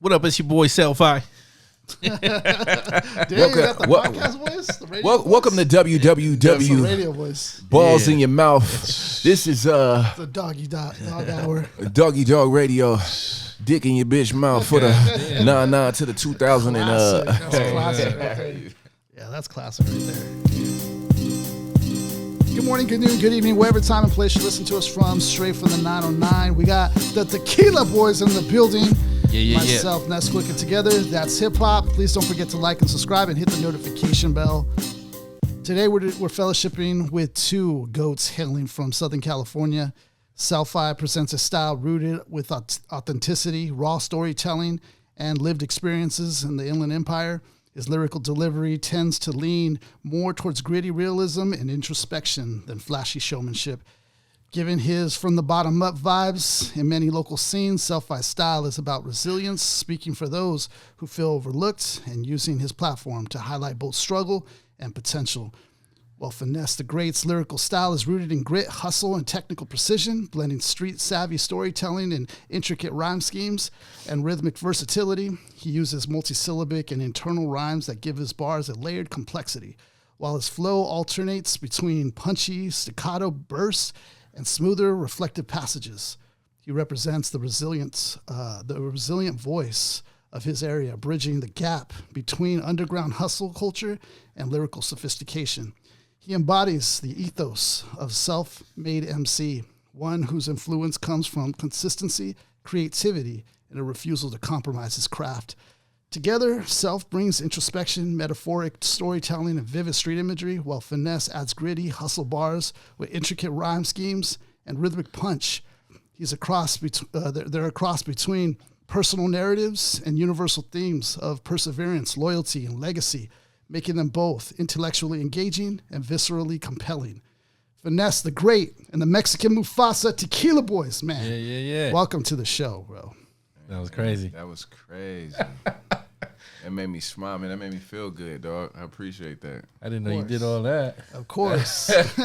What up? It's your boy Celphi. Welcome to www. Radio voice. Balls in your mouth. This is the doggy dog hour. Doggy Dog Radio. Dick in your bitch mouth for the 9 to the 2000 That's classic. Right. Yeah, that's classic right there. Good morning, good noon, good evening, wherever time and place you listen to us from, straight from the 909. We got the Tequila Boys in the building. Myself, Nesquik, and together, that's hip hop. Please don't forget to like and subscribe and hit the notification bell. Today, we're fellowshipping with two goats hailing from Southern California. Celphi presents a style rooted with authenticity, raw storytelling, and lived experiences in the Inland Empire. His lyrical delivery tends to lean more towards gritty realism and introspection than flashy showmanship. Given his from-the-bottom-up vibes in many local scenes, Celphi's style is about resilience, speaking for those who feel overlooked, and using his platform to highlight both struggle and potential. While Finesse the Great's lyrical style is rooted in grit, hustle, and technical precision, blending street-savvy storytelling and intricate rhyme schemes and rhythmic versatility, he uses multisyllabic and internal rhymes that give his bars a layered complexity, while his flow alternates between punchy, staccato bursts and smoother, reflective passages. He represents the resilient voice of his area, bridging the gap between underground hustle culture and lyrical sophistication. He embodies the ethos of self-made MC, one whose influence comes from consistency, creativity, and a refusal to compromise his craft. Together, Self brings introspection, metaphoric storytelling, and vivid street imagery, while Finesse adds gritty hustle bars with intricate rhyme schemes and rhythmic punch. They're a cross between personal narratives and universal themes of perseverance, loyalty, and legacy, making them both intellectually engaging and viscerally compelling. Finesse the Great and the Mexican Mufasa Tequila Boys, man. Yeah. Welcome to the show, bro. That was crazy. That was crazy. That made me smile, man. That made me feel good, dog. I appreciate that. I didn't know you did all that. Of course. It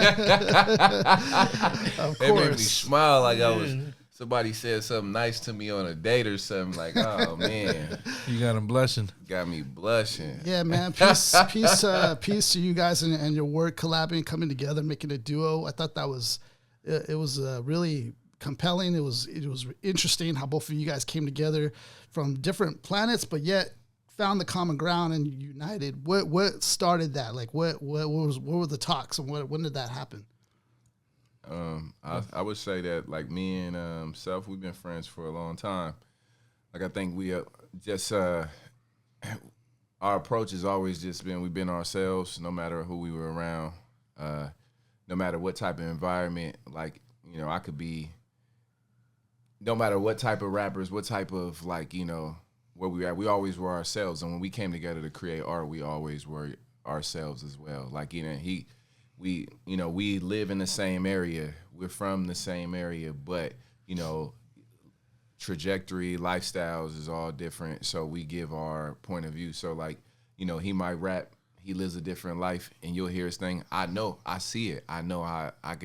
made me smile like I was. Somebody said something nice to me on a date or something. Like, oh man, you got him blushing. Got me blushing. Yeah, man. Peace to you guys and your work, collabing, coming together, making a duo. I thought that was really compelling. It was interesting how both of you guys came together from different planets, but yet found the common ground and united. What started that? Like, what were the talks and when did that happen? I would say that, like, me and Self, we've been friends for a long time. Like, I think we just our approach has always just been we've been ourselves, no matter who we were around, no matter what type of environment. Like, you know, I could be, no matter what type of rappers, what type of, like, you know, where we at, we always were ourselves. And when we came together to create art, we always were ourselves as well. Like, you know, we live in the same area. We're from the same area, but, you know, trajectory, lifestyles is all different. So we give our point of view. So, like, you know, he might rap, he lives a different life, and you'll hear his thing. I know, I see it. I know how I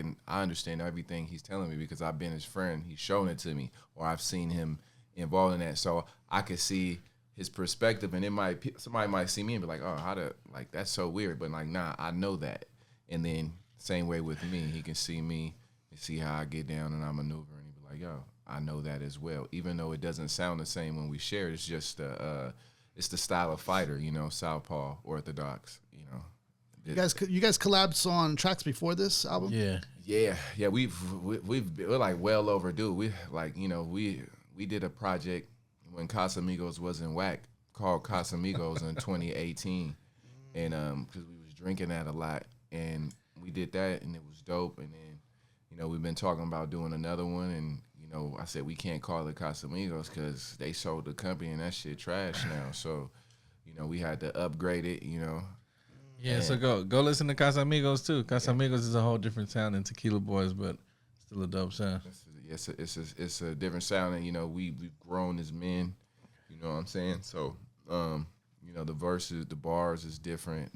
understand everything he's telling me because I've been his friend. He's shown it to me, or I've seen him involved in that. So I could see his perspective, and somebody might see me and be like, oh, that's so weird. But, like, nah, I know that. And then same way with me, he can see me and see how I get down and I maneuver, and he'd be like, yo, I know that as well. Even though it doesn't sound the same when we share, it's just it's the style of fighter, you know, southpaw, orthodox, you know. You guys collabed on tracks before this album? Yeah. We're like well overdue. We, like, you know, we did a project when Casamigos wasn't whack called Casamigos in 2018, and because we was drinking that a lot. And we did that, and it was dope. And then, you know, we've been talking about doing another one. And, you know, I said we can't call it Casamigos because they sold the company, and that shit trash now. So, you know, we had to upgrade it, you know. Yeah, so go listen to Casamigos, too. Casamigos is a whole different sound than Tequila Boys, but still a dope sound. It's a different sound. And, you know, we've grown as men, you know what I'm saying? So, you know, the verses, the bars is different.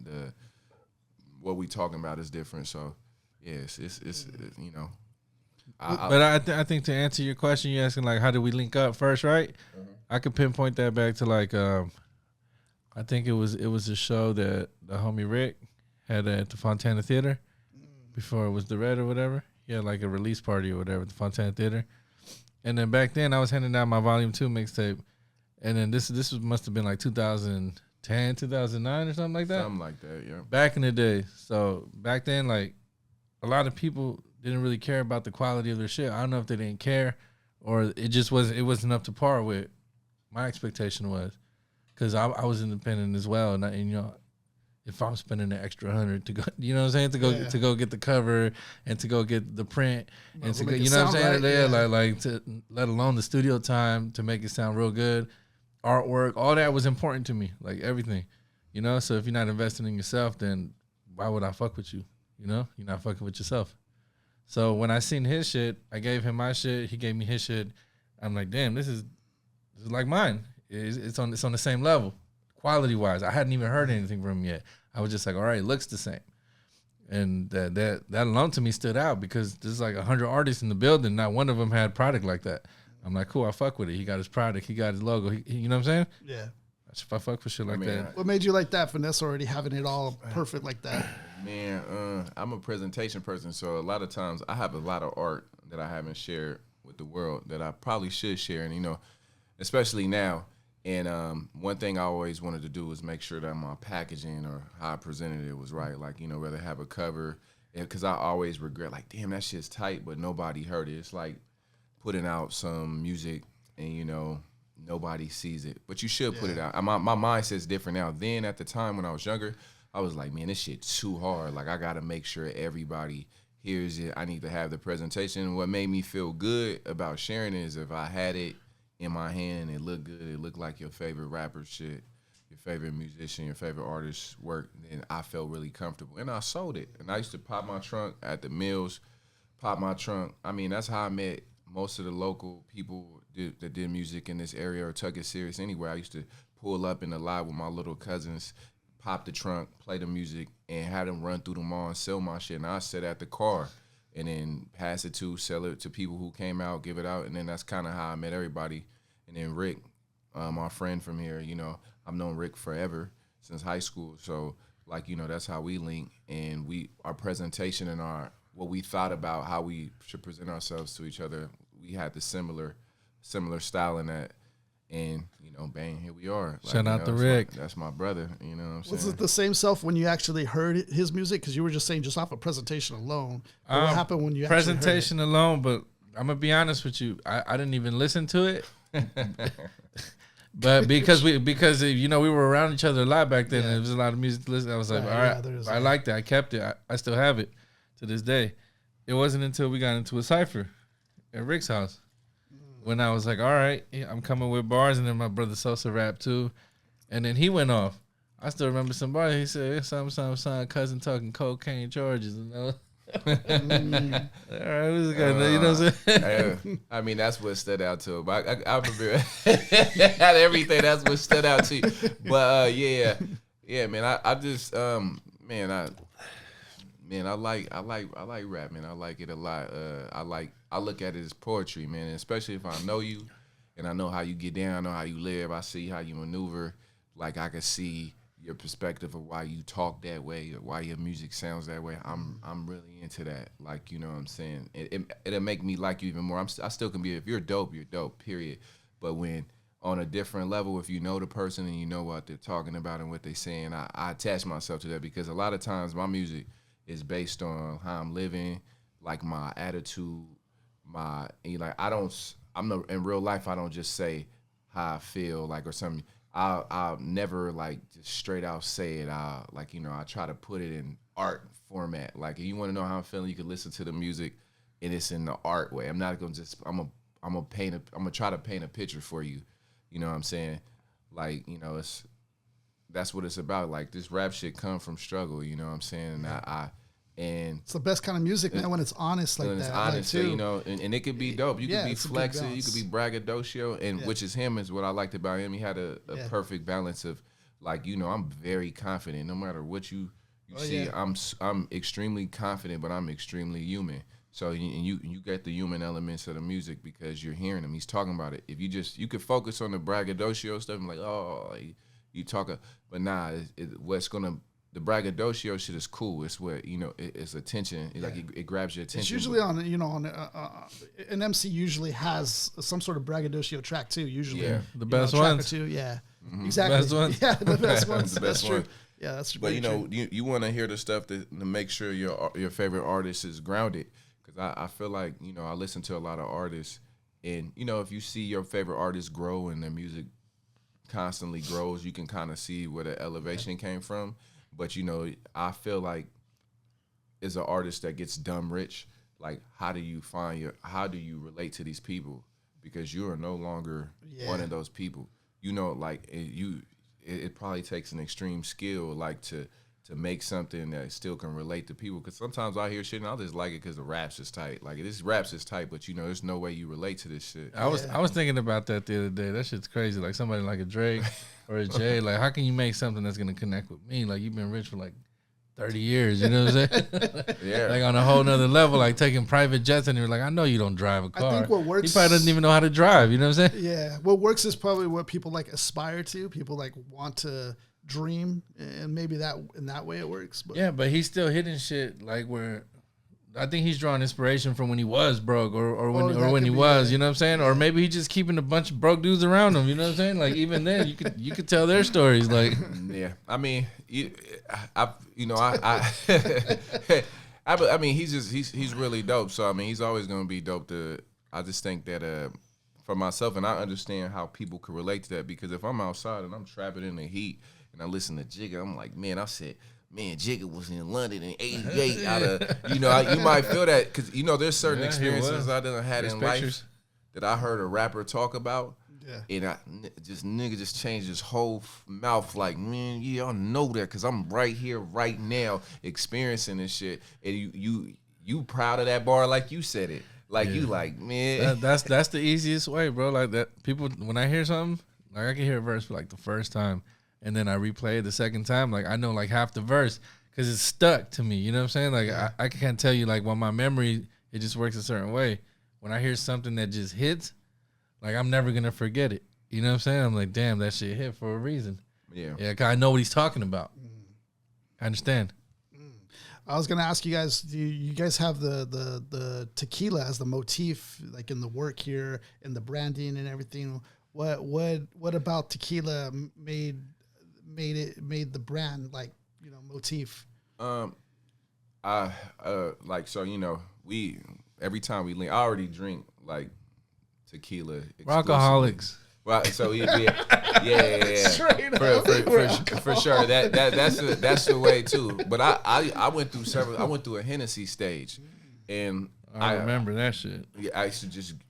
What we talking about is different. So, yes, it's you know. I think to answer your question, you're asking like, how did we link up first, right? Mm-hmm. I could pinpoint that back to like, I think it was a show that the homie Rick had at the Fontana Theater before it was the Red or whatever. He had like a release party or whatever at the Fontana Theater. And then back then I was handing out my Volume 2 mixtape. And then this must have been like 2010, 2009 or something like that. Something like that, yeah. Back in the day. So back then, like, a lot of people didn't really care about the quality of their shit. I don't know if they didn't care or it wasn't up to par with my expectation was. Because I was independent as well. And you know, if I'm spending an extra $100 to go, you know what I'm saying, to go get the cover and to go get the print and to go, you know what I'm saying, right? like to let alone the studio time to make it sound real good, artwork, all that was important to me, like everything, you know. So if you're not investing in yourself, then why would I fuck with you? You know, you're not fucking with yourself. So when I seen his shit, I gave him my shit. He gave me his shit. I'm like, damn, this is like mine. It's on the same level, quality wise. I hadn't even heard anything from him yet. I was just like, all right, it looks the same. And that alone to me stood out because there's like 100 artists in the building. Not one of them had product like that. I'm like, cool, I fuck with it. He got his product. He got his logo. You know what I'm saying? Yeah. If I fuck with shit like that. What made you like that, Finesse, already having it all perfect like that? Man, I'm a presentation person, so a lot of times I have a lot of art that I haven't shared with the world that I probably should share. And, you know, especially now. And one thing I always wanted to do was make sure that my packaging or how I presented it was right. Like, you know, rather have a cover. Because I always regret, like, damn, that shit's tight, but nobody heard it. It's like putting out some music and, you know, nobody sees it. But you should put it out. My mindset's different now. Then at the time when I was younger, I was like, man, this shit's too hard. Like, I got to make sure everybody hears it. I need to have the presentation. What made me feel good about sharing it is if I had it in my hand, it looked good. It looked like your favorite rapper shit, your favorite musician, your favorite artist's work. And I felt really comfortable. And I sold it. And I used to pop my trunk at the mills, pop my trunk. I mean, that's how I met most of the local people that did music in this area or took it serious anywhere. I used to pull up in the lot with my little cousins, pop the trunk, play the music, and have them run through the mall and sell my shit. And I sit at the car and then pass it to, sell it to people who came out, give it out. And then that's kind of how I met everybody. And then Rick, my friend from here, you know, I've known Rick forever since high school. So, like, you know, that's how we link. And our presentation and what we thought about how we should present ourselves to each other, we had the similar style in that. And, you know, bang, here we are. Shout out to Rick. That's my brother, you know what I'm saying? Was it the same self when you actually heard his music? Because you were just saying just off a presentation alone. What happened when you actually presentation heard it? alone, but I'm going to be honest with you. I didn't even listen to it. But because you know, we were around each other a lot back then, and there was a lot of music to listen. I was like, all right, I liked it. I kept it. I still have it to this day. It wasn't until we got into a cypher at Rick's house when I was like, all right, I'm coming with bars, and then my brother Sosa rapped too, and then he went off. I still remember somebody, he said, some cousin talking cocaine charges, you know. All right, who's good? You know what I'm saying? I mean, that's what stood out to him. I remember had everything. That's what stood out to you. But yeah, man. I just man, I like rap, man. I like it a lot. I look at it as poetry, man. And especially if I know you, and I know how you get down, I know how you live. I see how you maneuver. Like, I can see your perspective of why you talk that way or why your music sounds that way. I'm really into that. Like, you know what I'm saying? It'll make me like you even more. I still can be, if you're dope, period. But when on a different level, if you know the person and you know what they're talking about and what they're saying, I attach myself to that because a lot of times my music is based on how I'm living, like my attitude, in real life, I don't just say how I feel, like, or something. I'll never like just straight out say it. I try to put it in art format. Like, if you want to know how I'm feeling, you can listen to the music, and it's in the art way. I'm not gonna just. I'm gonna try to paint a picture for you. You know what I'm saying? Like, you know, that's what it's about. Like, this rap shit come from struggle. You know what I'm saying? And it's the best kind of music, man, when it's honest like that. It's honest, you know, and it could be dope. You could be flexing, you could be braggadocio, and which is him, is what I liked about him. He had a perfect balance of, like, you know, I'm very confident. No matter what you see, I'm extremely confident, but I'm extremely human. So you get the human elements of the music because you're hearing him. He's talking about it. If you could focus on the braggadocio stuff and like, oh, you talk, but nah, the braggadocio shit is cool. It's what, it's attention. Like it grabs your attention. It's usually on an MC usually has some sort of braggadocio track too. Usually, the best ones. Yeah, exactly. The best ones. Yeah, the best ones. The best That's true. ones. Yeah, that's true. But you want to hear the stuff to make sure your favorite artist is grounded. Because I feel like I listen to a lot of artists, and if you see your favorite artist grow and their music constantly grows, you can kind of see where the elevation came from. But I feel like as an artist that gets dumb rich, like how do you relate to these people? Because you are no longer one of those people. It probably takes an extreme skill, like to make something that still can relate to people. Because sometimes I hear shit and I just like it because the raps is tight. Like this raps is tight, but there's no way you relate to this shit. I was thinking about that the other day. That shit's crazy. Like somebody like a Drake or a Jay. Like how can you make something that's gonna connect with me? Like you've been rich for like 30 years. You know what I'm saying? Yeah. Like on a whole nother level. Like taking private jets and you're like, I know you don't drive a car. I think what works. He probably doesn't even know how to drive. You know what I'm saying? Yeah. What works is probably what people like aspire to. People like want to dream, and maybe that in that way it works. But yeah, but he's still hitting shit like where I think he's drawing inspiration from when he was broke or when he was, you know what I'm saying? Or maybe he's just keeping a bunch of broke dudes around him, you know what I'm saying? Like even then you could tell their stories. Like yeah, I mean, I mean he's really dope. So I mean he's always gonna be dope. I just think that for myself, and I understand how people could relate to that, because if I'm outside and I'm trapping in the heat and I listen to Jigga, I'm like, man, Jigga was in London in '88. You might feel that because there's certain experiences I done had in life that I heard a rapper talk about, and nigga just changed his whole mouth. Like, man, yeah, I know that because I'm right here, right now, experiencing this shit, and you proud of that bar like you said it. Like you like, man. That's the easiest way, bro. Like that people when I hear something, like I can hear a verse for like the first time. And then I replay it the second time, like I know like half the verse because it's stuck to me. You know what I'm saying? Like I can't tell you like when my memory, it just works a certain way. When I hear something that just hits, like I'm never gonna forget it. You know what I'm saying? I'm like, damn, that shit hit for a reason. Yeah, cause I know what he's talking about. I understand. I was gonna ask you guys, do you guys have the tequila as the motif, like in the work here, in the branding and everything? What about tequila made the brand like motif? We every time we link, I already drink like tequila. Rockaholics. Well, so yeah. For sure. That's the way too. But I went through a Hennessy stage, and I remember that shit. Yeah,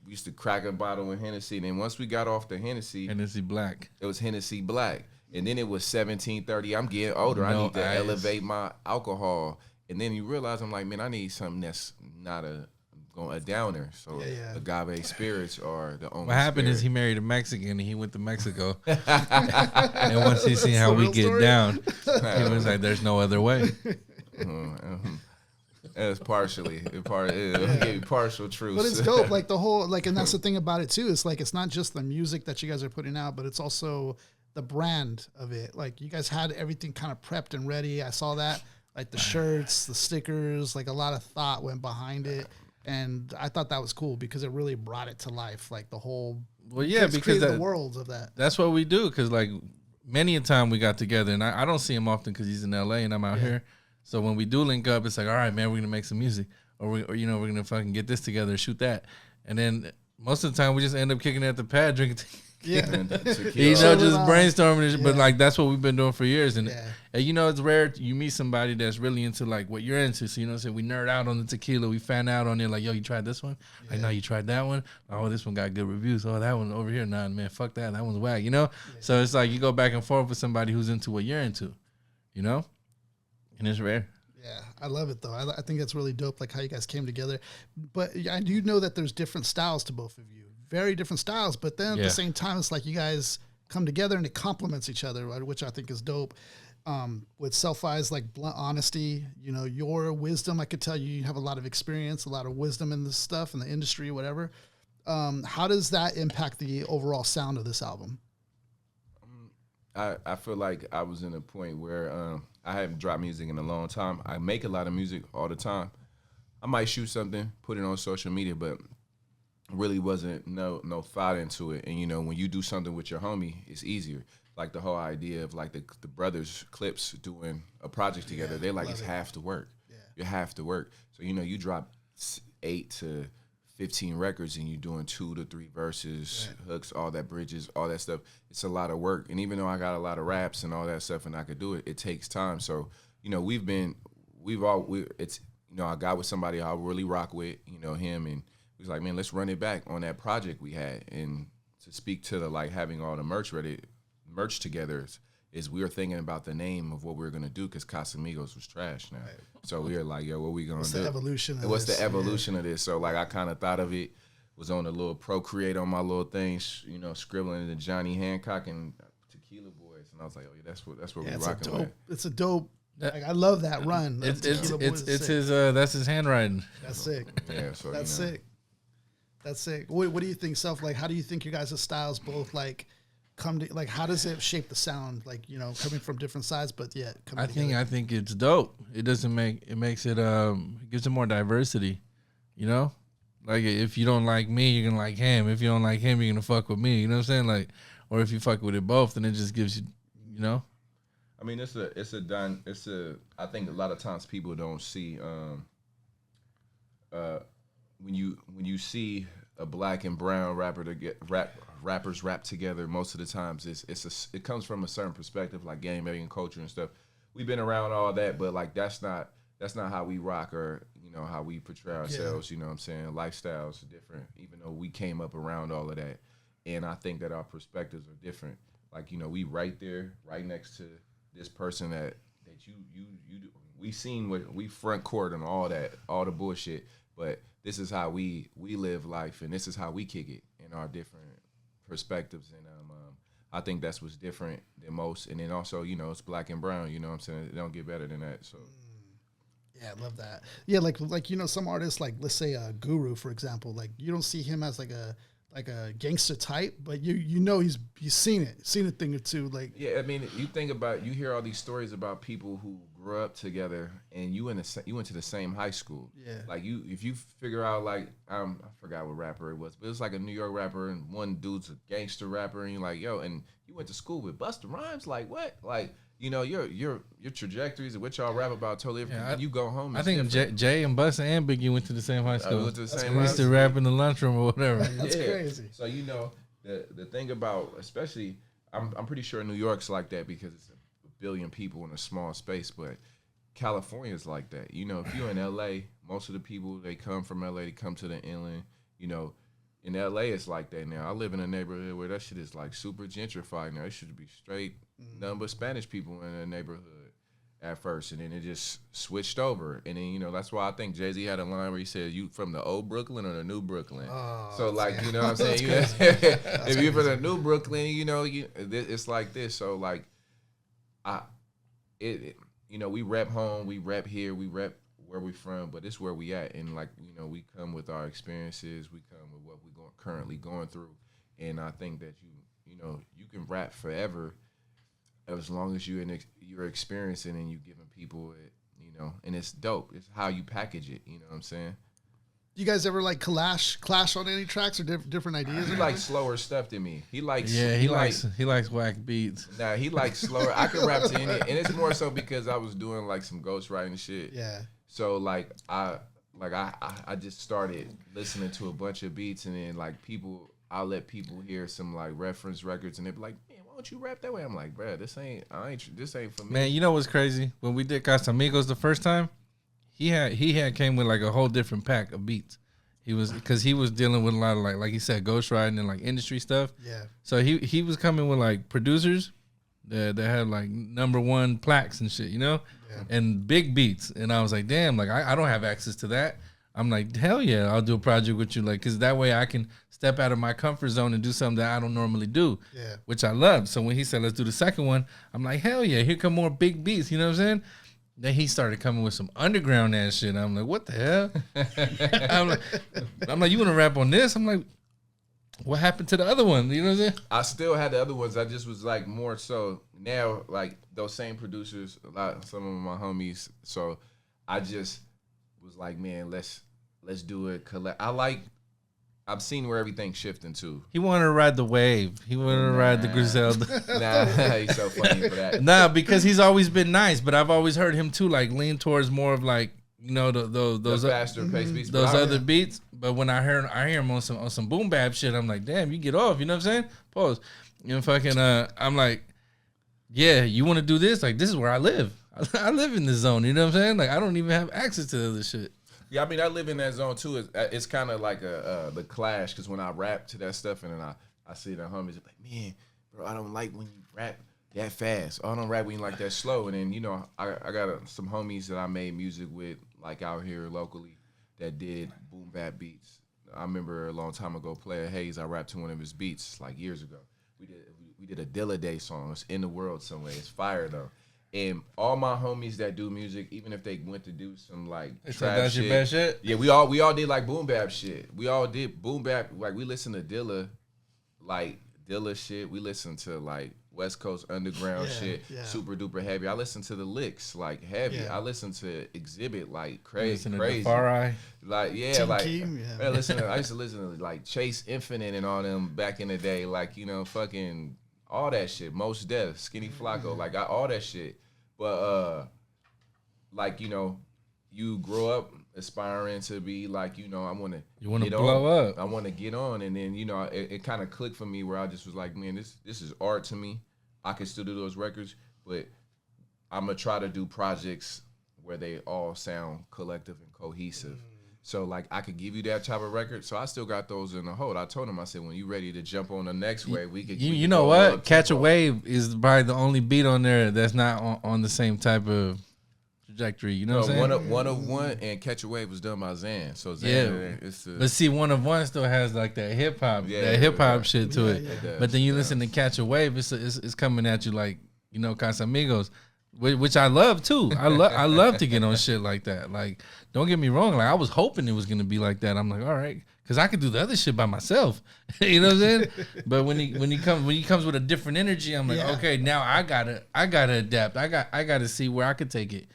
we used to crack a bottle of Hennessy, and then once we got off the Hennessy Black, it was Hennessy Black, and then it was 1730. I'm getting older. I need to elevate my alcohol, and then you realize I'm like, man, I need something that's not a downer. So agave spirits are the only. What happened is he married a Mexican and he went to Mexico, and once he seen how we get down, he was like, "There's no other way." It's partially give you partial truth. But it's dope, like the whole and that's the thing about it too. It's like it's not just the music that you guys are putting out, but it's also the brand of it. Like you guys had everything kind of prepped and ready. I saw that, like the shirts, the stickers, like a lot of thought went behind it. And I thought that was cool because it really brought it to life, like the whole. Well, yeah, because the worlds of that. That's what we do. Because like many a time we got together, and I don't see him often because he's in LA and I'm out here. So when we do link up, it's like, all right, man, we're gonna make some music, or we're gonna fucking get this together, shoot that, and then most of the time we just end up kicking it at the pad, drinking. Just brainstorming and shit, but like that's what we've been doing for years, and it's rare you meet somebody that's really into like what you're into. So so we nerd out on the tequila, we fan out on it, like, yo, you tried this one? Like, no, you tried that one? Oh, this one got good reviews. Oh, that one over here, nah, man, fuck that one's whack, So it's like you go back and forth with somebody who's into what you're into, and it's rare. Yeah, I love it though. I think that's really dope, like how you guys came together. But I do know that there's different styles to both of you. Very different styles, but then at the same time, it's like you guys come together and it complements each other, right? Which I think is dope. with Celphi's like blunt honesty, you know, your wisdom. I could tell you have a lot of experience, a lot of wisdom in this stuff in the industry, whatever. How does that impact the overall sound of this album? I feel like I was in a point where I haven't dropped music in a long time. I make a lot of music all the time. I might shoot something, put it on social media, but really wasn't no thought into it. And, you know, when you do something with your homie, it's easier. Like the whole idea of like the brothers Clips doing a project together, they're like, it's half the work. Yeah. You have to work. So, you know, you drop 8 to 15 records and you're doing 2 to 3 verses, hooks, all that bridges, all that stuff. It's a lot of work. And even though I got a lot of raps and all that stuff and I could do it, it takes time. So, you know, it's, you know, I got with somebody I really rock with, you know, him, and he was like, man, let's run it back on that project we had. And to speak to the, like, having all the merch together is we were thinking about the name of what we were going to do because Casamigos was trash now. Right. So we were like, yo, what we going to do? What's the evolution of this? So, like, I kind of thought of it, was on a little Procreate on my little thing, you know, scribbling the Johnny Hancock and Tequila Boys. And I was like, oh, yeah, that's what we're rocking with. It's a dope. Like, I love that run. It's his that's his handwriting. That's sick. Yeah, so that's sick. That's sick. What do you think, Celph? Like, how do you think your guys' styles both like come to, like, how does it shape the sound? Like, you know, coming from different sides, but yet coming together. I think it's dope. It makes it gives it more diversity. You know, like if you don't like me, you're gonna like him. If you don't like him, you're gonna fuck with me. You know what I'm saying? Like, or if you fuck with it both, then it just gives you, you know. I mean, I think a lot of times people don't see when you see a black and brown rapper rappers rap together. Most of the times it comes from a certain perspective, like gang banging culture and stuff. We've been around all that, but like that's not how we rock, or, you know, how we portray ourselves. You know what I'm saying? Lifestyles are different, even though we came up around all of that. And I think that our perspectives are different. Like, you know, we right there, right next to this person that you we seen what we front court and all the bullshit, but this is how we live life, and this is how we kick it in our different perspectives. And I think that's what's different than most. And then also, you know, it's black and brown, you know what I'm saying? It don't get better than that. So yeah, I love that. Yeah, like you know, some artists, like let's say Guru, for example, like you don't see him as like a gangster type, but you know he's seen a thing or two. Like, yeah, I mean, you hear all these stories about people who grew up together and you went to the same high school. Yeah, like if you figure out, like, I forgot what rapper it was, but it was like a New York rapper and one dude's a gangster rapper, and you're like, yo, and you went to school with Busta Rhymes, like what? Like, you know, your trajectories and what y'all rap about totally different. Yeah, you go home. I think Jay and Busta and Biggie went to the same high school. We used to rap in the lunchroom or whatever. That's crazy. So, you know, the thing about, especially, I'm pretty sure New York's like that because it's a billion people in a small space, but California's like that. You know, if you're in LA, most of the people, they come from LA, they come to the inland. You know, in LA, it's like that now. I live in a neighborhood where that shit is like super gentrified now. It should be straight nothing but Spanish people in the neighborhood at first, and then it just switched over. And then, you know, that's why I think Jay-Z had a line where he said, you from the old Brooklyn or the new Brooklyn? Oh, so, like, you know what I'm saying? If you're from the new Brooklyn, you know, it's like this. So, like, you know, we rep home, we rep here, we rep where we from, but it's where we at. And, like, you know, we come with our experiences, we come with what we're currently going through. And I think that you know, you can rap forever as long as you're experiencing and you giving people it, you know, and it's dope. It's how you package it, you know what I'm saying? You guys ever like clash on any tracks or different ideas? He likes slower stuff than me. He likes whack beats. Nah, he likes slower. I can rap to any, and it's more so because I was doing like some ghostwriting shit. Yeah. So like I just started listening to a bunch of beats, and then like I'll let people hear some like reference records, and they be like, don't you rap that way? I'm like, bro, this ain't for me. Man, you know what's crazy? When we did Casamigos the first time, he had came with like a whole different pack of beats. Because he was dealing with a lot of like he said, ghostwriting and like industry stuff. Yeah. So he was coming with like producers that had like #1 plaques and shit, you know, and big beats. And I was like, damn, like I don't have access to that. I'm like, hell yeah, I'll do a project with you. Like, cause that way I can step out of my comfort zone and do something that I don't normally do. Yeah. Which I love. So when he said, let's do the second one, I'm like, hell yeah, here come more big beats. You know what I'm saying? Then he started coming with some underground ass shit. I'm like, what the hell? I'm like, you want to rap on this? I'm like, what happened to the other one? You know what I'm saying? I still had the other ones. I just was like more so now, like those same producers, some of my homies. So I just was like, man, let's do it. I've seen where everything's shifting to. He wanted to ride the wave. He wanted to ride the Griselda. Nah, he's so funny for that. Nah, because he's always been nice, but I've always heard him too, like lean towards more of like, you know, those faster paced beats, those other beats. But when I hear him on some boom bap shit, I'm like, damn, you get off. You know what I'm saying? Pause. You know, fucking. I'm like, yeah, you want to do this? Like, this is where I live. I live in this zone. You know what I'm saying? Like, I don't even have access to the other shit. Yeah, I mean, I live in that zone too. It's kind of like the clash because when I rap to that stuff and then I see the homies like, man, bro, I don't like when you rap that fast. I don't rap when you like that slow. And then, you know, I got some homies that I made music with, like out here locally, that did boom bap beats. I remember a long time ago, Player Hayes, I rapped to one of his beats like years ago. We did a Dilla Day song. It's in the world somewhere. It's fire though. And all my homies that do music, even if they went to do some like trap shit, your best shit. Yeah, we all did like boom bap shit. We all did boom bap. Like we listened to Dilla shit. We listened to like West Coast underground shit, super duper heavy. I listened to the licks like heavy. Yeah. I listened to Exhibit like crazy. Far Eye. Like I used to listen to like Chase Infinite and all them back in the day. Like, you know, fucking all that shit. Most Def, Skinny Flacco, like all that shit. But like, you know, you grow up aspiring to be like, you know, you want to blow up. I want to get on, and then, you know, it kind of clicked for me where I just was like, man, this is art to me. I can still do those records, but I'm gonna try to do projects where they all sound collective and cohesive. So like I could give you that type of record. So I still got those in the hold. I told him, I said, when you ready to jump on the next wave, we could. You know what? Catch a Wave is probably the only beat on there that's not on the same type of trajectory. You know what I'm saying? One of One and Catch a Wave was done by Zan. So Zan, but see, One of One still has like that hip hop, shit to it. But then you listen to Catch a Wave, it's coming at you like, you know, Casamigos, which I love too. I love to get on shit like that. Like, don't get me wrong. Like, I was hoping it was gonna be like that. I'm like, all right, because I could do the other shit by myself. You know what I'm saying? But when he comes with a different energy, I'm like, okay, now I gotta adapt. I gotta see where I could take it.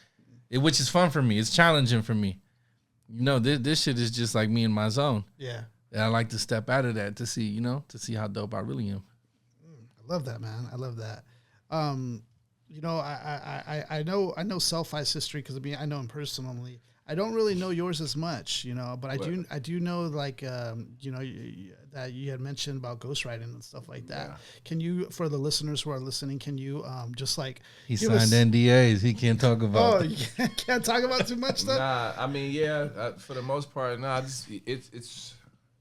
Which is fun for me. It's challenging for me. You know, this shit is just like me in my zone. Yeah. And I like to step out of that to see how dope I really am. I love that, man. I love that. You know, I know Celphi's history because I know him personally. I don't really know yours as much, you know, but I do know, like, you know, that you had mentioned about ghostwriting and stuff like that. Yeah. Can you, for the listeners who are listening, can you just like... He signed NDAs. He can't talk about... Oh, you can't talk about too much stuff? Nah, I mean, yeah, for the most part, it's...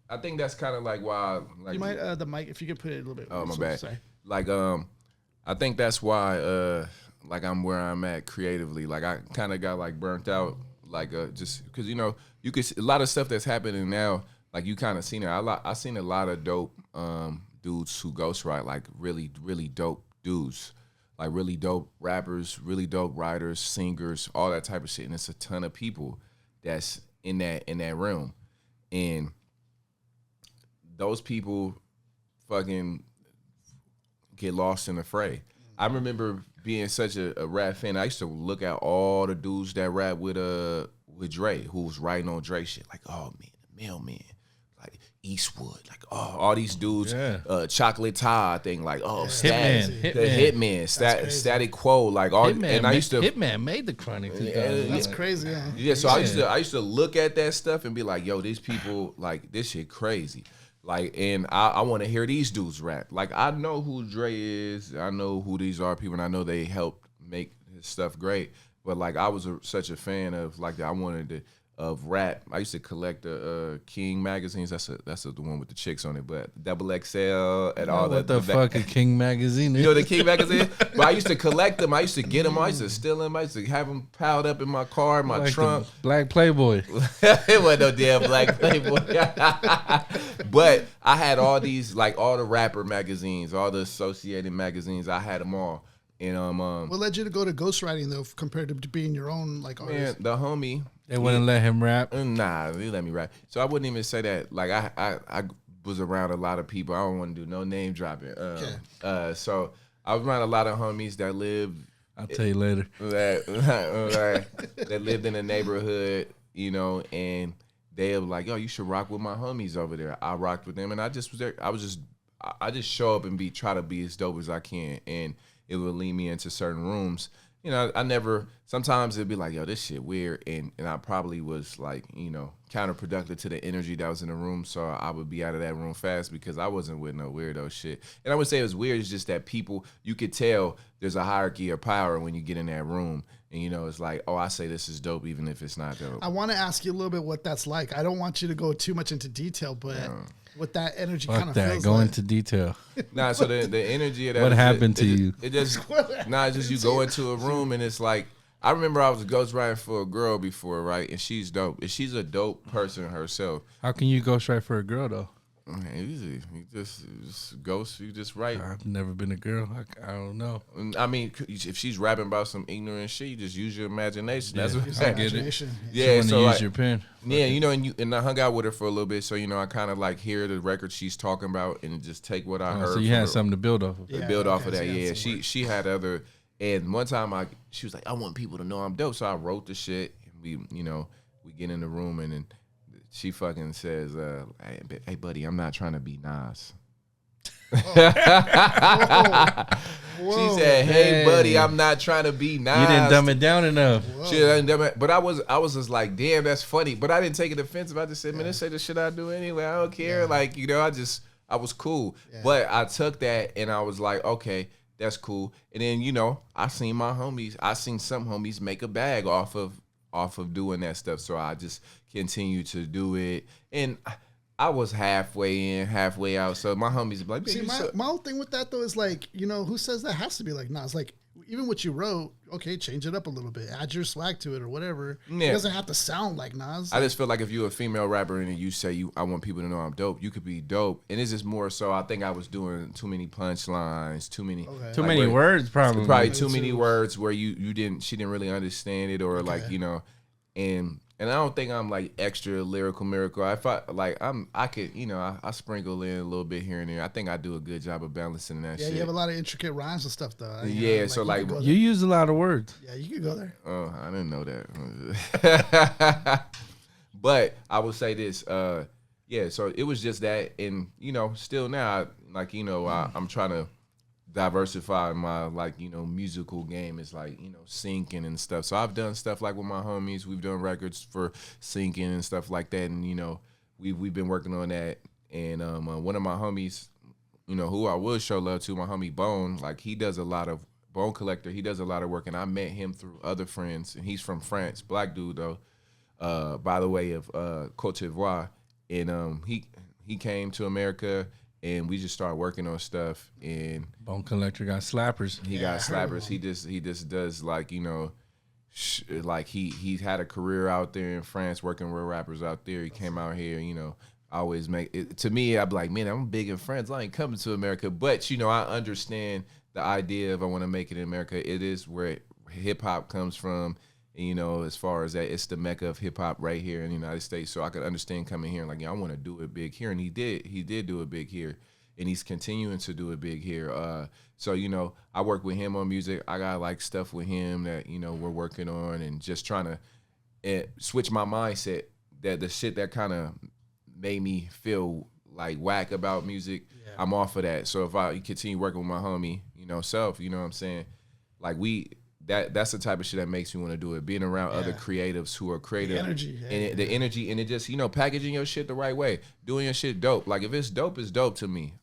I think that's kind of like why... Like, you might, the mic, if you could put it a little bit... Oh, my bad. Sorry. Like, I think that's why, like, I'm where I'm at creatively. Like, I kind of got, like, burnt out. Like, just because, you know, you could see a lot of stuff that's happening now. Like, you kind of seen it. I seen a lot of dope dudes who ghostwrite, like really, really dope dudes, like really dope rappers, really dope writers, singers, all that type of shit. And it's a ton of people that's in that realm, and those people fucking get lost in the fray. I remember being such a rap fan, I used to look at all the dudes that rap with Dre, who was writing on Dre shit. Like, oh man, the Mailman, like Eastwood, like all these dudes, Chocolate Tie, I think, like Hitman, Static Quo, like all. Hitman, and I used to Hitman made the Chronic. That's crazy. Yeah, so I used to look at that stuff and be like, yo, these people, like, this shit crazy. Like, and I want to hear these dudes rap. Like, I know who Dre is. I know who these are people, and I know they helped make his stuff great. But, like, I was such a fan of, like, I wanted to of rap. I used to collect the King magazines. That's the one with the chicks on it, but Double XL and all that. What the fuck a King magazine is? You know the King magazine? But I used to collect them. I used to get them. I used to steal them. I used to have them piled up in my car, in my like trunk. Black Playboy. It wasn't no damn Black Playboy. But I had all these, like all the rapper magazines, all the associated magazines. I had them all. And what led you to go to ghostwriting though, compared to being your own like artist? Man, the homie. They wouldn't let him rap. Nah, they let me rap. So I wouldn't even say that. Like I was around a lot of people. I don't want to do no name dropping. So I was around a lot of homies that lived. I'll tell you later. That lived in the neighborhood, you know, and they were like, "Yo, you should rock with my homies over there." I rocked with them, and I just was there. I just show up and try to be as dope as I can, and it would lead me into certain rooms. You know, I never, sometimes it'd be like, yo, this shit weird. And I probably was like, you know, counterproductive to the energy that was in the room. So I would be out of that room fast because I wasn't with no weirdo shit. And I would say it was weird. It's just that people, you could tell there's a hierarchy of power when you get in that room. And, you know, it's like, oh, I say this is dope even if it's not dope. I want to ask you a little bit what that's like. I don't want you to go too much into detail, but what that energy kind of feels go like. into detail. Nah, so the energy of that. What happened to you? It just, it's just you go into a room and it's like, I remember I was ghostwriting for a girl before, right? And she's dope. And she's a dope person herself. How can you ghostwrite for a girl though? Man, easy. You just ghost. You just write. I've never been a girl. I don't know. I mean, if she's rapping about some ignorant shit, you just use your imagination. That's what I get it. Yeah, so use your pen. Yeah, you know, and I hung out with her for a little bit, so you know, I kind of like hear the record she's talking about and just take what I heard. So you had something to build off of. Build off of that. Yeah, she had other. And one time she was like, I want people to know I'm dope, so I wrote the shit. And we get in the room and then she fucking says, hey, buddy, I'm not trying to be Nas. She said, hey, buddy, I'm not trying to be Nas. You didn't dumb it down enough. She didn't dumb it, but I was just like, damn, that's funny. But I didn't take it offensive. I just said, man, this say the shit I do anyway. I don't care. Yeah. Like, you know, I was cool. Yeah. But I took that and I was like, okay, that's cool. And then, you know, I seen some homies make a bag off of doing that stuff. So I just continued to do it. And I was halfway in, halfway out. So my homies be like, see, my whole thing with that though is like, you know, who says that has to be like Nas? Like, even what you wrote, okay, change it up a little bit, add your swag to it or whatever. Yeah. It doesn't have to sound like Nas. I just feel like if you're a female rapper and you say I want people to know I'm dope, you could be dope. And it's just more so I think I was doing too many punchlines, too many words, probably too many words where she didn't really understand it or like, you know, and I don't think I'm like extra lyrical miracle. I could, you know, I sprinkle in a little bit here and there. I think I do a good job of balancing that shit. Yeah, you have a lot of intricate rhymes and stuff though. Yeah, so like you use a lot of words. Yeah, you could go there. Oh, I didn't know that. But I would say this, yeah, so it was just that, and you know, still now, like, you know, I'm trying to diversify my, like, you know, musical game. Is like, you know, syncing and stuff. So I've done stuff like with my homies. We've done records for syncing and stuff like that. And, you know, we've been working on that. And one of my homies, you know, who I will show love to, my homie Bone, like he does a lot of, Bone Collector, he does a lot of work. And I met him through other friends. And he's from France, black dude though, by the way of Cote d'Ivoire. And he came to America. And we just started working on stuff. And Bone Collector got slappers. He got slappers. He just does, like, you know, like he had a career out there in France working with rappers out there. He came out here, you know. I always make it, to me, I'd be like, man, I'm big in France. I ain't coming to America. But, you know, I understand the idea of I want to make it in America. It is where hip hop comes from. And, you know, as far as that, it's the mecca of hip hop right here in the United States. So I could understand coming here and like, yeah, I want to do it big here. And he did do it big here. And he's continuing to do it big here. So, you know, I work with him on music. I got like stuff with him that, you know, we're working on and just trying to switch my mindset, that the shit that kind of made me feel like whack about music, I'm off of that. So if I continue working with my homie, you know, Celphi, you know what I'm saying? Like that's the type of shit that makes me want to do it. Being around other creatives who are creative. The energy. The energy, and it just, you know, packaging your shit the right way. Doing your shit dope. Like, if it's dope, it's dope to me.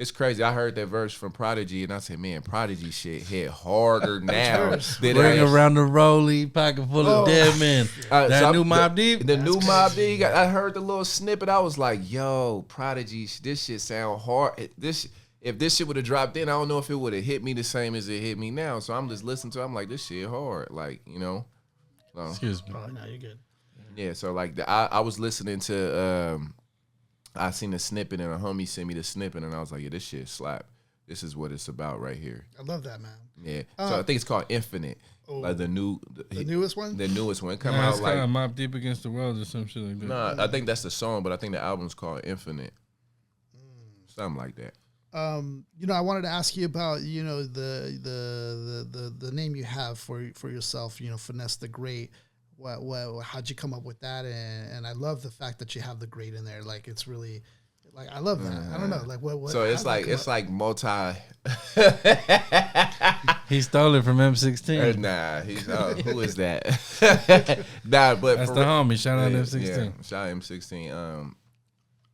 It's crazy. I heard that verse from Prodigy, and I said, "Man, Prodigy shit hit harder now." Bring around the rollie, pocket full of dead men. That new Mobb Deep. The new Mobb Deep. I heard the little snippet. I was like, "Yo, Prodigy, this shit sound hard." If this shit would have dropped in, I don't know if it would have hit me the same as it hit me now. So I'm just listening to it. I'm like, this shit hard. Like, you know. So, excuse me. Oh, no, you're good. Yeah, so like I was listening to I seen a snippet and a homie sent me the snippet and I was like, yeah, this shit slap. This is what it's about right here. I love that, man. Yeah. So I think it's called Infinite. Like the newest one? The newest one. Come out it's like Mobb Deep Against the World or some shit like that. Nah, I think that's the song, but I think the album's called Infinite. Something like that. You know, I wanted to ask you about, you know, the name you have for yourself, you know, Finesse the Great. How'd you come up with that? And I love the fact that you have the great in there. Like, it's really, like, I love that. I don't know, like what. So it's like multi. He stole it from M16. Nah, who is that? Nah, but that's the homie. Shout out M16. Yeah, shout out M16.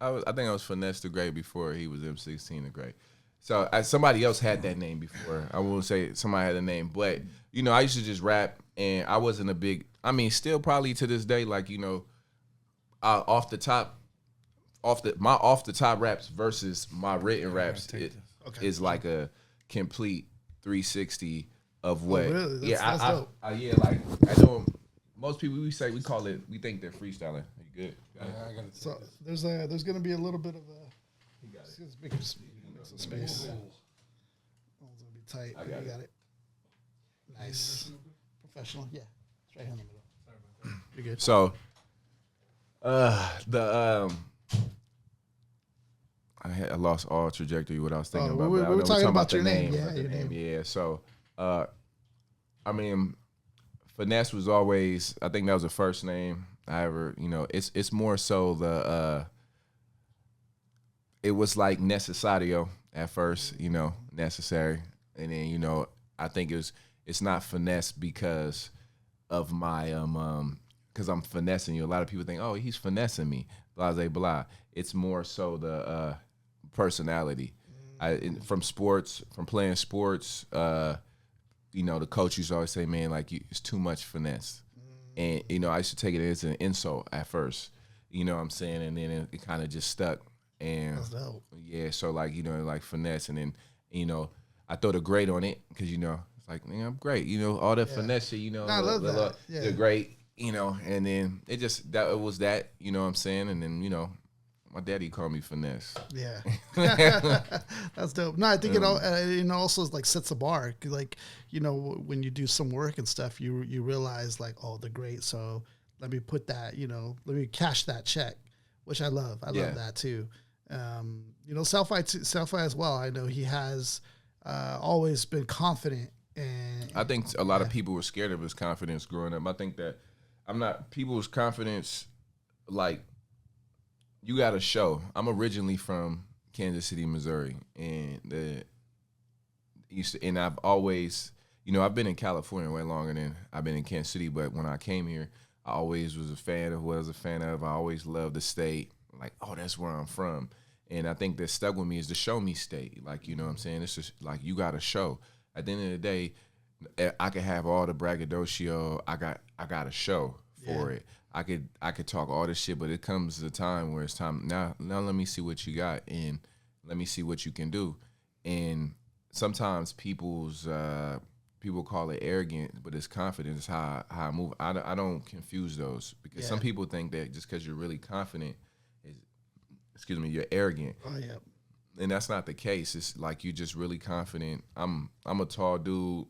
I think I was Finesse the Great before he was M16 the Great. So somebody else had that name before. I won't say somebody had a name, but you know, I used to just rap, and I wasn't a big. I mean, still probably to this day, like, you know, off the top raps versus my written raps is like a complete 360 of what. Oh, really? That's dope. Yeah, like I know most people we think they're freestyling. Are you good? So there's gonna be a little bit of a. Let's make some space. Oh, it's gonna be tight. You got it. Nice. Professional. Yeah. It's right here in the middle. You're good. So, I lost all trajectory what I was thinking about. We were talking about your name. Yeah, your name. Yeah. So, I mean, Finesse was always. I think that was the first name I ever. You know, it's more so it was like necesario at first. You know, necessary, and then you know, I think it's not Finesse because of my because I'm finessing you. A lot of people think, oh, he's finessing me, blah blah blah. It's more so the personality. From playing sports, you know, the coach used to always say, man, like, it's too much finesse. And, you know, I used to take it as an insult at first, you know what I'm saying? And then it kind of just stuck. And that's dope. Yeah, so like, you know, like finesse. And then, you know, I throw the great on it because, you know, it's like, man, I'm great. You know, all the finesse shit, you know, I love that. The great, you know, and then it was that, you know what I'm saying? And then, you know, my daddy called me Finesse. Yeah, that's dope. No, I think it also like sets a bar. Like, you know, when you do some work and stuff, you realize like, oh, the great. So let me put that. You know, let me cash that check, which I love. I love that too. You know, Celphi as well. I know he has always been confident, and I think a lot of people were scared of his confidence growing up. I think that people's confidence, like. You got to show. I'm originally from Kansas City, Missouri, and I've always, you know, I've been in California way longer than I've been in Kansas City. But when I came here, I always was a fan of what I was a fan of. I always loved the state. Like, oh, that's where I'm from. And I think that stuck with me is the show me state. Like, you know what I'm saying? It's just like, you got to show. At the end of the day, I could have all the braggadocio. I got a show for it. I could talk all this shit, but it comes to a time where it's time now let me see what you got and let me see what you can do. And sometimes people call it arrogant, but it's confidence how I move. I don't confuse those because some people think that just because you're really confident you're arrogant. Oh yeah. And that's not the case. It's like you're just really confident. I'm a tall dude.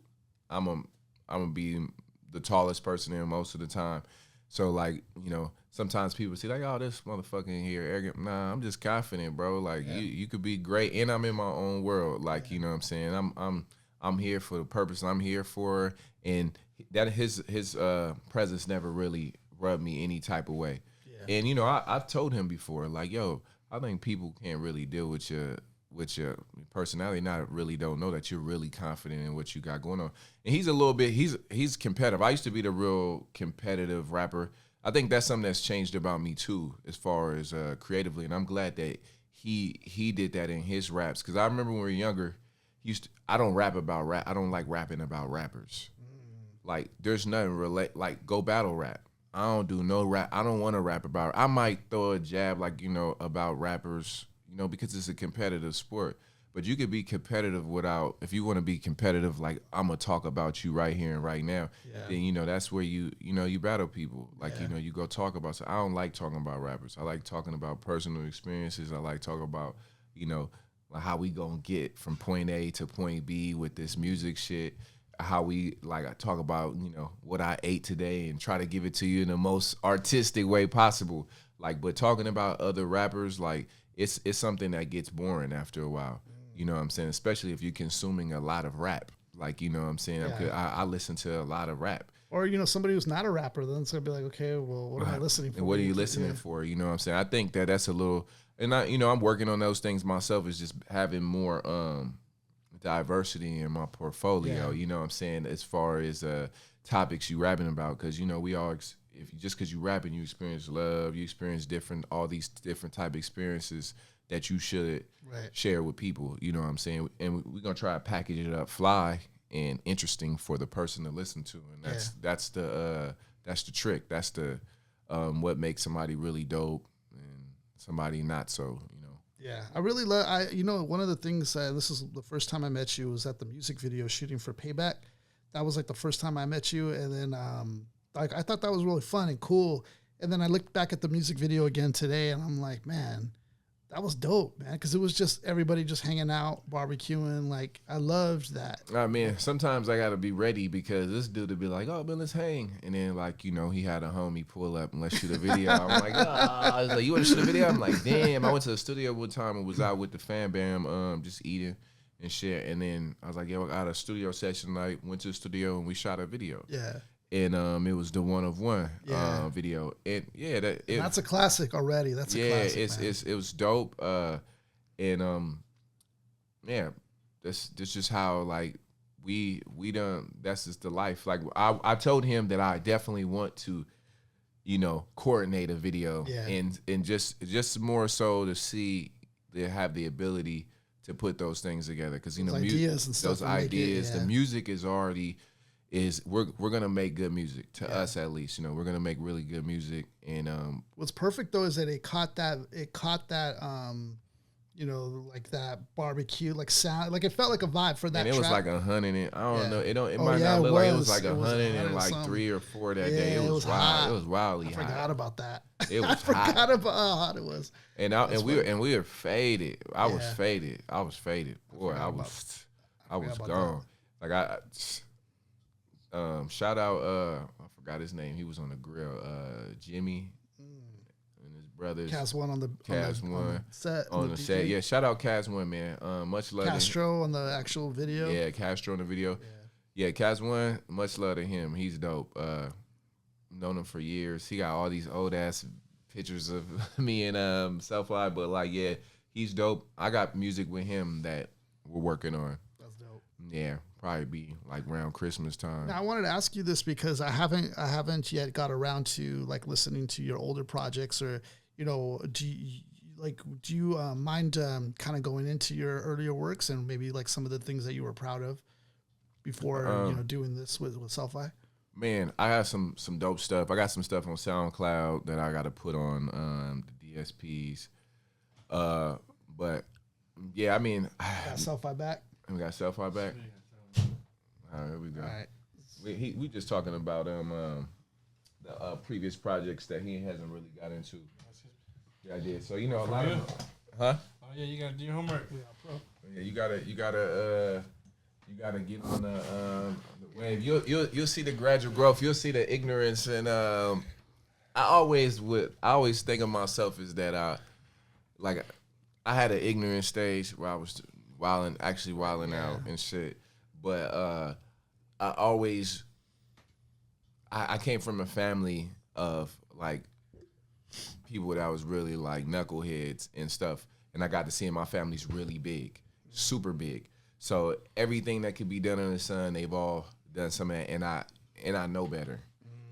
I'm gonna be the tallest person there most of the time. So, like, you know, sometimes people see, like, oh, this motherfucker here arrogant. Nah, I'm just confident, bro. Like, you could be great, and I'm in my own world. Like, you know what I'm saying? I'm here for the purpose I'm here for, and that his presence never really rubbed me any type of way. Yeah. And, you know, I've told him before, like, yo, I think people can't really deal with your personality, not really don't know that you're really confident in what you got going on. And he's a little bit, he's competitive. I used to be the real competitive rapper. I think that's something that's changed about me too, as far as creatively. And I'm glad that he did that in his raps. Because I remember when we were younger, I don't rap about rap. I don't like rapping about rappers. Like, there's nothing like, go battle rap. I don't do no rap. I don't want to rap about it. I might throw a jab, like, about rappers, because it's a competitive sport. But you could be competitive without, if you want to be competitive, like, I'm going to talk about you right here and right now, then, that's where you battle people. Like, you go talk about, so I don't like talking about rappers. I like talking about personal experiences. I like talking about, like how we going to get from point A to point B with this music shit. How we, like, I talk about, what I ate today and try to give it to you in the most artistic way possible. Like, but talking about other rappers, like, it's something that gets boring after a while. You know what I'm saying? Especially if you're consuming a lot of rap. Like, you know what I'm saying? Yeah. I listen to a lot of rap. Or, somebody who's not a rapper, then it's going to be like, okay, well, what am I listening for? And what are you listening for? You know what I'm saying? I think that's a little, and I'm working on those things myself, is just having more diversity in my portfolio, you know what I'm saying, as far as topics you rapping about, because we all just because you rapping, you experience love, you experience all these different type of experiences that you should share with people, you know what I'm saying, and we're gonna try to package it up fly and interesting for the person to listen to, and that's the trick, that's the what makes somebody really dope and somebody not so. Yeah, I really love, one of the things, this is the first time I met you, was at the music video shooting for Payback. That was like the first time I met you. And then I thought that was really fun and cool. And then I looked back at the music video again today and I'm like, man, that was dope, man. Because it was just everybody just hanging out, barbecuing. Like, I loved that. I mean, sometimes I got to be ready because this dude would be like, oh, man, let's hang. And then, like, he had a homie pull up and let's shoot a video. I'm like, I was like, you want to shoot a video? I'm like, damn. I went to the studio one time and was out with the fan bam, just eating and shit. And then I was like, yo, I got a studio session night, went to the studio and we shot a video. Yeah. And it was the one of one video, and that's a classic already. That's a classic. It was dope. And that's just how, like, we done. That's just the life. Like, I told him that I definitely want to, coordinate a video, and just more so to see, to have the ability to put those things together, because ideas and stuff. Those ideas, the music is already. We're gonna make good music, to us at least. We're gonna make really good music. And what's perfect though is that it caught that like that barbecue, like sound, like it felt like a vibe for that. And it was like 100. I don't know. It might not look like it was like 103 or 4 that day. It was wild. Hot. It was wildly hot. I forgot about that. It was forgot about how hot it was. And we were faded. I was faded. Boy, I was gone. Like shout out, I forgot his name. He was on the grill. Jimmy and his brothers. Cas One on the set. Yeah, shout out Cas One, man. Much love. Castro on the actual video. Yeah, Castro on the video. Yeah, Cas One. Much love to him. He's dope. Known him for years. He got all these old ass pictures of me and Celphi, but like, yeah, he's dope. I got music with him that we're working on. That's dope. Yeah. Probably be like around Christmas time. Now, I wanted to ask you this because I haven't yet got around to like listening to your older projects, or do you mind kind of going into your earlier works and maybe like some of the things that you were proud of before doing this with Celphi? Man, I have some dope stuff. I got some stuff on SoundCloud that I got to put on the DSPs. But yeah, I mean, got Celphi back. We got Celphi back. All right, here we go. All right. We just talking about the previous projects that he hasn't really got into. Yeah, I did. So a lot of Oh yeah, you gotta do your homework. Yeah, you gotta get on the wave. You'll see the gradual growth. You'll see the ignorance, and I always think of myself as that I had an ignorant stage where I was wilding out and shit. But I came from a family of like people that was really like knuckleheads and stuff, and I got to see my family's really big, super big. So everything that could be done in the sun, they've all done something, and I know better.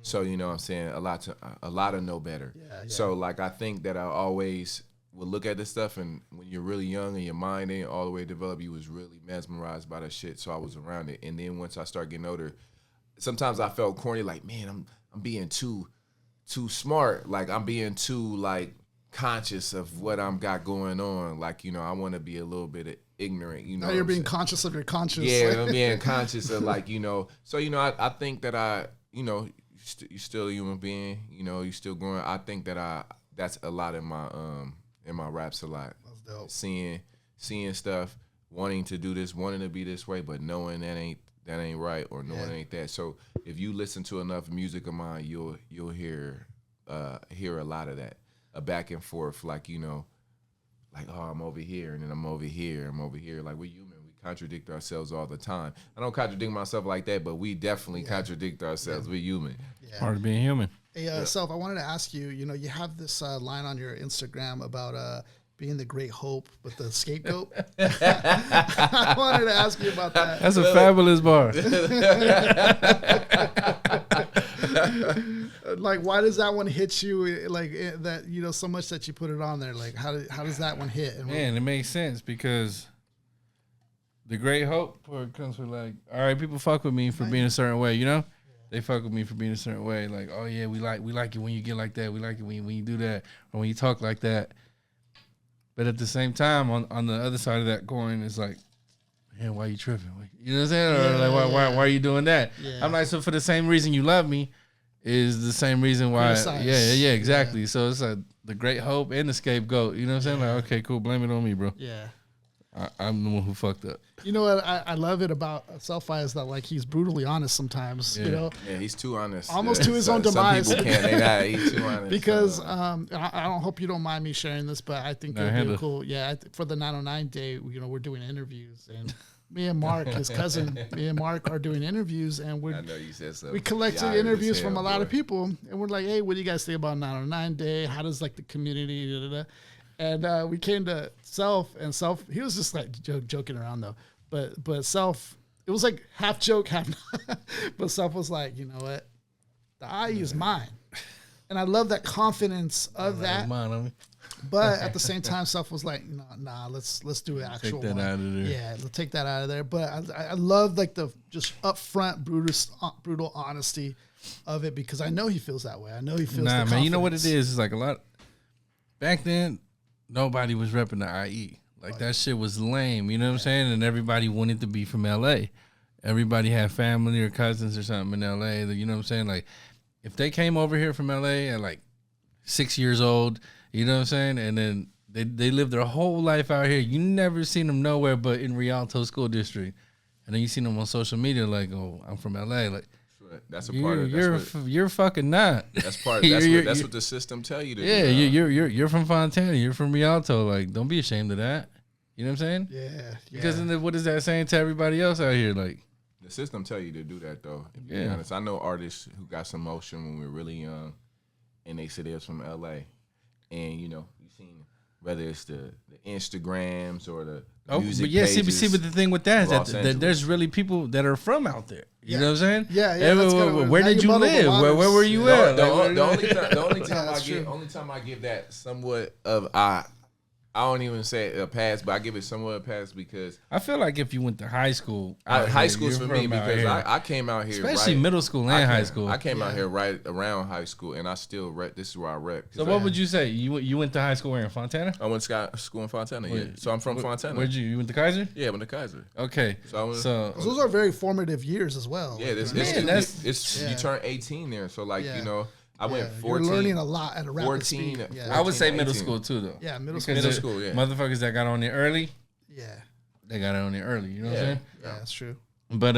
So what I'm saying, a lot of know better. Yeah. So like I think that I always would look at this stuff, and when you're really young and your mind ain't all the way developed, you was really mesmerized by that shit. So I was around it. And then once I start getting older, sometimes I felt corny, like, man, I'm being too smart. Like I'm being too like conscious of what I'm got going on. Like, I want to be a little bit ignorant, Now you're being conscious of your conscience. Yeah, I'm being conscious of like, so, I think that you're still a human being, you're still growing. I think that that's a lot in my raps a lot. That's dope. Seeing stuff, wanting to do this, wanting to be this way, but knowing that ain't right, or knowing it ain't that. So if you listen to enough music of mine, you'll hear a lot of that. A back and forth, like, like, oh, I'm over here, and then I'm over here, Like, we're human. We contradict ourselves all the time. I don't contradict myself like that, but we definitely contradict ourselves. We're human. Yeah. Part of being human. Hey, Celph, I wanted to ask you, you have this line on your Instagram about being the great hope with the scapegoat. I wanted to ask you about that. That's a fabulous bar. Like, why does that one hit you like that? So much that you put it on there. Like, how does that one hit? And man, it makes sense because the great hope comes with like, all right, people fuck with me for being a certain way. They fuck with me for being a certain way. Like, oh yeah, we like it when you get like that. We like it when you do that, or when you talk like that. But at the same time, on the other side of that coin, it's like, man, why you tripping? You know what I'm saying? Or like, why are you doing that? Yeah. I'm like, so for the same reason you love me is the same reason why. Yeah, exactly. Yeah. So it's like the great hope and the scapegoat. You know what I'm saying? Like, okay, cool, blame it on me, bro. Yeah. I'm the one who fucked up. You know what I love it about Celphi is that like he's brutally honest sometimes. Yeah, he's too honest. Almost to his own demise. Some people can't. He's too honest. Because I don't hope you don't mind me sharing this, but I think it'd be cool. Yeah, for the 909 day, we're doing interviews, and me and Mark, his cousin, are doing interviews, and I know you said so. We collected interviews from a lot of people, and we're like, hey, what do you guys think about 909 day? How does like the community? Da, da, da. And we came to Celph, and Celph, he was just like joking around though. But Celph, it was like half joke, half not. But Celph was like, you know what? The IE is mine. And I love that confidence of that. But at the same time, Celph was like, nah, let's do an actual take that one. Out of there. Yeah, let's take that out of there. But I love like the just upfront, brutal honesty of it, because I know he feels that way. I know he feels the man, you know what it is? It's like a lot. Back then, nobody was repping the IE. Like, that shit was lame, you know what I'm saying? And everybody wanted to be from LA. Everybody had family or cousins or something in LA. You know what I'm saying? Like, if they came over here from LA at like 6 years old, you know what I'm saying? And then they lived their whole life out here. You never seen them nowhere but in Rialto School District. And then you seen them on social media like, oh, I'm from LA. Like, that's a part of you're fucking not. That's part. That's what the system tell you to do. Yeah, you're from Fontana. You're from Rialto. Like, don't be ashamed of that. You know what I'm saying? Yeah. Because then what is that saying to everybody else out here? Like, the system tell you to do that though. To be honest, I know artists who got some motion when we were really young, and they said they was from LA, and you've seen whether it's the Instagrams or the music pages. See, but the thing with that is that there's really people that are from out there. You know what I'm saying? Yeah. Where did you live? Where were you at? The only time I give that somewhat of I don't even say a pass, but I give it somewhat a pass because I feel like if you went to high school, high school's for me because I came out here, especially middle school and high school. I came out here right around high school, and I still rep. This is where I rep. So what would you say? You went to high school where in Fontana? I went to school in Fontana. Yeah, so I'm from Fontana. Where'd you went to Kaiser? Yeah, I went to Kaiser. Okay, so those are very formative years as well. Yeah, you turn 18 there, so like I went 14. You're learning a lot at a rapid speed. I would say middle school too, though. Yeah, middle school. Yeah, motherfuckers that got on there early. Yeah, they got on there early. You know what I'm saying? Yeah, that's trry But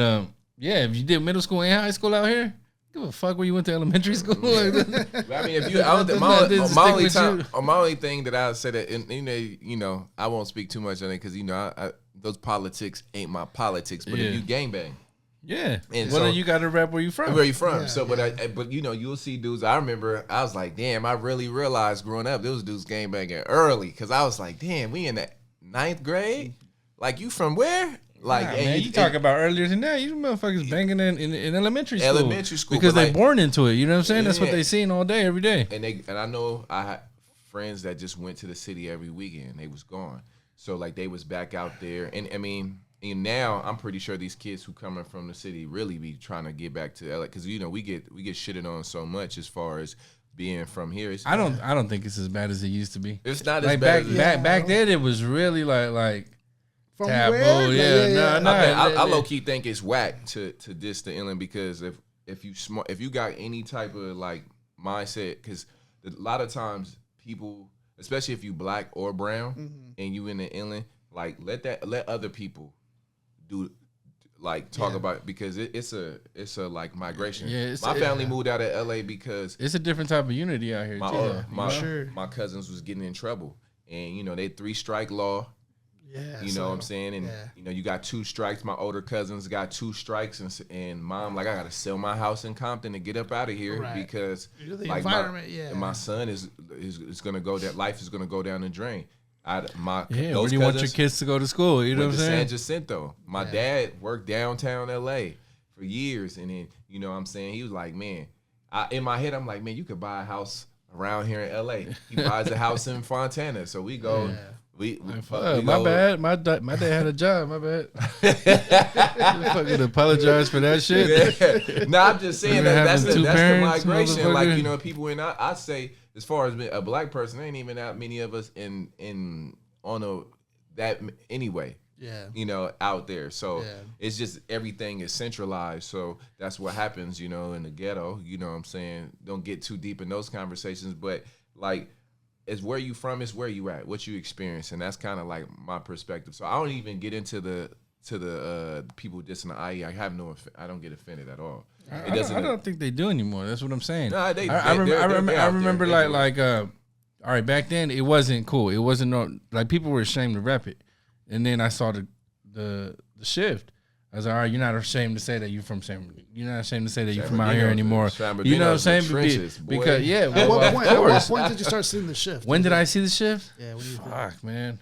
if you did middle school and high school out here, give a fuck where you went to elementary school. I mean, if you, my only thing that I said that, and I won't speak too much on it because those politics ain't my politics. But if you gangbang. Yeah, and well, then you got to rap where you from. Where you from? But you'll see dudes. I remember I was like, damn, I really realized growing up, those dudes gangbanging early because I was like, damn, we in the 9th grade. Like, you from where? Like, man, you talk about earlier than that. You motherfuckers banging in elementary school. Elementary school because they born into it. You know what I'm saying? That's what they seen all day, every day. And I know I had friends that just went to the city every weekend. They was gone. So like they was back out there. And I mean, and now I'm pretty sure these kids who coming from the city really be trying to get back to LA, cuz you know, we get shitted on so much as far as being from here. I don't think it's as bad as it used to be. It's not like as bad back then it was really like from taboo. Where? Yeah. No. I low key think it's whack to diss the inland, because if you got any type of like mindset, cuz a lot of times people, especially if you black or brown and you in the inland, like let other people do like talk about it, because it's a like migration. Yeah, my family moved out of LA because it's a different type of unity out here too. My cousins was getting in trouble, and you know, they 3-strike law. Yeah, you know what I'm saying? And you know, you got 2 strikes. My older cousins got 2 strikes, and mom like, I gotta sell my house in Compton to get up out of here because the like environment. my son is gonna go, that life is gonna go down the drain. Where do you want your kids to go to school? You know what I'm saying? San Jacinto. My dad worked downtown LA for years, and then you know what I'm saying, he was like, man, in my head I'm like, man, you could buy a house around here in LA. He buys a house in Fontana, so we go. Yeah. We my bad. My dad had a job. My bad. Fucking apologize for that shit. Yeah. No, I'm just saying that's the migration. Like, you know, people in I say, as far as a black person, there ain't even that many of us that anyway. Yeah. You know, out there. So it's just everything is centralized. So that's what happens, you know, in the ghetto. You know what I'm saying? Don't get too deep in those conversations, but like, it's where you from, it's where you at, what you experience, and that's kind of like my perspective. So I don't even get into the people dissing the IE. I don't get offended at all. I don't think they do anymore. That's what I'm saying. No, I remember like all right, back then it wasn't cool. It wasn't like people were ashamed to rap it, and then I saw the shift. I was like, all right, you're not ashamed to say that you're from San Bernardino. You're not ashamed to say that you're from out here anymore. You know what I'm saying? Because at what point did you start seeing the shift? When did I see the shift? Yeah, what do you think? Fuck, man.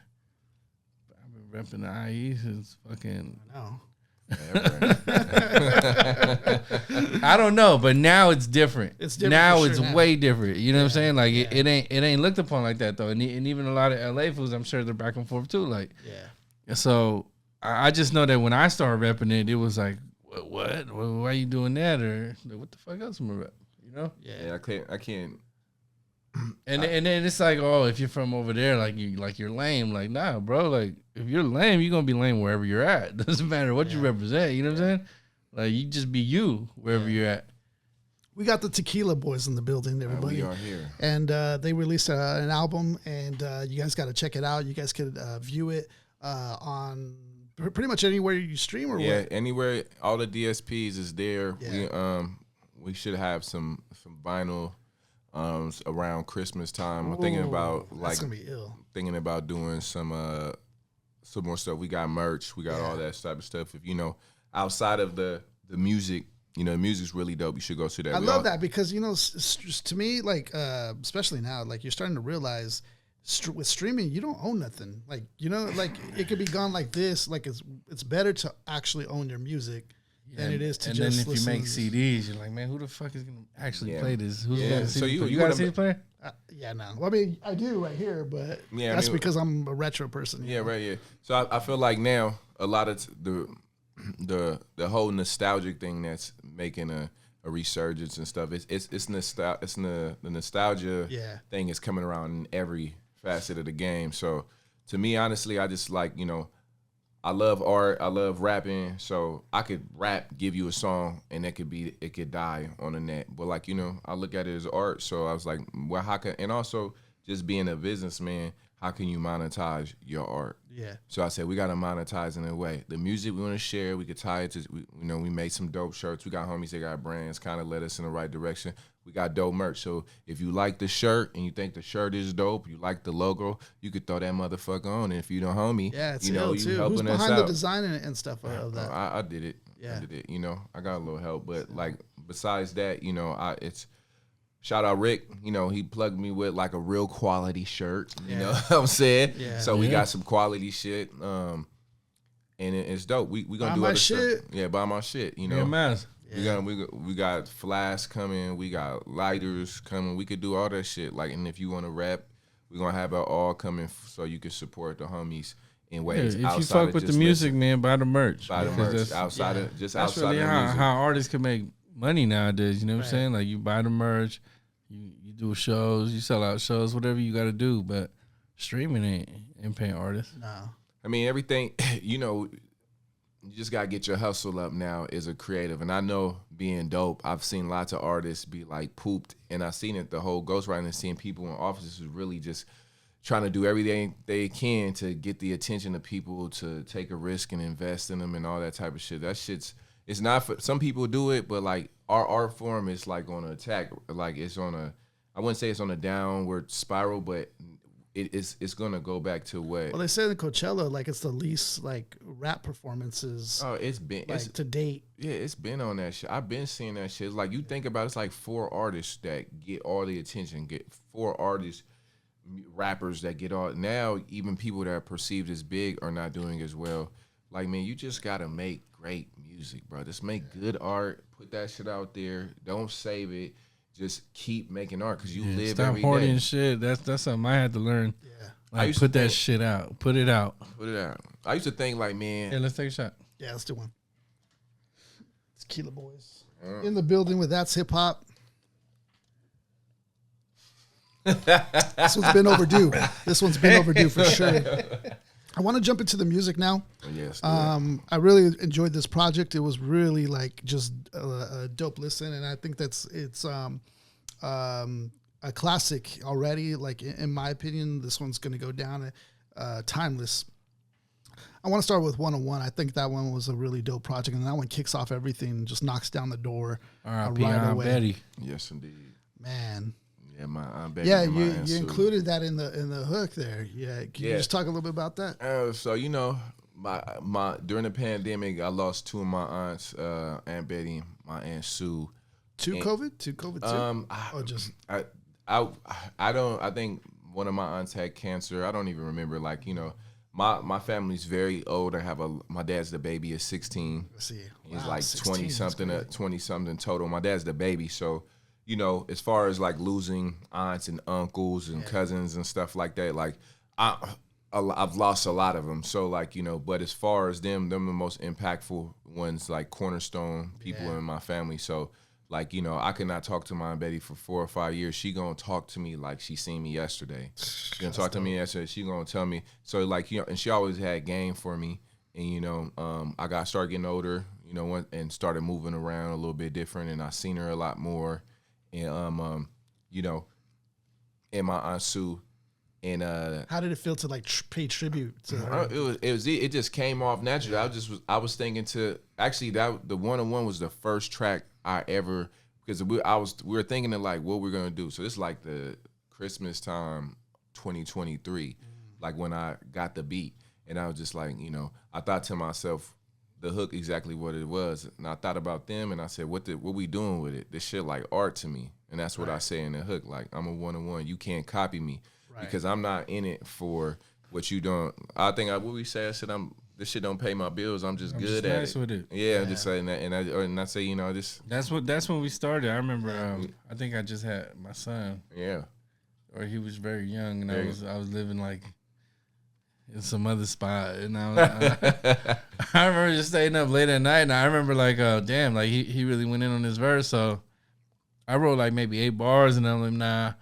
I've been repping the IE since fucking. I don't know, but now it's different. It's different. Now it's way different. You know what I'm saying? Like it ain't looked upon like that though. And even a lot of LA fools, I'm sure they're back and forth too. Like, so I just know that when I started repping it, it was like, what? Why are you doing that? Or what the fuck else am I rep? You know? Yeah, I can't. And then it's like, oh, if you're from over there, you're lame. Like, nah, bro. Like, if you're lame, you're gonna be lame wherever you're at. Doesn't matter what you represent. You know what I'm saying? Like, you just be you wherever you're at. We got the Tequila Boys in the building, everybody. We are here, and they released an album, and you guys got to check it out. You guys could view it on pretty much anywhere you stream, or what? Anywhere. All the DSPs is there. We should have some vinyl around Christmas time. I'm thinking about that's gonna be ill. Thinking about doing some more stuff. We got merch. We got all that type of stuff. If you know, outside of the music, you know, the music's really dope. You should go see that. I love that because, you know, to me, like especially now, like you're starting to realize with streaming, you don't own nothing. Like, you know, like it could be gone like this. Like it's better to actually own your music than it is to just listen. And then if you make CDs, you're like, man, who the fuck is gonna actually play this? Who's gonna so you got a CD player? No. Well, I mean, I do right here, but that's because I'm a retro person. Yeah, right. Yeah. So I feel like now a lot of the whole nostalgic thing that's making a resurgence and stuff. The nostalgia thing is coming around in every facet of the game. So to me, honestly, I just like, you know, I love art, I love rapping, so I could rap, give you a song, and it could die on the net. But like, you know, I look at it as art, so I was like, well, how can, and also just being a businessman, how can you monetize your art? Yeah. So I said, we got to monetize in a way. The music we want to share, we could tie it to, we made some dope shirts. We got homies that got brands, kind of led us in the right direction. We got dope merch. So if you like the shirt and you think the shirt is dope, you like the logo, you could throw that motherfucker on. And if you don't, homie, it's you know, you helping us out. Who's behind the design and stuff of that? I did it. Yeah. I did it. You know, I got a little help. But like, besides that, you know, it's, shout out Rick, you know, he plugged me with like a real quality shirt, you know what I'm saying? Yeah. So we got some quality shit, and it's dope. We gonna buy do my other shit. Stuff. Yeah, buy my shit, you know. We got flasks coming, we got lighters coming, we could do all that shit. Like, and if you want to rap we're gonna have it all coming so you can support the homies in ways. If you fuck with the music, man, buy the merch. Buy the merch outside of that's outside really of the music. how artists can make money nowadays. You know what I'm saying? Like you buy the merch, you do shows, you sell out shows, whatever you got to do. But streaming ain't paying artists. No. I mean, everything, you just got to get your hustle up now as a creative. And I know being dope, I've seen lots of artists be like pooped. And I've seen it, the whole ghostwriting, and seeing people in offices who really just trying to do everything they can to get the attention of people to take a risk and invest in them and all that type of shit. That shit's, it's not for, some people do it, but like our art form is like on an attack. Like it's on a, I wouldn't say it's on a downward spiral, but it's gonna go back to what. Well, they say in Coachella, like it's the least like rap performances. Oh, it's been like to date. Yeah, it's been on that shit. I've been seeing that shit. It's like you think about it, it's like 4 artists that get all the attention. Get 4 artists, rappers that get all. Now even people that are perceived as big are not doing as well. Like man, you just gotta make great music, bro. Just make good art. Put that shit out there. Don't save it. Just keep making art because you live stop every day. hoarding shit. That's something I had to learn. Yeah. Like put that shit out. Put it out. Put it out. I used to think like, man. Hey, let's take a shot. Yeah, let's do one. Tequila Boys in the building with That's Hip Hop. This one's been overdue. This one's been overdue for sure. I want to jump into the music now. Yes. I really enjoyed this project. It was really like just a dope listen, and I think it's a classic already. Like in my opinion, this one's going to go down timeless. I want to start with 101. I think that one was a really dope project, and that one kicks off everything and just knocks down the door right away. Betty. Yes, indeed. Man. Yeah, my Aunt Betty. Yeah, you included that in the hook there. Yeah, can you just talk a little bit about that? So my during the pandemic, I lost 2 of my aunts, Aunt Betty, and my Aunt Sue. To COVID too? I don't. I think one of my aunts had cancer. I don't even remember. Like my family's very old. My dad's the baby is 16. Let's see. He's Wow, like 16, 20 something total. My dad's the baby, so. As far as like losing aunts and uncles and cousins and stuff like that, like I've lost a lot of them. So like, but as far as them the most impactful ones, like cornerstone people in my family. So like, I could not talk to my Aunt Betty for 4 or 5 years. She gonna talk to me like she seen me yesterday. She gonna talk to me yesterday. She gonna tell me. So like, and she always had game for me. And I started getting older, and started moving around a little bit different. And I seen her a lot more. And and my Aunt Sue, and how did it feel to like pay tribute to her? It just came off naturally. I was thinking to actually that the 101 was the first track I ever, because we were thinking of like what we're gonna do. So it's like the Christmas time 2023, like when I got the beat, and I was just like, I thought to myself, the hook exactly what it was, and I thought about them, and I said, what we doing with it? This shit like art to me, and that's what I say in the hook. Like I'm a 101. You can't copy me because I'm not in it for what you don't. I think what we say. I said this shit don't pay my bills. I'm just good at nice it. with it. Yeah, I'm just saying that, and I say this. That's when we started. I remember. I think I just had my son. Yeah. Or he was very young, and I was living like. In some other spot, and I remember just staying up late at night, and I remember like, damn, like he really went in on his verse, so I wrote like maybe 8 bars, and I'm like, nah.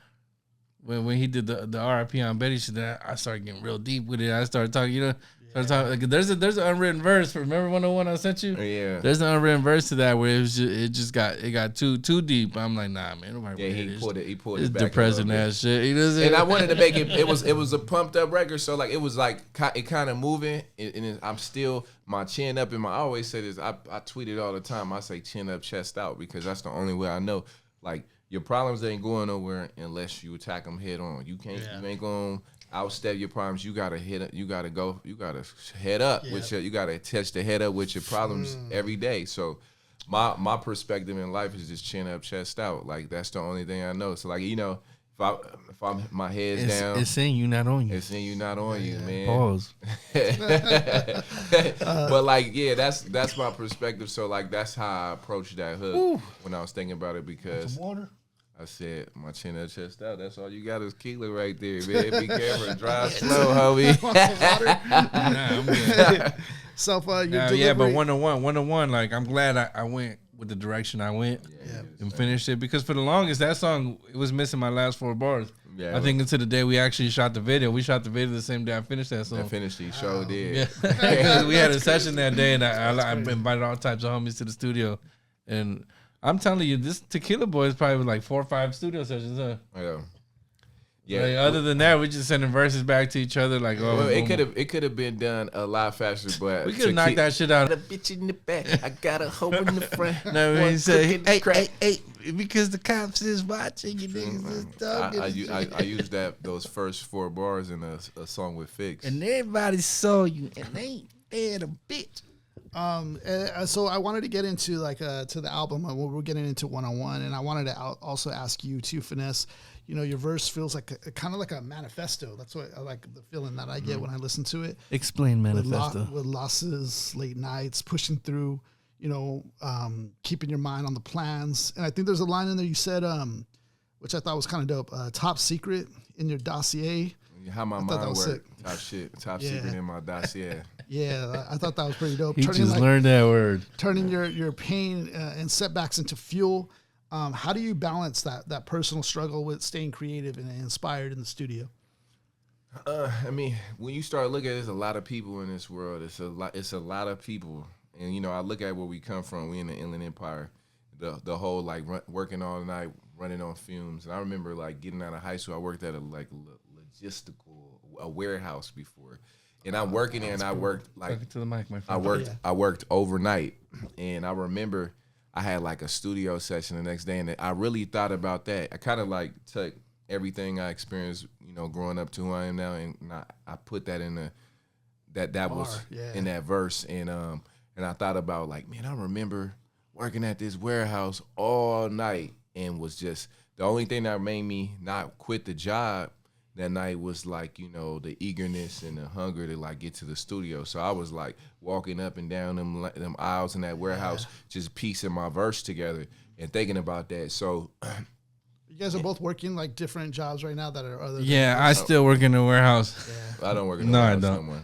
When he did the R.I.P. on Betty shit, I started getting real deep with it. I started talking, like, there's an unwritten verse. Remember 101 I sent you? Yeah. There's an unwritten verse to that where it got too deep. I'm like, nah, man. Nobody he pulled it's it back. Depressing ass shit. And I wanted to make it. It was a pumped up record, so like it was like it kind of moving, and I'm still my chin up. I always say this. I tweet it all the time. I say chin up, chest out, because that's the only way I know. Like your problems ain't going nowhere unless you attack them head on. You can't. You ain't going outstep your problems. You gotta hit it. You gotta go. You gotta head up with your. You gotta touch the head up with your problems every day. So, my perspective in life is just chin up, chest out. Like that's the only thing I know. So like if I'm my head's down, it's in you, not on you. It's in you, not on you, man. Pause. But like, that's my perspective. So like that's how I approached that hook when I was thinking about it, because Some water. I said, my chin up, chest out. That's all you got is Keela right there, man. Be careful. Drive slow, homie. Nah, I'm good. Yeah, but 101. Like, I'm glad I went with the direction I went and finished it. Because for the longest, that song, it was missing my last 4 bars. Yeah, I think until the day we actually shot the video. We shot the video the same day I finished that song. I finished the show, did. Yeah. We had a session that day, and I invited all types of homies to the studio. And I'm telling you, this Tequila Boys probably was like 4 or 5 studio sessions, huh? Yeah. Yeah. Like, other than that, we just sending verses back to each other. Like, oh, well, it could have been done a lot faster, but we could have knocked that shit out. I got a bitch in the back. I got a hoe in the front. No, he said, hey, because the cops is watching you niggas is talking. I used those first 4 bars in a song with Fix. And everybody saw you, and they ain't dead a bitch. So I wanted to get into to the album. We're getting into 101, and I wanted to also ask you too, Finesse. You know, your verse feels like kind of like a manifesto. That's what I like, the feeling that I get when I listen to it. Explain manifesto. With losses, late nights, pushing through. You know, keeping your mind on the plans. And I think there's a line in there you said, which I thought was kind of dope. Top secret in your dossier. How my mind works. Top secret in my dossier. Yeah, I thought that was pretty dope. He learned that word. Turning your pain and setbacks into fuel. How do you balance that personal struggle with staying creative and inspired in the studio? I mean, when you start looking at it, there's a lot of people in this world. It's a lot of people. And, you know, I look at where we come from. We in the Inland Empire. The whole, like, working all night, running on fumes. And I remember, like, getting out of high school, I worked at a warehouse before. And I'm working there, and I worked, like, to the mic, my friend. I worked overnight. And I remember I had, like, a studio session the next day, and I really thought about that. I kind of, like, took everything I experienced, you know, growing up to who I am now, and I put that in that was in that verse. And I thought about, like, man, I remember working at this warehouse all night, and was just the only thing that made me not quit the job that night was, like, you know, the eagerness and the hunger to, like, get to the studio. So I was, like, walking up and down them aisles in that warehouse, just piecing my verse together and thinking about that. So you guys are both working, like, different jobs right now that are other. Yeah, I still work in the warehouse. Yeah. I don't work in the warehouse. No, I don't.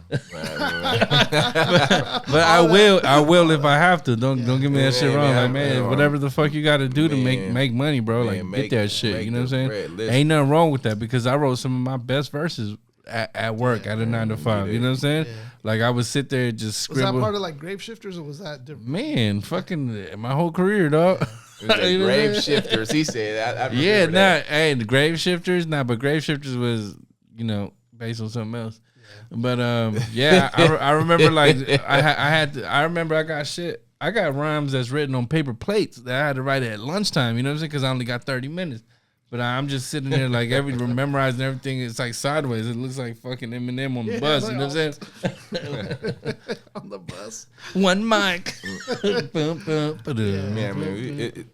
But I will if I have to. Don't get me that shit wrong. Like, man, whatever the fuck you got to do to make money, bro. Like, get that shit. You know what I'm saying? Ain't nothing wrong with that, because I wrote some of my best verses at work at a 9 to 5. You know what I'm saying? Yeah. Like, I would sit there and just scribble. Was that part of, like, Grave Shifters, or was that different? Man, fucking my whole career, dog. Grave Shifters, he said. I the Grave Shifters, but Grave Shifters was, you know, based on something else. Yeah. But I remember, like, I remember I got rhymes that's written on paper plates that I had to write at lunchtime. You know what I'm saying? Because I only got 30 minutes. But I'm just sitting there, like, memorizing everything. It's like sideways. It looks like fucking Eminem on the bus. You know what I'm saying? On the bus. One mic.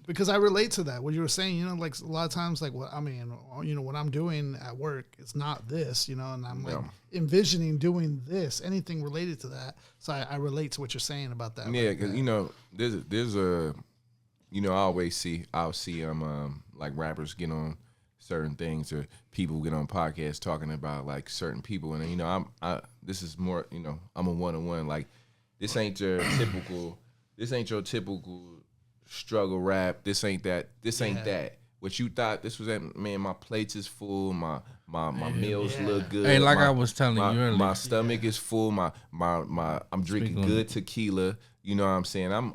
Because I relate to that. What you were saying, you know, like, a lot of times, like, what I'm doing at work, it's not this, you know, and I'm like envisioning doing this, anything related to that. So I relate to what you're saying about that. Yeah, because, you know, there's a, you know, I'll see like, rappers get on certain things, or people get on podcasts talking about, like, certain people, and, you know, this is more, you know, I'm a one-on-one. Like, this ain't your typical struggle rap. This ain't that. What you thought this was at, man, my plates is full, my meals look good. Hey, like I was telling you earlier, my stomach is full, I'm drinking good tequila. You know what I'm saying?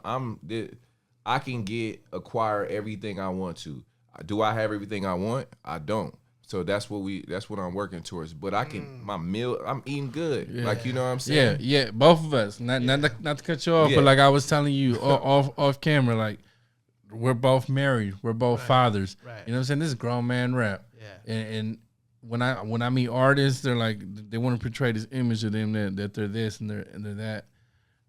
I can acquire everything I want to. Do I have everything I want? I don't. So that's what I'm working towards. But I can, my meal, I'm eating good. Yeah. Like, you know what I'm saying? Yeah, both of us. Not to cut you off, but like I was telling you off camera, like, we're both married. We're both fathers. Right. You know what I'm saying? This is grown man rap. Yeah. And when I meet artists, they're like, they want to portray this image of them that they're this and they're that.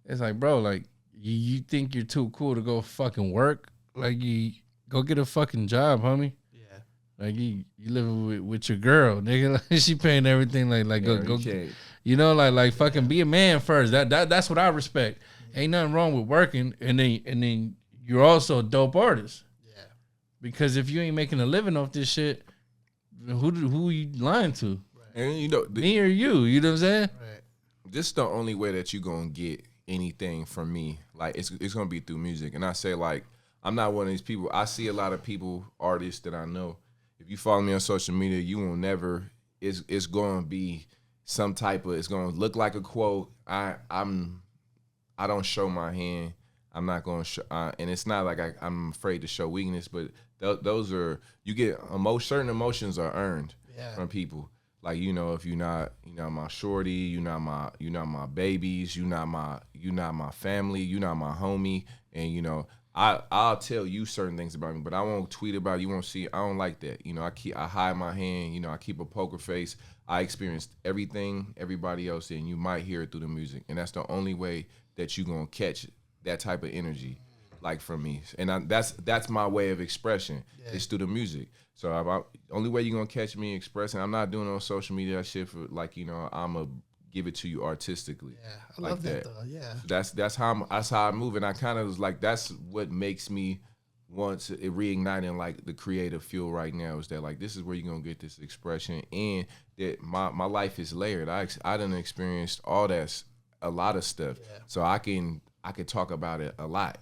It's like, bro, like, you think you're too cool to go fucking work? Like, you go get a fucking job, homie. Yeah. Like, you living with your girl, nigga. Like, she paying everything. Like go. You know, like fucking be a man first. That's what I respect. Ain't nothing wrong with working, and then you're also a dope artist. Yeah. Because if you ain't making a living off this shit, who you lying to? Right. And you know, me or you? You know what I'm saying? Right. This is the only way that you gonna get anything from me. Like it's gonna be through music. And I say like I'm not one of these people. I see a lot of people, artists that I know. If you follow me on social media, you will never. It's gonna be some type of. It's gonna look like a quote. I don't show my hand. I'm not gonna show. And it's not like I'm afraid to show weakness, but those are you get certain emotions are earned from people. Like if you're not my shorty, you're not my babies, you're not my family, you're not my homie, and I'll tell you certain things about me, but I won't tweet about it. You won't see it. I don't like that. I hide my hand. I keep a poker face. I experienced everything everybody else did, and you might hear it through the music, and that's the only way that you're gonna catch that type of energy, like from me. And that's my way of expression. It's through the music. So only way you're gonna catch me expressing. I'm not doing it on social media shit for I'ma give it to you artistically. Yeah, I love that though. Yeah, so that's how I move, and I kind of was like, that's what makes me want to reigniting like the creative fuel right now. Is that like this is where you're gonna get this expression, and that my life is layered. I done experienced a lot of stuff, so I can talk about it a lot.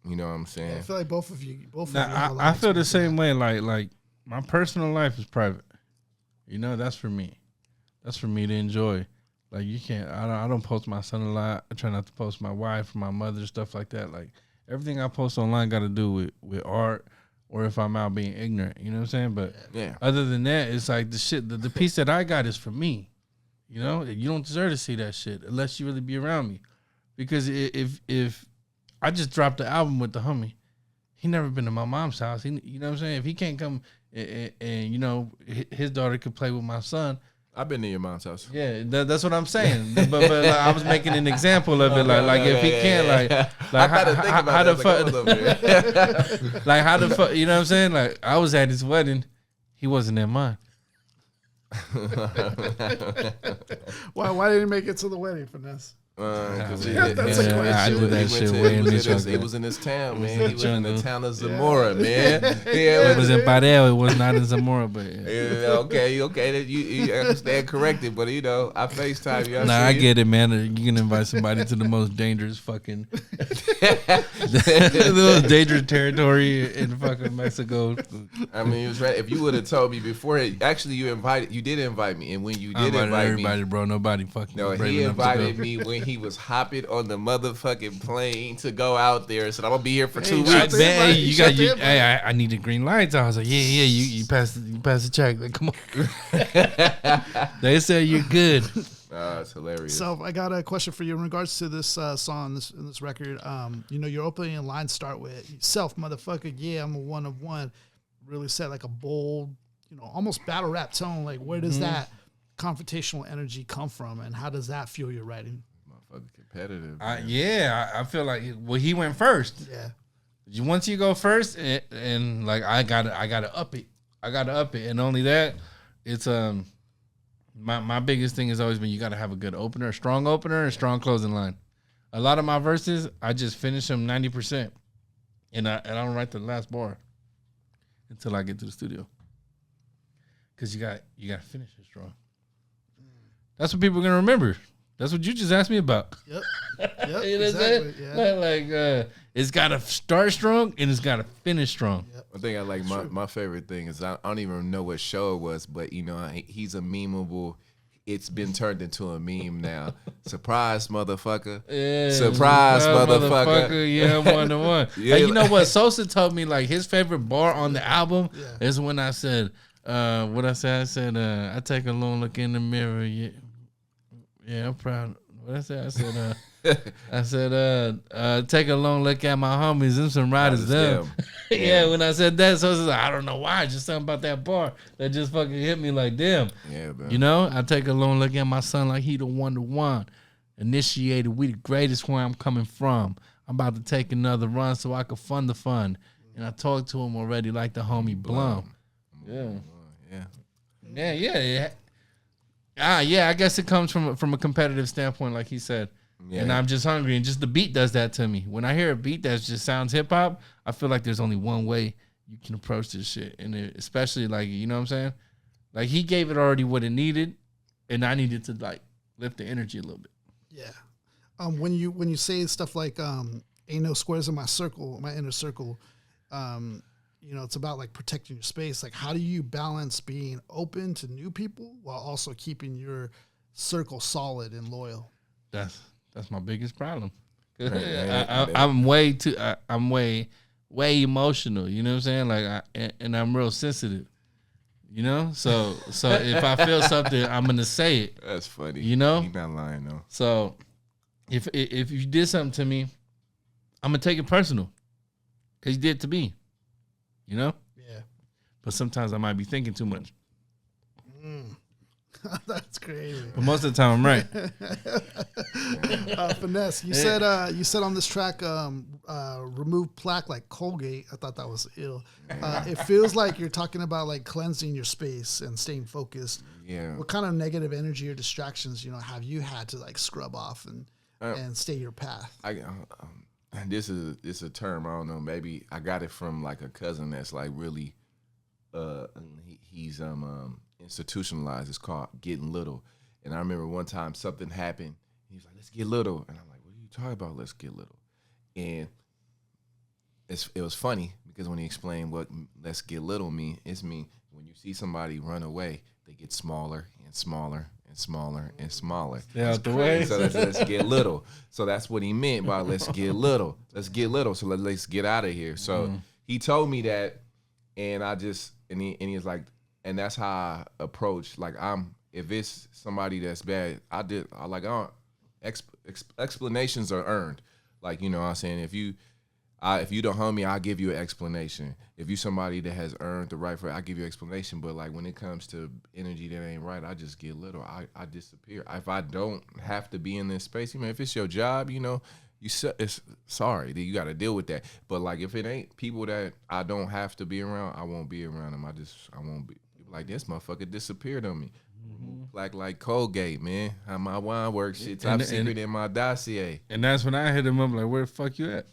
You know what I'm saying? Yeah, I feel like both of you. I feel the same way. Like my personal life is private. That's for me. That's for me to enjoy. Like you can't. I don't post my son a lot. I try not to post my wife or my mother, stuff like that. Like everything I post online got to do with art, or if I'm out being ignorant. You know what I'm saying? But other than that, it's like the shit. The piece that I got is for me. You don't deserve to see that shit unless you really be around me. Because if I just dropped the album with the homie, he never been to my mom's house. You know what I'm saying? If he can't come and his daughter could play with my son. I've been to your mom's house. Yeah, that's what I'm saying. but like, I was making an example of it. Like if he can't, like how the fuck, like how the fuck, you know what I'm saying? Like I was at his wedding, he wasn't at mine. Why didn't he make it to the wedding, Finesse? Because that's a question. I did that shit way in the jungle. It was in his town, man. He was in the town of Zamora, man. It was in Padel. It was not in Zamora, but okay. You understand corrected, but I FaceTime you. I get it, man. You can invite somebody to the most dangerous fucking, the most dangerous territory in fucking Mexico. I mean, it was right. If you would have told me before, actually, you did invite me, and when you did invite everybody, bro, nobody fucking. No, he invited me when he was hopping on the motherfucking plane to go out there. So I'm gonna be here for 2 weeks. Man, I need the green lights. I was like, yeah, you pass the check. Like, come on. They said you're good. It's hilarious. So I got a question for you in regards to this song, this record. Your opening lines start with "Self, motherfucker, yeah, I'm a one of one." Really set like a bold, almost battle rap tone. Like, where does that confrontational energy come from, and how does that fuel your writing? Motherfucking competitive. I feel like he went first. Yeah. Once you go first, and like I gotta up it. And only that, it's my biggest thing has always been you gotta have a good opener, a strong closing line. A lot of my verses, I just finish them 90%, and I don't write the last bar until I get to the studio. Cause you got to finish it strong. That's what people are gonna remember. That's what you just asked me about. Yep. You know exactly. Yeah. It's gotta start strong and it's gotta finish strong. Yep. I think I like my favorite thing is I don't even know what show it was, but he's a memeable. It's been turned into a meme now. Surprise, motherfucker! Yeah, surprise, motherfucker! Yeah, 1-to-1. Yeah. You know what? Sosa told me like his favorite bar on the album is when I said. What I said? I said, I take a long look in the mirror. Yeah, I'm proud. What I said? I said, take a long look at my homies. Them some riders, them. Yeah, when I said that, so I was like, I don't know why. Just something about that bar that just fucking hit me like, damn. Yeah, man. I take a long look at my son like he the 1-to-1. Initiated, we the greatest where I'm coming from. I'm about to take another run so I can fund the fun. And I talked to him already like the homie Blum. Yeah. I guess it comes from a competitive standpoint, like he said. Yeah. And I'm just hungry, and just the beat does that to me. When I hear a beat that just sounds hip hop, I feel like there's only one way you can approach this shit. And especially like, you know what I'm saying? Like he gave it already what it needed, and I needed to like lift the energy a little bit. Yeah. When you say stuff like ain't no squares in my circle, my inner circle, you know, it's about like protecting your space. Like how do you balance being open to new people while also keeping your circle solid and loyal? That's my biggest problem. I'm way emotional, you know what I'm saying? Like and I'm real sensitive. You know? So if I feel something, I'm gonna say it. That's funny. You know? He's not lying though. So if you did something to me, I'm gonna take it personal. Cause you did it to me. You know? Yeah. But sometimes I might be thinking too much. That's crazy. But most of the time I'm right. Finesse, you said on this track, remove plaque like Colgate. I thought that was ill. It feels like you're talking about like cleansing your space and staying focused. Yeah. What kind of negative energy or distractions, you know, have you had to like scrub off and stay your path? This is a term, I don't know, maybe I got it from like a cousin that's like really he's institutionalized. It's called getting little. And I remember one time something happened. He was like, let's get little. And I'm like, what are you talking about? Let's get little. And it was funny because when he explained what let's get little mean, it's mean when you see somebody run away, they get smaller and smaller and smaller and smaller. Stay out the way. So let's get little. So that's what he meant by let's get little. Let's get little. So let's get out of here. So he told me that, and I just and he was like, and that's how I approach. Like if it's somebody that's bad, explanations are earned. Like, you know what I'm saying? If you don't harm me, I'll give you an explanation. If you somebody that has earned the right for it, I'll give you an explanation. But like when it comes to energy that ain't right, I just get little. I disappear. If I don't have to be in this space, you know, if it's your job, you know, it's sorry that you got to deal with that. But like if it ain't people that I don't have to be around, I won't be around them. I won't be like this motherfucker disappeared on me. Like Colgate, man. How my wine works, shit top secret in my dossier. And that's when I hit him up like, where the fuck you at?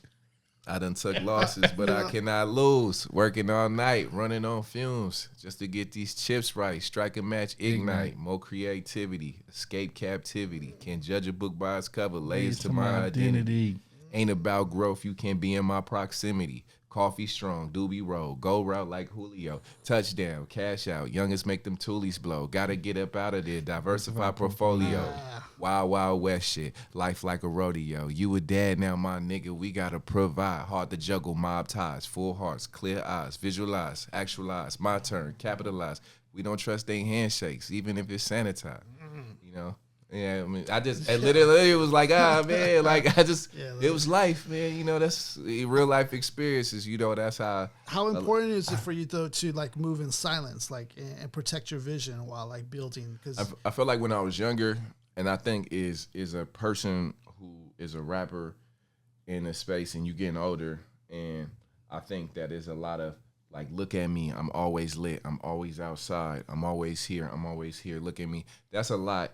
I done took losses, but I cannot lose. Working all night, running on fumes, just to get these chips right. Strike a match, ignite. More creativity, escape captivity. Can't judge a book by its cover. Lays to my identity. Ain't about growth, you can't be in my proximity. Coffee strong, doobie roll, go route like Julio. Touchdown, cash out, youngest make them toolies blow. Gotta get up out of there, diversify portfolio. Wild, wild west shit, life like a rodeo. You a dad now, my nigga, we gotta provide. Hard to juggle, mob ties, full hearts, clear eyes. Visualize, actualize, my turn, capitalize. We don't trust they handshakes, even if it's sanitized, you know? Yeah, I mean, it literally was like, man, like it was life, man. You know, that's real life experiences. You know, that's how. How important is it for you though to like move in silence, like and protect your vision while like building? Because I feel like when I was younger, and I think is a person who is a rapper in a space, and you getting older, and I think that is a lot of like, look at me, I'm always lit, I'm always outside, I'm always here, look at me. That's a lot.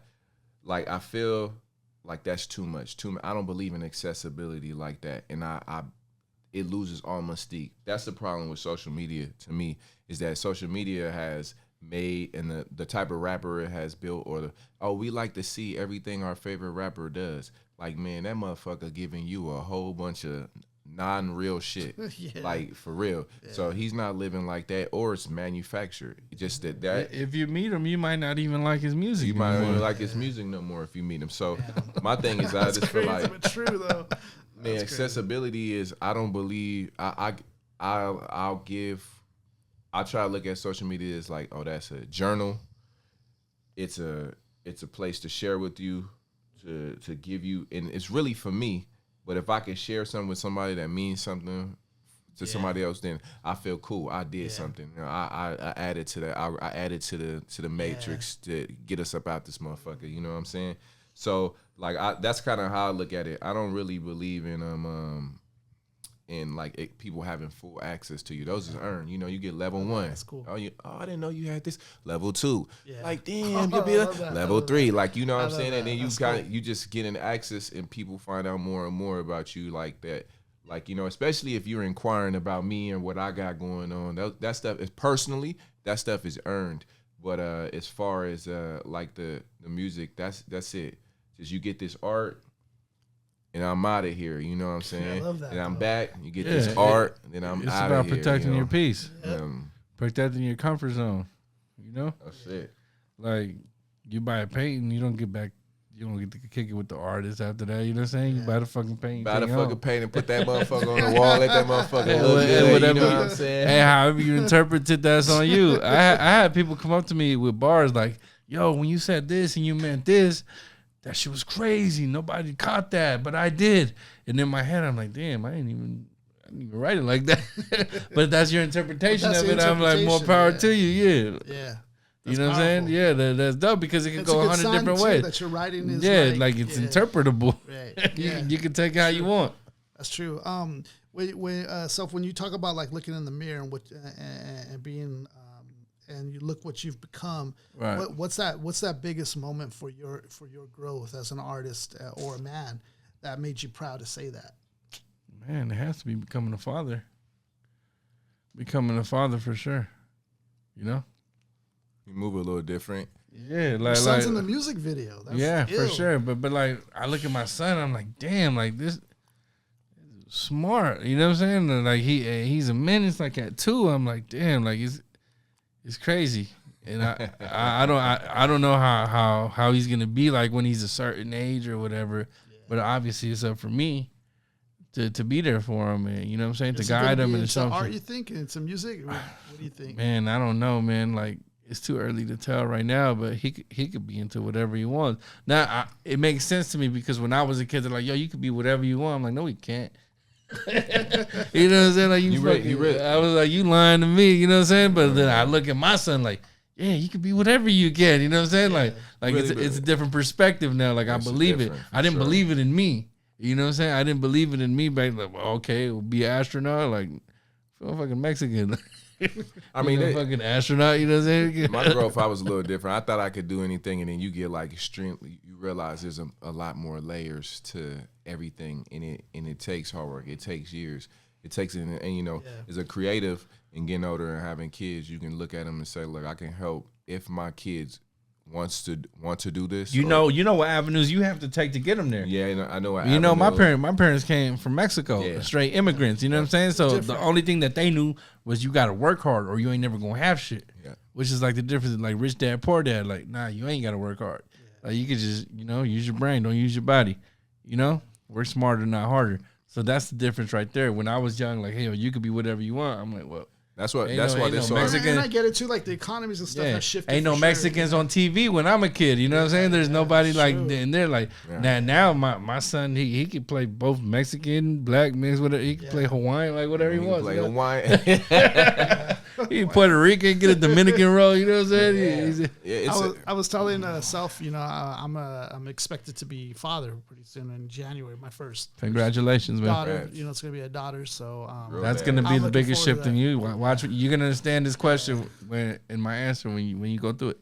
Like, I feel like that's too much. I don't believe in accessibility like that, and it loses all mystique. That's the problem with social media to me, is that social media has made, and the type of rapper it has built, we like to see everything our favorite rapper does. Like, man, that motherfucker giving you a whole bunch of non-real shit. Yeah. Like, for real. Yeah. So he's not living like that, or it's manufactured. Just that if you meet him, you might not even like his music. You might not even like his music no more if you meet him. So my thing is, I just feel like, but true though. Man, accessibility is, I don't believe, I try to look at social media as like, oh, that's a journal. It's a place to share with you, to give you, and it's really for me. But if I can share something with somebody that means something to somebody else, then I feel cool. I did something. You know, I added to that. I added to the matrix to get us up out this motherfucker. You know what I'm saying? So like, that's kind of how I look at it. I don't really believe in people having full access to you. Those is earned. You know, you get level 1. That's cool. Oh, I didn't know you had this. Level 2. Yeah. Like, damn, you be level 3. Like, you know what I'm saying? And then you just getting access, and people find out more and more about you like that. Like, you know, especially if you're inquiring about me and what I got going on, that stuff is personally, that stuff is earned. But as far as like the music, that's it. Just you get this art, and I'm out of here. You know what I'm saying? I love that. And I'm back. You get this art, and then I'm out of here. It's about protecting your peace, Yep. protecting your comfort zone. You know, that's it. Like you buy a painting, you don't get to kick it with the artist after that. You know what I'm saying? You buy the fucking paint. Buy the fucking paint and put that motherfucker on the wall. Let that motherfucker look good. Whatever, you know what I'm saying? Hey, however you interpreted that's on you. I had people come up to me with bars like, "Yo, when you said this and you meant this, that shit was crazy. Nobody caught that, but I did." And in my head, I'm like, "Damn, I didn't even write it like that." But that's your interpretation of it. I'm like, more power to you. Yeah. You know what I'm saying? Yeah, that's dope because it can go 100 different ways. That your writing is it's interpretable. Right. Yeah. you can take it how you want. That's true. When you talk about like looking in the mirror and and being and you look what you've become, right. What's that biggest moment for your growth as an artist or a man that made you proud to say that? Man, it has to be becoming a father. Becoming a father for sure. You know? You move a little different. Yeah, Your son's in the music video. That's for sure. But like I look at my son, I'm like, damn, like this is smart. You know what I'm saying? Like he's a menace. Like at 2, I'm like, damn, like it's crazy. And I don't know how he's gonna be like when he's a certain age or whatever. Yeah. But obviously it's up for me to be there for him, and you know what I'm saying, to guide him and show him. Art, you think, and some music? What do you think? Man, I don't know, man. Like it's too early to tell right now, but he could be into whatever he wants. Now it makes sense to me because when I was a kid, they're like, "Yo, you could be whatever you want." I'm like, "No, he can't." You know what I'm saying? Like you really. I was like, "You lying to me?" You know what I'm saying? But then I look at my son like, yeah, you can be whatever you can. You know what I'm saying? Like really, it's a different perspective now. Like I believe it. I didn't believe it in me. You know what I'm saying? I didn't believe it in me back. Like, well, okay, we'll be an astronaut. Like, feel fucking Mexican. I mean, fucking astronaut. You know what I'm saying? My growth, I was a little different. I thought I could do anything, and then you get like extremely. You realize there's a lot more layers to everything, and it takes hard work. It takes years. It takes and you know, as a creative and getting older and having kids, you can look at them and say, look, I can help if my kids want to do this. You know what avenues you have to take to get them there. Yeah, I know. You know, my parents came from Mexico, straight immigrants. You know what I'm saying? So the only thing that they knew was you got to work hard or you ain't never gonna have shit. Yeah. Which is like the difference, like rich dad, poor dad. Like, nah, you ain't got to work hard. Yeah. Like you could just, use your brain, don't use your body. Work smarter, not harder. So that's the difference right there. When I was young, like, hey, you could be whatever you want. I'm like, well. That's why this song. And I get it too. Like the economies and stuff have shifted. Ain't no Mexicans on TV when I'm a kid. You know what I'm saying? There's nobody like, and they're like, now my son he can play both Mexican, black, mixed with it. He can play Hawaiian, like whatever he wants. Play Hawaiian. He Puerto Rican, get a Dominican role. You know what I'm saying? I was telling Celphi, I'm expected to be father pretty soon in January. My first. Congratulations, man. Daughter. It's gonna be a daughter. So that's gonna be the biggest shift in you. Watch, you're gonna understand this question in my answer when you go through it.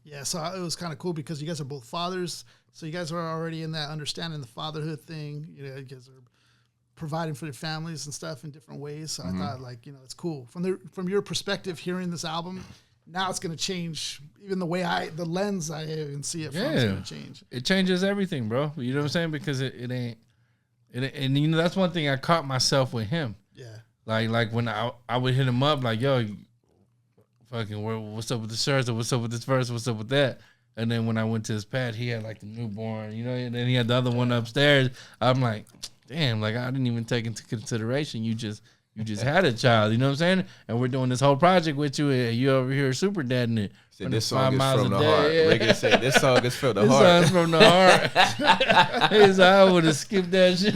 Yeah. So it was kind of cool because you guys are both fathers, so you guys are already in that understanding the fatherhood thing. You guys are providing for their families and stuff in different ways. So I thought, it's cool from your perspective. Hearing this album, now it's gonna change even the way the lens I even see it from is gonna change. It changes everything, bro. You know what I'm saying? Because it ain't. And that's one thing I caught myself with him. Yeah. Like when I would hit him up like, yo, fucking, what's up with the shirts or what's up with this verse, what's up with that? And then when I went to his pad, he had like the newborn, and then he had the other one upstairs. I'm like, damn, like I didn't even take into consideration you just had a child, you know what I'm saying? And we're doing this whole project with you, and you over here super dadding it. This song is from the heart. Reagan said, this song is from the heart. This song's from the heart. I would have skipped that shit.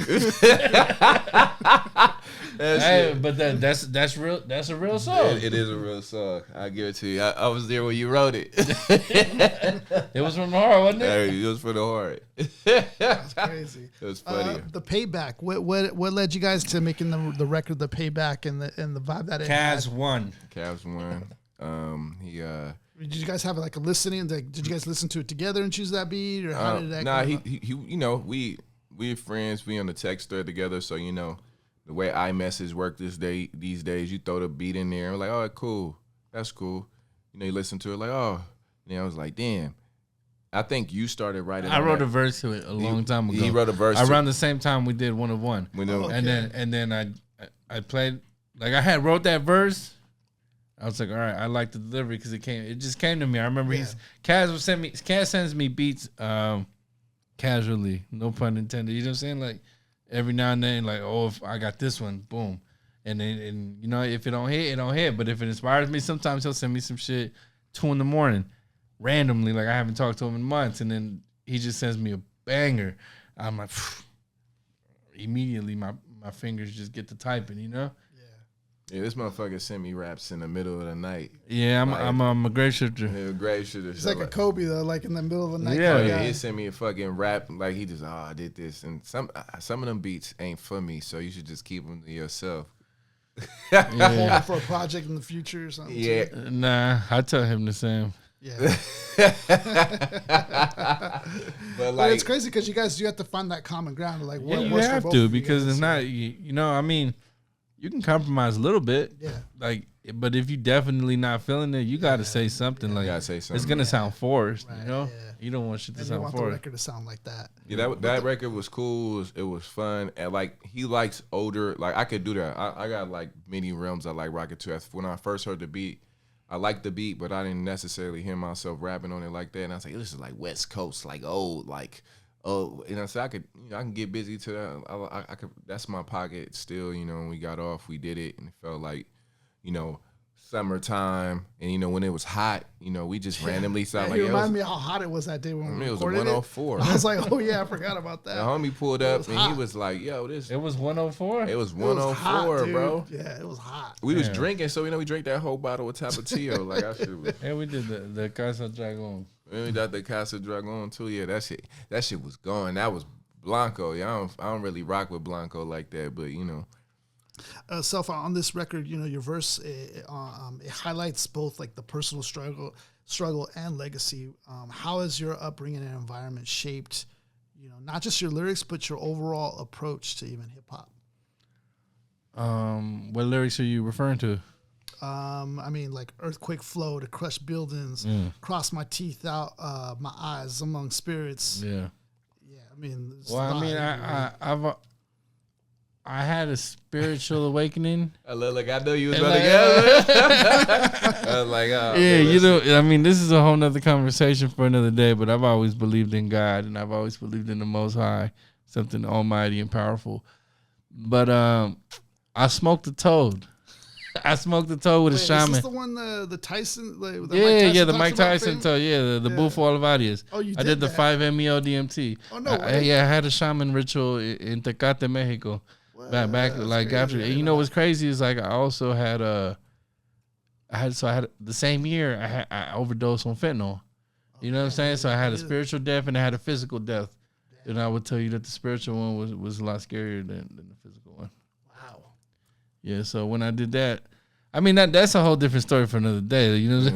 But that's real. That's a real song. It is a real song. I give it to you. I was there when you wrote it. It was from the heart, wasn't it? It was from the heart. That's crazy. It was funny. The Payback. What led you guys to making the record, The Payback, and the vibe that it had? Cavs won. Did you guys have like a listening? Did you guys listen to it together and choose that beat, or how did that? Nah, we're friends. We on the text thread together, so the way iMessage work these days, you throw the beat in there. I'm like, oh, cool. That's cool. You know, you listen to it like, oh. And I was like, damn. I think you started writing. I wrote a verse to it a long time ago. He wrote a verse around the same time we did One of One. And then I played, like I had wrote that verse. I was like, all right, I like the delivery because it just came to me. I remember Kaz sends me beats casually, no pun intended. You know what I'm saying? Like every now and then, like, oh, if I got this one, boom. And then you know, if it don't hit, it don't hit. But if it inspires me, sometimes he'll send me some shit 2 a.m. randomly, like I haven't talked to him in months, and then he just sends me a banger. I'm like, immediately my fingers just get to typing, you know? Yeah, this motherfucker sent me raps in the middle of the night. Yeah, I'm a grave shifter. Yeah, grave shifter. It's like a Kobe though, like in the middle of the night. Yeah, he sent me a fucking rap, like he just, I did this, and some of them beats ain't for me, so you should just keep them to yourself. Yeah. For a project in the future or something. Yeah, nah, I tell him the same. Yeah. but it's crazy because you guys do have to find that common ground. Like, yeah, you have to, because it's not, you know, I mean, you can compromise a little bit. Yeah. Like, but if you definitely not feeling it, you got to say something. Yeah, like, you gotta say something. It's gonna sound forced, right, you know. Yeah. You don't want shit to sound forced. You want the record to sound like that. Yeah, that record was cool. It was fun, and like he likes older. Like I could do that. I got like many realms I like rocking to. When I first heard the beat, I liked the beat, but I didn't necessarily hear myself rapping on it like that. And I was like, this is like West Coast, like old, like you know. So I could, you know, I can get busy to that. I could. That's my pocket still. You know, when we got off, we did it, and it felt like, you know, summertime, and you know when it was hot, you know, we just randomly sound like. You remind me how hot it was that day when we recorded it. It was 104. I was like, oh yeah, I forgot about that. The homie pulled up and he was like, "Yo, this." It was 104. It was 104, hot, bro. Yeah, it was hot. We was drinking, so you know we drank that whole bottle of Tapatio. Like I should. Yeah, we did the Casa Dragon. We got the Casa Dragon too. Yeah, that shit was going. That was Blanco. Yeah, I don't really rock with Blanco like that, but you know. Celphi, on this record, you know, your verse it highlights both like the personal struggle and legacy. How has your upbringing and environment shaped, you know, not just your lyrics but your overall approach to even hip hop? What lyrics are you referring to? I mean, like earthquake flow to crush buildings, cross my teeth out, my eyes among spirits. Yeah. I mean, I had a spiritual awakening. I look like I know you was about to get. I was like, oh, yeah, man, you know, I mean, this is a whole nother conversation for another day, but I've always believed in God, and I've always believed in the Most High, something almighty and powerful. But I smoked a toad. I smoked a toad with a shaman. Is this the one, the Tyson? The the Mike Tyson toad. Yeah, the Bufo Olivarius. Oh, you did I did the that? 5-MeO DMT. Oh, no way. I had a shaman ritual in Tecate, Mexico. Back like crazy. After, you know what's crazy is like I also had I had the same year I overdosed on fentanyl. You know what I'm saying? So I had a spiritual death and I had a physical death. And I would tell you that the spiritual one was a lot scarier than the physical one. Wow. Yeah, so when I did that, I mean that's a whole different story for another day. You know what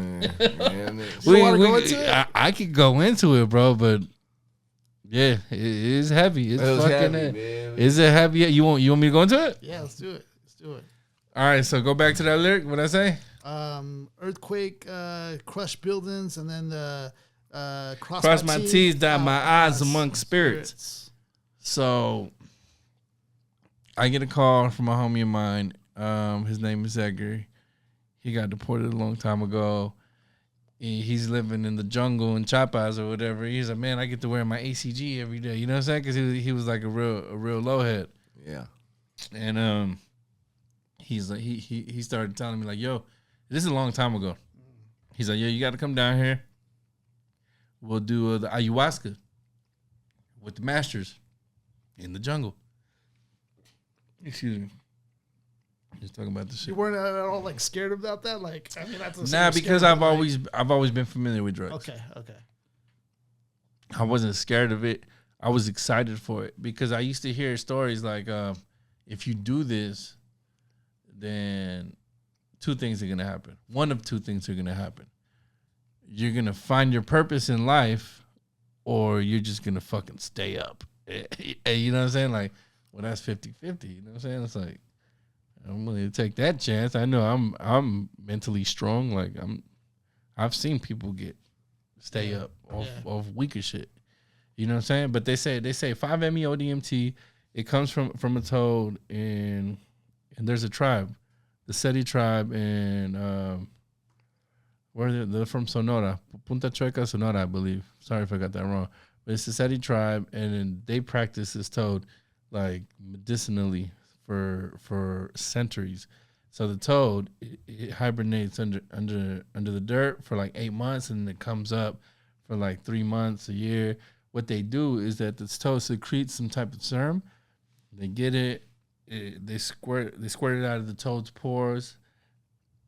I'm saying? I could go into it, bro, but yeah, it is heavy. It's fucking heavy. Is it heavy? You want me to go into it? Yeah, let's do it. All right, so go back to that lyric. What'd I say? Earthquake, crush buildings, and then the cross my T's, dot my I's among spirits. So I get a call from a homie of mine. His name is Edgar. He got deported a long time ago. He's living in the jungle in Chapas or whatever. He's like, man, I get to wear my ACG every day. You know what I'm saying? Because he was like a real low head. Yeah. And he's like he started telling me like, yo, this is a long time ago. He's like, yo, you got to come down here. We'll do the ayahuasca with the masters in the jungle. Excuse me. Just talking about this shit. You weren't at all like scared about that? Like, I mean, that's because I've always been familiar with drugs. Okay. I wasn't scared of it. I was excited for it because I used to hear stories like, if you do this, then 2 things are gonna happen. One of 2 things are gonna happen. You're gonna find your purpose in life, or you're just gonna fucking stay up. You know what I'm saying? Like, well, that's 50-50. You know what I'm saying? It's like, I'm willing to take that chance. I know I'm mentally strong. Like I've seen people stay up off weaker shit. You know what I'm saying? But they say 5-MeO-DMT. It comes from a toad, and there's a tribe, the Seti tribe, and where they're from Sonora, Punta Chueca, Sonora, I believe. Sorry if I got that wrong. But it's the Seti tribe, and then they practice this toad like medicinally for centuries. So the toad it hibernates under the dirt for like 8 months, and it comes up for like 3 months, a year. What they do is that this toad secretes some type of serum. They get they squirt it out of the toad's pores,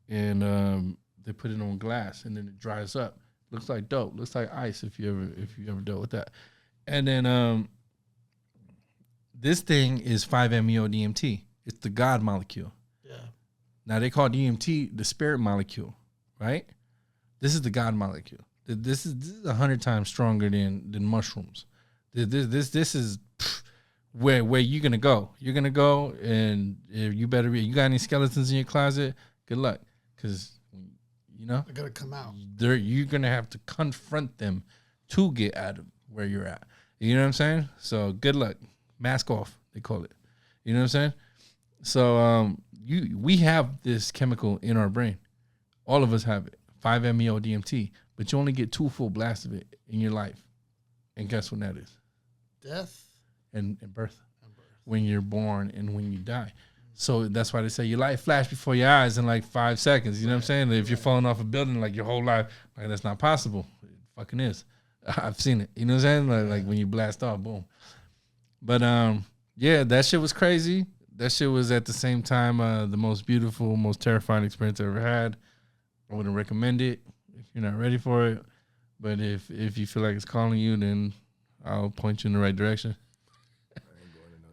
and they put it on glass, and then it dries up. Looks like dope. Looks like ice if you ever dealt with that. And then this thing is 5-MeO-DMT. It's the God molecule. Yeah. Now they call DMT the spirit molecule, right? This is the God molecule. This is 100 times stronger than mushrooms. This is where you're gonna go. You're gonna go, and you better be. You got any skeletons in your closet? Good luck, because you know they're gonna come out. You're gonna have to confront them to get out of where you're at. You know what I'm saying? So good luck. Mask off, they call it. You know what I'm saying? So we have this chemical in our brain. All of us have it. 5-MeO-DMT, but you only get 2 full blasts of it in your life. And guess when that is? Death and birth. When you're born and when you die. So that's why they say your life flashed before your eyes in like 5 seconds. You know what I'm saying? If you're falling off a building like your whole life, like that's not possible. It fucking is. I've seen it. You know what I'm saying? Like when you blast off, boom. But yeah, that shit was crazy. That shit was at the same time the most beautiful, most terrifying experience I ever had. I wouldn't recommend it if you're not ready for it. But if you feel like it's calling you, then I'll point you in the right direction.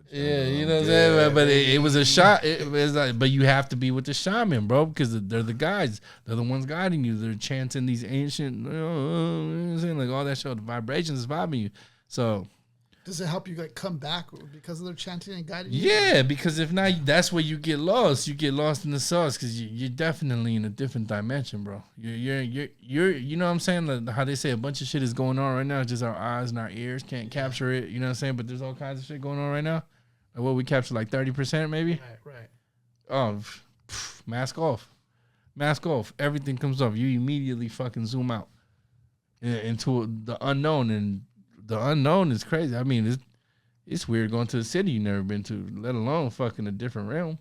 Yeah, you know what I'm saying? But it was a shot. It was like, but you have to be with the shaman, bro, because they're the guides. They're the ones guiding you. They're chanting these ancient, you know what I'm saying? Like all that shit, the vibrations is vibing you. So does it help you like come back because of their chanting and guiding you? Yeah, because if not, that's where you get lost. You get lost in the sauce because you're definitely in a different dimension, bro. You're you know what I'm saying? Like how they say a bunch of shit is going on right now. Just our eyes and our ears can't capture it. You know what I'm saying? But there's all kinds of shit going on right now. Like what we capture, like 30% maybe. Right. Oh, mask off. Everything comes off. You immediately fucking zoom out into the unknown, and the unknown is crazy. I mean, it's weird going to a city you've never been to, let alone fucking a different realm.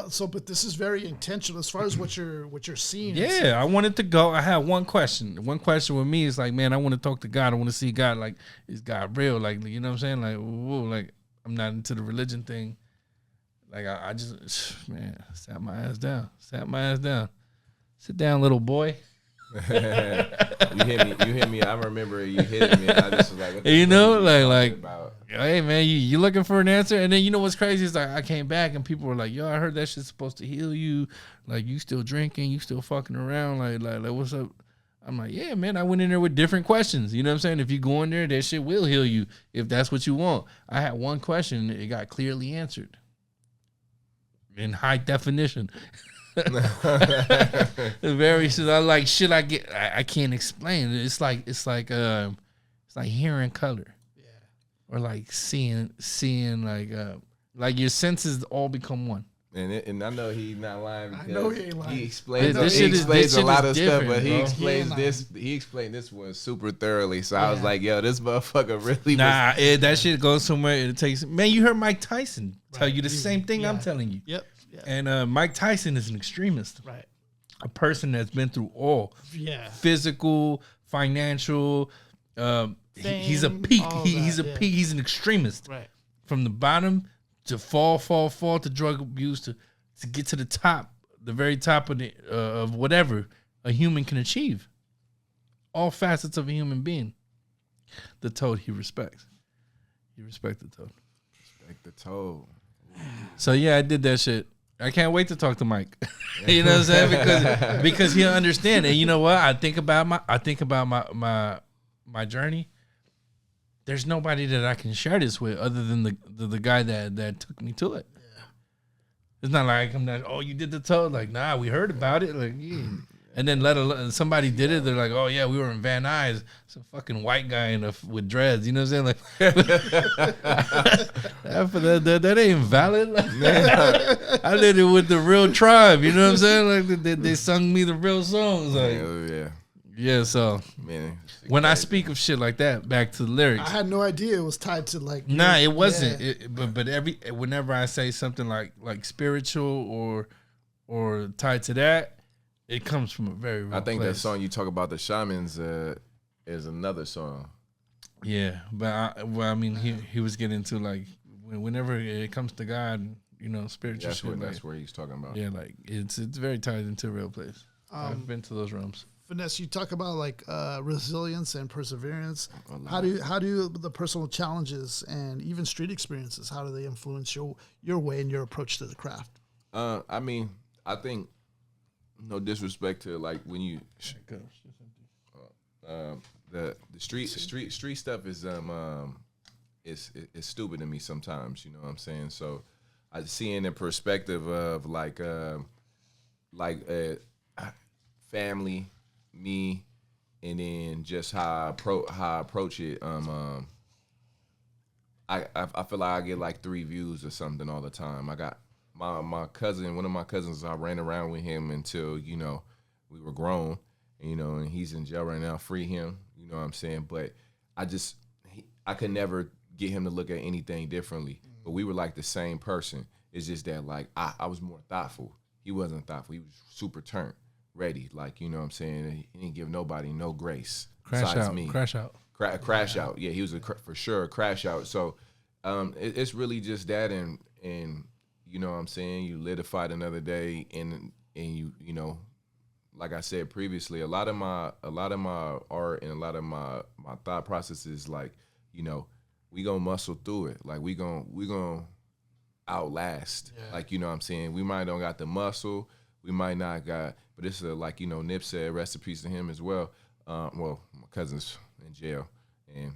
So, but this is very intentional as far as what you're seeing. Yeah, I wanted to go. I had one question. One question with me is like, man, I want to talk to God. I want to see God. Like, is God real? Like, you know what I'm saying? Like, whoa, like I'm not into the religion thing. Like, I just, man, sat my ass down. Sit down, little boy. You hit me. I remember you hitting me. And I just was like, what the you know, like about? Hey man, you looking for an answer? And then you know what's crazy is like I came back and people were like, yo, I heard that shit's supposed to heal you. Like you still drinking, you still fucking around. Like what's up? I'm like, yeah, man. I went in there with different questions. You know what I'm saying? If you go in there, that shit will heal you if that's what you want. I had one question, it got clearly answered in high definition. Very I like shit I can't explain. It's like hearing color. Yeah. Or like seeing like your senses all become one. And I know he's not lying. I know he ain't lying. He explains a lot of stuff, but he explained this one super thoroughly. So I was like, yo, this motherfucker really that shit goes somewhere. It takes, man, you heard Mike Tyson tell you the same thing I'm telling you. Yep. Yeah. And Mike Tyson is an extremist. Right. A person that's been through all. Yeah. Physical, financial, he's a peak. He's a peak. He's an extremist. Right. From the bottom to fall to drug abuse to get to the top, the very top of whatever a human can achieve. All facets of a human being. The toad he respects. You respect the toad. Respect the toad. So yeah, I did that shit. I can't wait to talk to Mike. You know what I'm saying? Because he'll understand. And you know what? I think about my journey. there's nobody that I can share this with other than the guy that took me to it. Yeah. It's not like I come down, oh, you did the toe? Like, nah, we heard about it. Like, yeah. And then let alone somebody did it. They're like, oh yeah, we were in Van Nuys. Some fucking white guy with dreads. You know what I'm saying? Like, that ain't valid. I did it with the real tribe. You know what I'm saying? Like they sung me the real songs. Like, yeah. So man, when I speak of shit like that, back to the lyrics. I had no idea it was tied to like. Nah, it wasn't. Yeah. But whenever I say something like spiritual or tied to that. It comes from a very real I think place. that song you talk about the shamans is another song. Yeah, but I mean, he was getting into like whenever it comes to God, you know, spiritual shit. That's where he's talking about. Yeah, like it's very tied into a real place. I've been to those realms. Finesse, you talk about like resilience and perseverance. How do the personal challenges and even street experiences, how do they influence your way and your approach to the craft? I mean, I think. No disrespect to like when you the street stuff is stupid to me sometimes, you know what I'm saying? So I see in the perspective of like family, me, and then just how I approach it. I feel like I get like 3 views or something all the time. I got my cousin, one of my cousins, I ran around with him until, you know, we were grown, you know, and he's in jail right now. Free him, you know what I'm saying? But I could never get him to look at anything differently. But we were like the same person. It's just that like I was more thoughtful. He wasn't thoughtful. He was super turned, ready. Like, you know what I'm saying? He didn't give nobody no grace. Crash out. Me. Crash out. Crash out. Yeah, he was for sure a crash out. So it's really just that and you know what I'm saying? You lit a fight another day, and you know, like I said previously, a lot of my art and a lot of my thought process is like, you know, we gonna muscle through it. Like we gonna outlast. Yeah. Like, you know what I'm saying? We might don't got the muscle, we might not got, but it's like, you know, Nip said, rest in peace to him as well. Well, my cousin's in jail and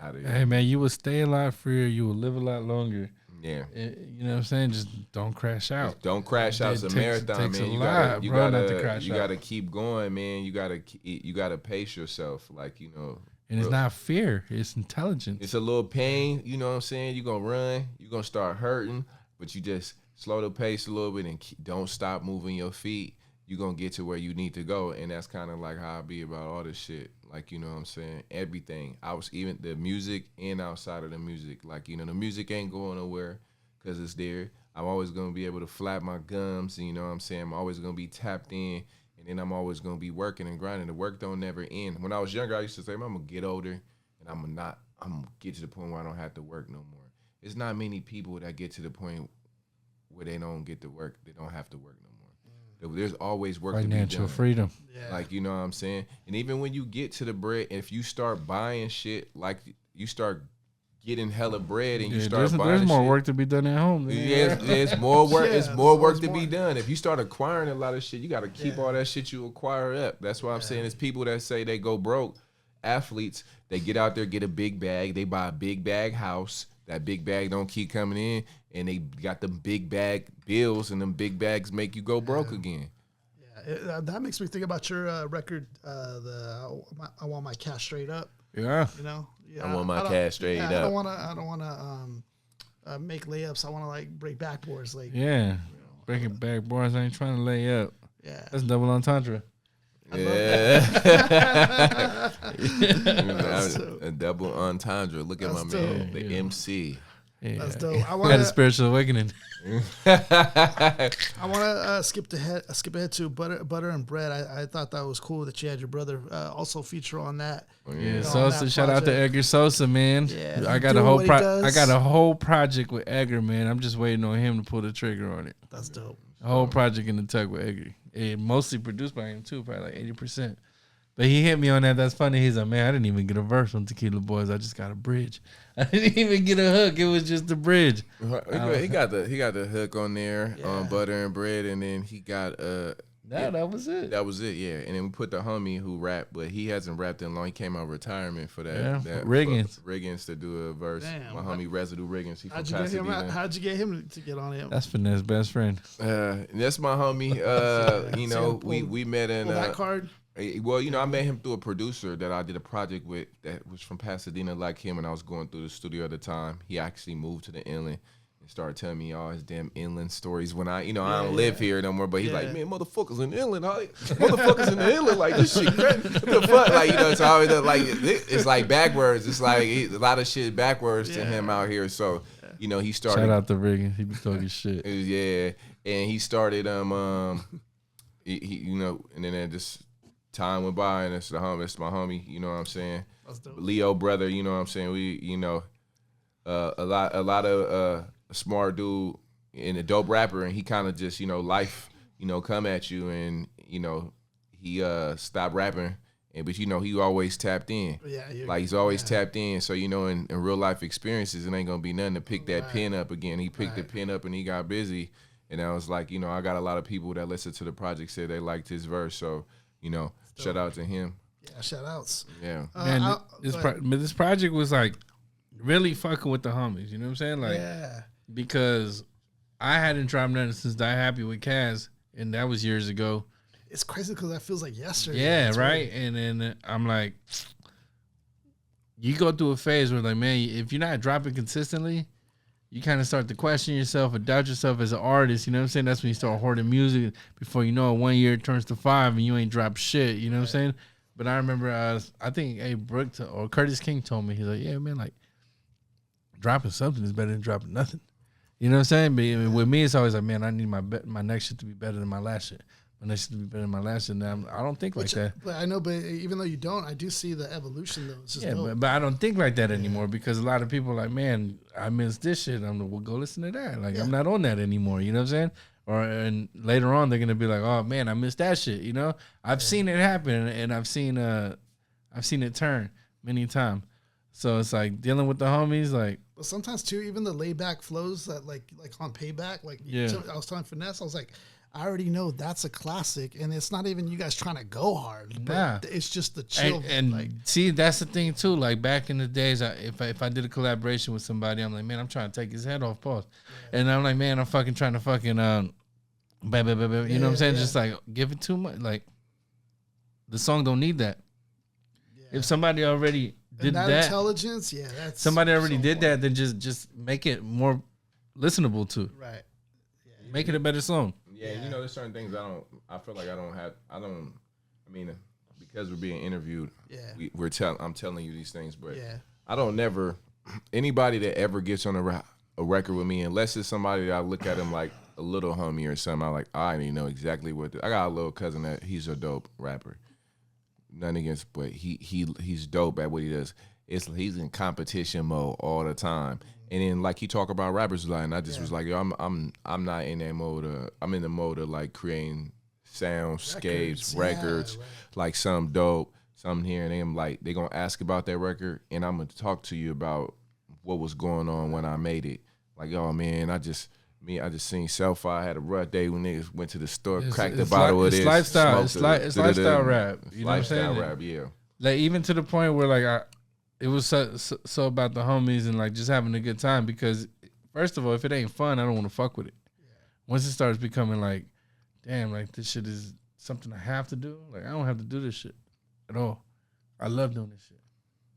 out of here. Hey man, you will stay a lot freer. You will live a lot longer. Yeah, you know what I'm saying. Just don't crash out. Don't crash out. It's a marathon, man. You gotta keep going, man. You gotta pace yourself, like, you know. And it's not fear; it's intelligence. It's a little pain. You know what I'm saying. You gonna run. You gonna start hurting, but you just slow the pace a little bit and don't stop moving your feet. You gonna get to where you need to go, and that's kind of like how I be about all this shit. Like, you know what I'm saying? Everything. I was even the music and outside of the music. Like, you know, the music ain't going nowhere because it's there. I'm always going to be able to flap my gums. You know what I'm saying? I'm always going to be tapped in. And then I'm always going to be working and grinding. The work don't never end. When I was younger, I used to say, I'm going to get older and I'm going to get to the point where I don't have to work no more. It's not many people that get to the point where they don't get to work. They don't have to work no more. There's always work to be done. Financial freedom. Yeah. Like, you know what I'm saying? And even when you get to the bread, if you start buying shit, like you start getting hella bread and you start buying there's more shit, work to be done at home. Yeah, it's more work. It's more work to be done. If you start acquiring a lot of shit, you got to keep all that shit you acquire up. That's why I'm saying it's people that say they go broke, athletes, they get out there, get a big bag, they buy a big bag house. That big bag don't keep coming in, and they got them big bag bills, and them big bags make you go broke again. Yeah, that makes me think about your record, I want my cash straight up. Yeah, you know, I want my cash straight up. I don't want to make layups. I want to like break backboards. Like, breaking backboards. I ain't trying to lay up. Yeah, that's double entendre. Yeah, a double entendre. Look at my man, the MC. Yeah. That's dope. I had a spiritual awakening. I want to skip ahead to butter and bread. I thought that was cool that you had your brother also feature on that. Yeah, Sosa. Shout out to Edgar Sosa, man. Yeah, I got a whole project with Edgar, man. I'm just waiting on him to pull the trigger on it. That's dope. A whole project in the tuck with Edgar. It mostly produced by him too, probably like 80%. But he hit me on that. That's funny. He's like, man, I didn't even get a verse on Tequila Boys. I just got a bridge. I didn't even get a hook. It was just a bridge. He got the hook on there on butter and bread, and then he got That was it. That was it, yeah. And then we put the homie who rapped, but he hasn't rapped in long. He came out of retirement for that. Yeah, that Riggins to do a verse. Damn, my homie Residue Riggins. He from Pasadena. How'd you get him to get on him? That's Finesse best friend. That's my homie. You know, we met in that card. Well, you know, I met him through a producer that I did a project with that was from Pasadena like him, and I was going through the studio at the time. He actually moved to the inland and started telling me all his damn inland stories when I don't live here no more. But he's like, man, motherfuckers in the inland, motherfuckers in the inland, like this shit, what the fuck? Like, you know, it's always like, it's like backwards. It's like a lot of shit backwards to him out here. So, you know, he started. Shout out to Riggins. He be talking shit. And he started, he you know, and then just time went by, and it's my homie, you know what I'm saying? Leo brother, you know what I'm saying? We, you know, a lot of a smart dude and a dope rapper, and he kind of just, you know, life, you know, come at you, and, you know, he stopped rapping, but, you know, he always tapped in. Like, he's always tapped in. So, you know, in real life experiences, it ain't gonna be nothing to pick that pen up again. He picked the pen up and he got busy. And I was like, you know, I got a lot of people that listen to the project said they liked his verse. So, you know, shout out to him. Yeah, shout outs. Yeah. Man, this project was like really fucking with the homies. You know what I'm saying? Like, because I hadn't dropped nothing since Die Happy with Kaz, and that was years ago. It's crazy because that feels like yesterday. Yeah, That's right. Weird. And then I'm like, you go through a phase where, like, man, if you're not dropping consistently, you kind of start to question yourself or doubt yourself as an artist. You know what I'm saying? That's when you start hoarding music. Before you know it, 1 year it turns to 5 and you ain't dropped shit. You know what I'm saying? But I remember, I think Brooke or Curtis King told me, he's like, yeah, man, like, dropping something is better than dropping nothing. You know what I'm saying? But with me, it's always like, man, I need my next shit to be better than my last shit. My next shit to be better than my last shit. And I don't think like that. But I know, but even though you don't, I do see the evolution, though. It's just but I don't think like that anymore because a lot of people are like, man, I missed this shit. I'm like, well, go listen to that. Like, I'm not on that anymore. You know what I'm saying? And later on, they're going to be like, oh, man, I missed that shit. You know? I've seen it happen, and I've seen it turn many times. So it's like dealing with the homies, like. But sometimes, too, even the laid-back flows that, like on Payback, like I was telling Finesse, I was like, I already know that's a classic, and it's not even you guys trying to go hard, but it's just the chill. And like, see, that's the thing too. Like back in the days, if I did a collaboration with somebody, I'm like, man, I'm trying to take his head off, pause, and I'm like, man, I'm fucking trying to fucking, you know what I'm saying? Just like give it too much. Like the song don't need that. If somebody already did that intelligence, that's somebody already so did that, then just make it more listenable to. Right. Make it a better song. Yeah, you know, there's certain things I feel like I mean, because we're being interviewed, I'm telling you these things, but I don't never, anybody that ever gets on a record with me, unless it's somebody that I look at him like a little homie or something, I didn't know exactly what, I got a little cousin that he's a dope rapper. Nothing against, but he's dope at what he does. He's in competition mode all the time. And then like he talk about rappers a lot, and I just was like, yo, I'm not in that mode. I'm in the mode of like creating soundscapes, records, like some dope, something here, and I'm like, they gonna ask about that record, and I'm gonna talk to you about what was going on when I made it. Like, oh man, I just seen Celphi. I had a rough day when niggas went to the store, cracked a bottle of this. It's lifestyle. It's lifestyle rap. You know what I'm saying? Lifestyle rap, yeah. Like even to the point where like it was so about the homies and like just having a good time, because first of all, if it ain't fun, I don't want to fuck with it. Once it starts becoming like, damn, like this shit is something I have to do. Like I don't have to do this shit at all. I love doing this shit.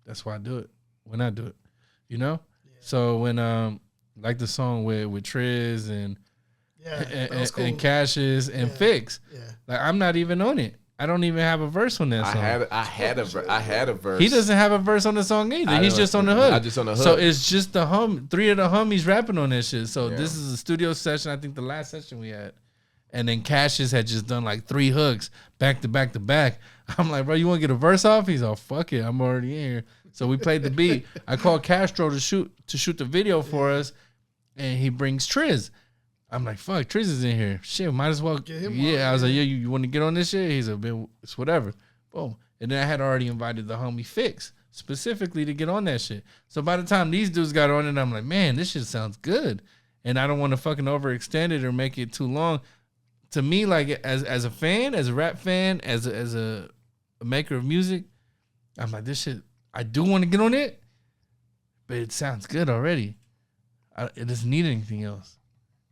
That's why I do it when I do it. You know? So when like the song with Triz and cool. And Cassius and Fix, like I'm not even on it. I don't even have a verse on that song. I had a verse. He doesn't have a verse on the song either. He's just on the hook. I just on the hook. So it's just three of the homies rapping on that shit. So this is a studio session. I think the last session we had. And then Cassius had just done like 3 hooks back to back to back. I'm like, bro, you want to get a verse off? He's all, fuck it, I'm already in here. So we played the beat. I called Castro to shoot the video for us, and he brings Triz. I'm like, fuck, Triz is in here. Shit, might as well. Get him on. I was like, you want to get on this shit? He's like, it's whatever. Boom. And then I had already invited the homie Fix specifically to get on that shit. So by the time these dudes got on it, I'm like, man, this shit sounds good. And I don't want to fucking overextend it or make it too long. to me, like as a fan, as a rap fan, as a maker of music, I'm like, this shit, I do want to get on it, but it sounds good already. It doesn't need anything else.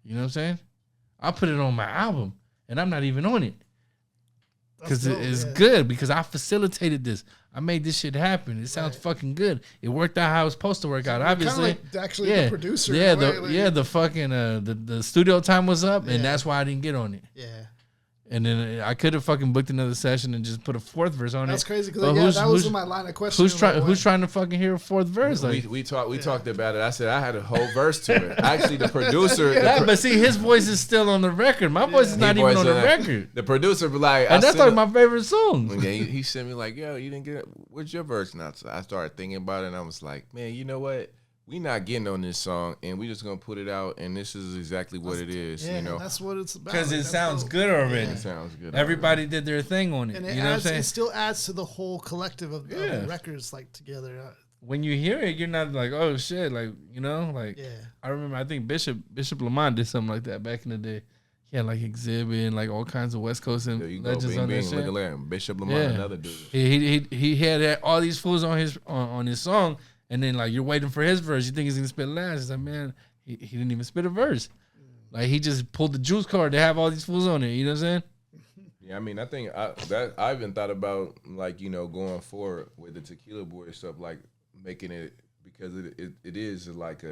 You know what I'm saying? I'll put it on my album, and I'm not even on it. Because it's good, because I facilitated this. I made this shit happen. It sounds fucking good. It worked out how it's supposed to work out, obviously. Kind of like the producer. Yeah, the fucking the studio time was up, and that's why I didn't get on it. Yeah. And then I could have fucking booked another session and just put a fourth verse on That's it. crazy, because that was in my line of questioning. Who's trying to fucking hear a fourth verse? Like, we talked about it. I said I had a whole verse to it. Actually, the producer. But see, his voice is still on the record. My voice is not even on the record. The producer be like, and that's like my favorite song. Yeah, he sent me like, yo, you didn't get it. What's your verse? And I started thinking about it, and I was like, man, you know what? We not getting on this song, and we just gonna put it out, and this is exactly what it is. Yeah, you know, that's what it's about. Because it sounds good already. It sounds good. Everybody did their thing on it. And you know what I'm saying? It still adds to the whole collective of the records like together. When you hear it, you're not like, oh shit, like, you know, like. Yeah. I remember, I think Bishop Lamont did something like that back in the day. He had like Exhibit and like all kinds of West Coast and legends on that shit. Look at Bishop Lamont, another dude. He had all these fools on his song. And then, like, you're waiting for his verse. You think he's going to spit last. It's like, man, he didn't even spit a verse. Like, he just pulled the juice card to have all these fools on it. You know what I'm saying? Yeah, I mean, I think I even thought about, like, you know, going forward with the Tequila Boys stuff, like, making it, because it is like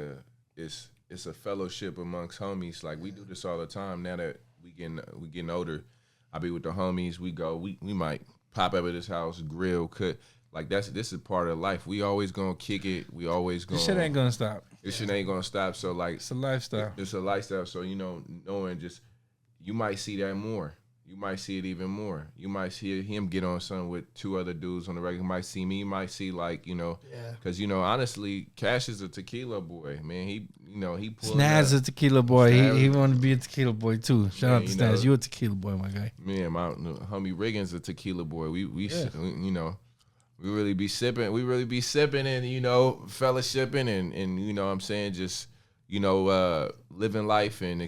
it's a fellowship amongst homies. Like, we do this all the time. Now that we getting older, I be with the homies. We might pop up at his house, grill, cook. Like, this is part of life. We always gonna kick it. We always gonna. This shit ain't gonna stop. This shit ain't gonna stop. So, like, it's a lifestyle. It's a lifestyle. So, you know, knowing just, you might see that more. You might see it even more. You might see him get on something with two other dudes on the record. You might see me. You might see, like, you know, because, you know, honestly, Cash is a tequila boy, man. He pulled Snaz a tequila boy. He wanted to be a tequila boy too. Shout out to Snaz. You a tequila boy, my guy. Man, my homie Riggins a tequila boy. We you know. We really be sipping and, you know, fellowshipping and you know what I'm saying, just, you know, living life and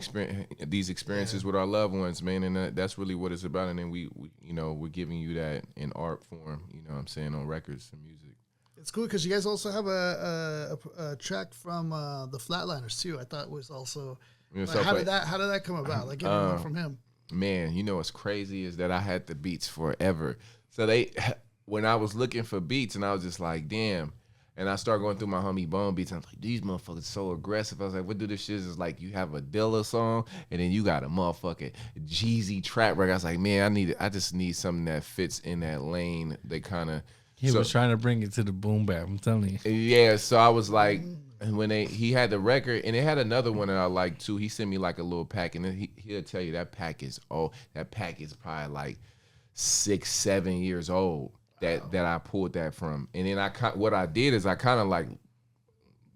these experiences with our loved ones, man, and that's really what it's about. And then we you know, we're giving you that in art form, you know what I'm saying, on records and music. It's cool because you guys also have a track from the Flatliners too. I thought was also how did that come about? Like getting one from him. Man, you know what's crazy is that I had the beats forever. So when I was looking for beats, and I was just like, damn. And I started going through my homie Bone beats. And I was like, these motherfuckers so aggressive. I was like, what do this shit is like? You have a Dilla song, and then you got a motherfucking Jeezy trap record. I was like, man, I just need something that fits in that lane. They kind of. He was trying to bring it to the boom bap. I'm telling you. Yeah, so I was like, when he had the record, and it had another one that I liked too. He sent me like a little pack, and then he'll tell you that pack is probably like 6-7 years old. That I pulled that from, and then what I did is I kind of like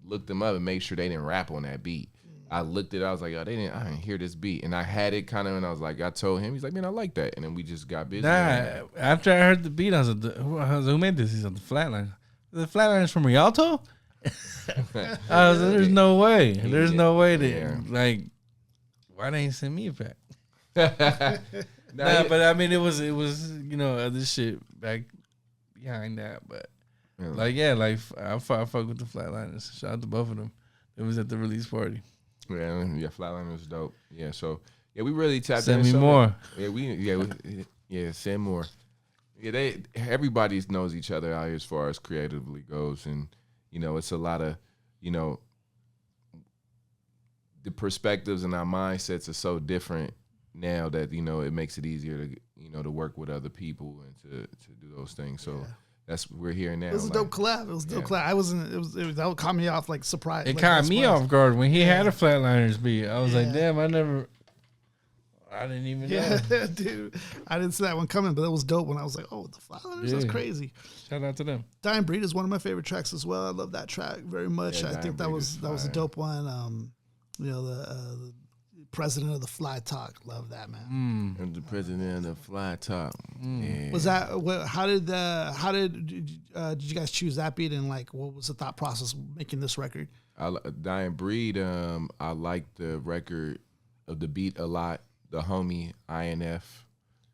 looked them up and made sure they didn't rap on that beat. I looked at it, I was like, oh, I didn't hear this beat, and I had it kind of, and I was like, I told him, he's like, man, I like that, and then we just got busy. After I heard the beat, I was like, who made this? He's on the Flatline. The Flatline's from Rialto. I was like, there's no way. There's no way that like, why they ain't send me a pack? But I mean, it was you know, other shit back behind that, but I fuck with the Flatliners. Shout out to both of them. It was at the release party. Yeah, Flatliners dope. Yeah, so we really tapped. Send me more. Yeah, send more. Yeah, everybody knows each other out here as far as creatively goes, and you know, it's a lot of, you know, the perspectives and our mindsets are so different now that, you know, it makes it easier to, you know, to work with other people and to do those things. So we're here now. It was a dope collab. It was a dope collab. That caught me off like surprise. It caught me off guard when he had a Flatliners beat. I was like, damn, I didn't even know. Dude, I didn't see that one coming, but it was dope when I was like, oh, the Flatliners, that's crazy. Shout out to them. Dying Breed is one of my favorite tracks as well. I love that track very much. I think that was a dope one. You know, the President of the Fly Talk. Love that, man. And the President of the Fly Talk. Yeah. Was that how did you guys choose that beat, and like what was the thought process making this record? Dying Breed, I liked the record of the beat a lot. the homie INF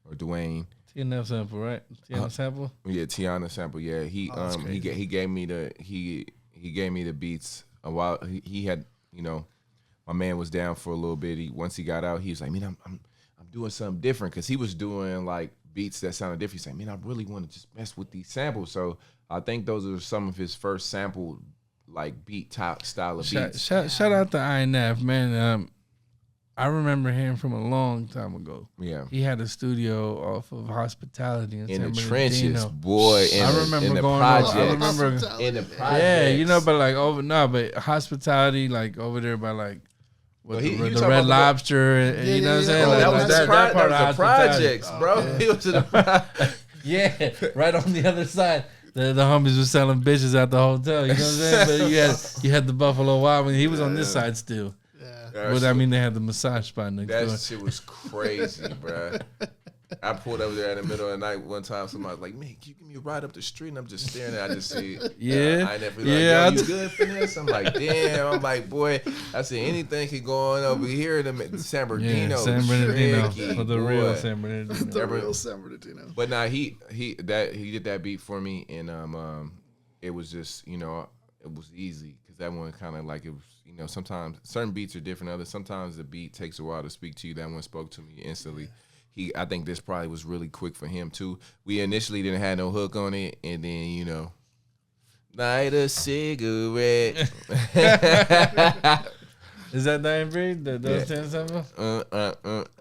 or Dwayne. TNF sample, right? Tiana sample. Yeah, Tiana sample. Yeah, he gave me the beats a while. He had, you know, my man was down for a little bit. Once he got out, he was like, man, I'm doing something different, because he was doing like beats that sounded different. He's like, man, I really want to just mess with these samples. So I think those are some of his first sample like beat top style of beats. Shout out to INF, man. I remember him from a long time ago. Yeah, he had a studio off of Hospitality in the trenches, boy. I remember going. I remember in the projects. Yeah, you know, but like but Hospitality, like over there by like the Red Lobster, and you know what I'm saying? Like, that part of the projects, bro. Yeah. He was in the yeah, right on the other side. The homies were selling bitches at the hotel. You know what I'm saying? But you had the Buffalo Wild Wings. He was on this side still. But I mean, they had the massage spot next door. That shit was crazy, bro. I pulled over there in the middle of the night one time. Somebody was like, man, can you give me a ride up the street? And I'm just staring at it. I just see it. I never like, yo, you good, Finesse? I'm like, damn. I'm like, boy, I said, anything could go on over here. San Bernardino. Yeah, San Bernardino. For the real San Bernardino. The real San Bernardino. But nah, he did that beat for me. And it was just, you know, it was easy. Because that one kind of like, it was, you know, sometimes certain beats are different than others. Sometimes the beat takes a while to speak to you. That one spoke to me instantly. I think this probably was really quick for him too. We initially didn't have no hook on it, and then, you know, light a cigarette. Is that Dying Breed? Those 10 sample?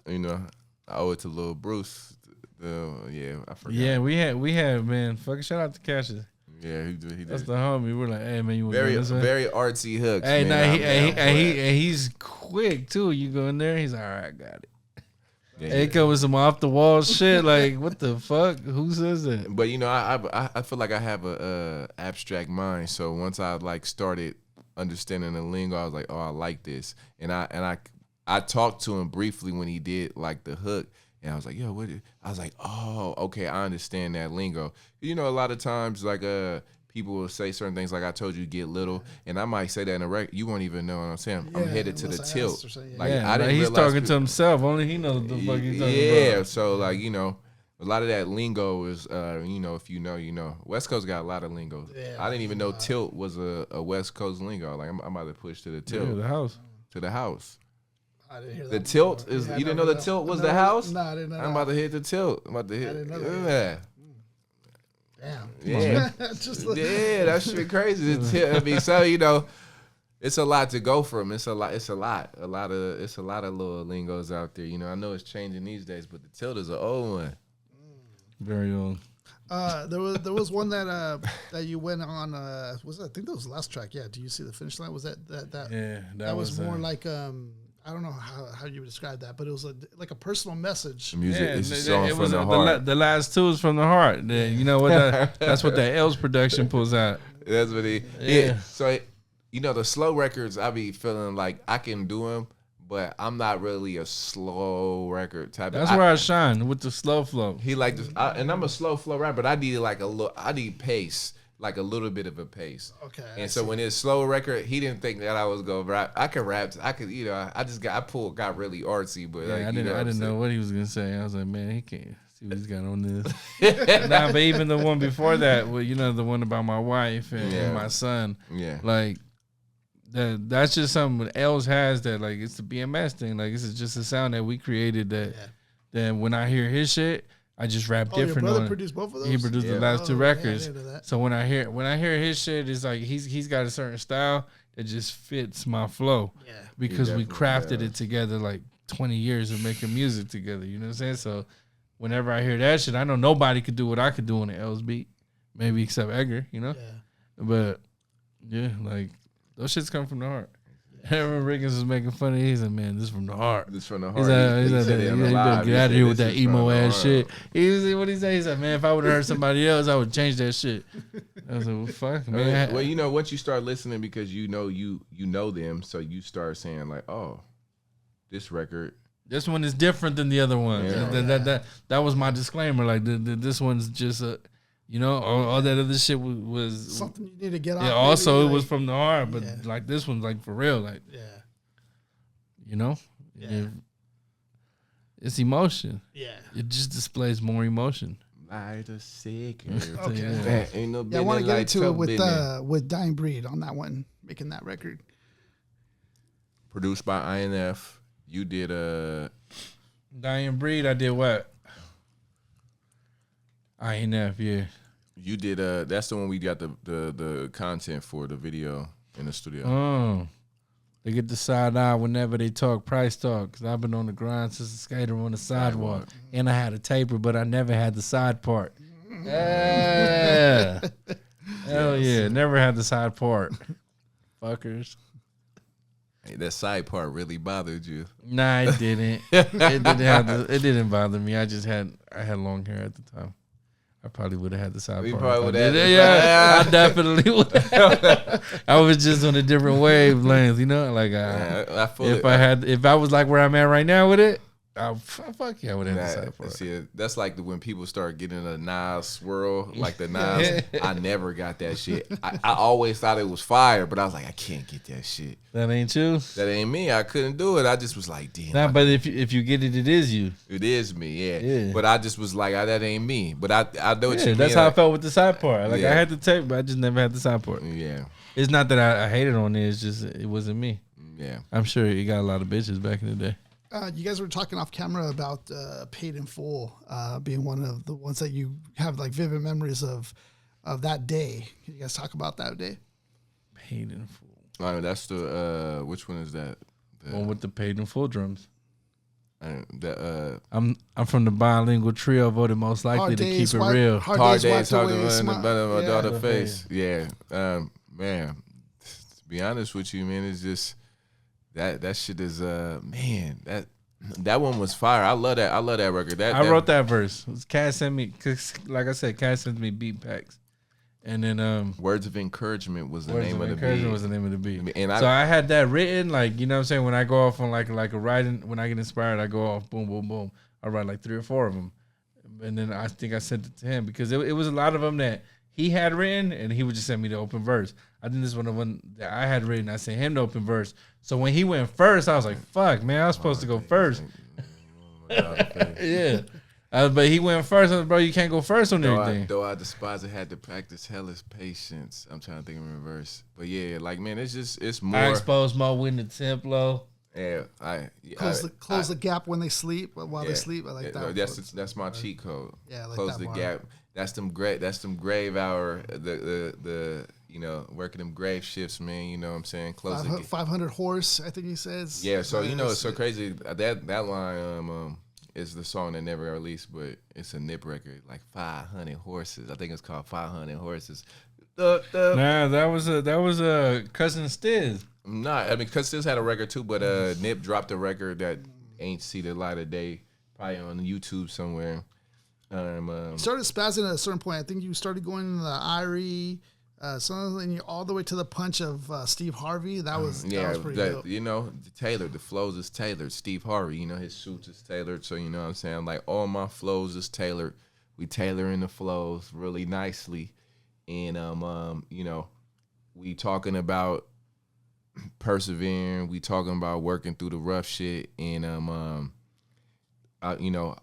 You know, I owe it to Lil Bruce. Yeah, I forgot. Yeah, we had man. Fucking shout out to Cassius. Yeah, he did. That's the homie. We're like, hey man, you want to go this way? Very artsy hooks. Hey, man, he's quick too. You go in there, he's like, all right, got it. It comes with some off the wall shit. Like, what the fuck? Who says that? But you know, I feel like I have a abstract mind. So once I like started understanding the lingo, I was like, oh, I like this. And I talked to him briefly when he did like the hook, and I was like, yo, what? I was like, oh, okay, I understand that lingo. You know, a lot of times like people will say certain things like, I told you to get little, and I might say that in a record. You won't even know what I'm saying. I'm headed to the tilt. Like, I didn't he's talking to himself. Only he knows what the fuck he's talking about. Yeah, so like, you know, a lot of that lingo is, you know, if you know, you know. West Coast got a lot of lingo. Yeah, I didn't even know tilt was a West Coast lingo. Like, I'm about to push to the tilt. Yeah, the house. To the house. I didn't hear that. The tilt is, you didn't know the tilt was the house? No, I didn't know. I'm about to hit the tilt. I'm about to hit. I didn't know that. Damn. Yeah. Yeah, that shit crazy. I mean, so, you know, it's a lot to go from. It's a lot of little lingos out there. You know, I know it's changing these days, but the tilt is an old one. Very old. There was one that you went on. I think that was the last track. Yeah. Do you see the finish line? Was that? Yeah. That was more like I don't know how you would describe that, but it was like a personal message. The music is a song from the heart. The last two is from the heart. You know what? That's what that L's production pulls out. That's what yeah. So, you know, the slow records, I be feeling like I can do them, but I'm not really a slow record type. That's where I shine, with the slow flow. He like this, and I'm a slow flow rapper, but I need like I need pace. Like a little bit of a pace. Okay. And so when it's slow record, he didn't think that I was gonna rap. I could rap. I could, you know, got really artsy, but yeah, like, I didn't know what he was gonna say. I was like, man, he can't see what he's got on this. Nah, but even the one before that, well, you know, the one about my wife and my son. Yeah. Like that's just something L's has that, like, it's the BMS thing. Like, this is just a sound that we created that when I hear his shit, I just rap different. Your brother produced both of those? He produced the last two records. So when I hear his shit, it's like he's got a certain style that just fits my flow. Yeah. Because we crafted it together like 20 years of making music together. You know what I'm saying? So whenever I hear that shit, I know nobody could do what I could do on the L's beat. Maybe except Edgar, you know? Yeah. But yeah, like those shits come from the heart. I remember Riggins was making fun of it. He said, man, this is from the heart. This from the heart. He better get out of here with that emo ass shit. What he say? He said, man, if I would have heard somebody else, I would change that shit. I was like, well, fuck, man. Well, you know, once you start listening, because you know them, so you start saying like, oh, this record. This one is different than the other one. Yeah. That was my disclaimer. Like, this one's just a... You know, all that other shit was something you need to get off. Yeah, also it was from the heart, but like this one's like for real, like you know, It's emotion. Yeah. It just displays more emotion. Light a sick. Okay. Ain't no I want to get into it business. with Dying Breed on that one, making that record. Produced by INF. You did Dying Breed, I did what? INF, yeah. You did that's the one we got the content for, the video in the studio. Oh. They get the side eye whenever they talk price talk. Because I've been on the grind since a skater on the sidewalk. And I had a taper, but I never had the side part. Yeah. Hell yeah. Never had the side part. Fuckers. Hey, that side part really bothered you. Nah, it didn't. It didn't bother me. I had long hair at the time. I probably would have had the side part. Probably would have. Yeah, I definitely would. I was just on a different wavelength, you know. Like if I was like where I'm at right now with it, fuck yeah, I would have had the side part. See, that's like when people start getting a Nas swirl, like the Nas. I never got that shit. I always thought it was fire, but I was like, I can't get that shit. That ain't you. That ain't me. I couldn't do it. I just was like, damn. Nah, but if you get it, it is you. It is me, yeah. But I just was like, that ain't me. But I know what you mean. That's how I felt with the side part. Like I had the tape, but I just never had the side part. Yeah. It's not that I hated on it. It's just it wasn't me. Yeah. I'm sure you got a lot of bitches back in the day. You guys were talking off camera about Paid in Full being one of the ones that you have like vivid memories of that day. Can you guys talk about that day? Paid in Full. That's the which one is that? The one with the Paid in Full drums. I'm from the bilingual trio voted most likely to keep it real. Hard days, hard to run in the better of my daughter's face. Yeah, man. To be honest with you, man, it's just that shit is man, that one was fire. I love that record. I wrote that verse. Cass sent me, cause like I said, Cass sent me beat packs, and then Words of Encouragement was the name of the beat. Encouragement was the name of the beat. And so I had that written, like, you know what I'm saying. When I go off on like a writing, when I get inspired, I go off boom boom boom. I write like 3 or 4 of them, and then I think I sent it to him because it was a lot of them that he had written, and he would just send me the open verse. I think this is one that I had written. I sent him the open verse. So when he went first, I was like, fuck, man, I was supposed to go first. Yeah. But he went first. I was like, bro, you can't go first on everything. Though I despise it, had to practice hellish patience. I'm trying to think in reverse. But yeah, like, man, it's more. I expose my wind to Templo. Yeah, close the gap when they sleep, while they sleep. I like that. That's my cheat code. Yeah, I like close that the gap. That's them grave hour. The you know, working them grave shifts, man. You know what I'm saying? Close 500 horse, I think he says. Yeah, so you know it's so crazy. That line is the song that never got released, but it's a Nip record, like 500 horses. I think it's called 500 horses. Nah, that was a Cousin Stiz. Nah, I mean, Cousin Stiz had a record too, but Nip dropped a record that ain't see the light of day, probably on YouTube somewhere. Started spazzing at a certain point. I think you started going into the Irie, something all the way to the punch of Steve Harvey. That was pretty dope. You know, the flows is tailored. Steve Harvey, you know, his suits is tailored. So you know what I'm saying? Like all my flows is tailored. We tailoring the flows really nicely, and you know, we talking about persevering. We talking about working through the rough shit, and you know,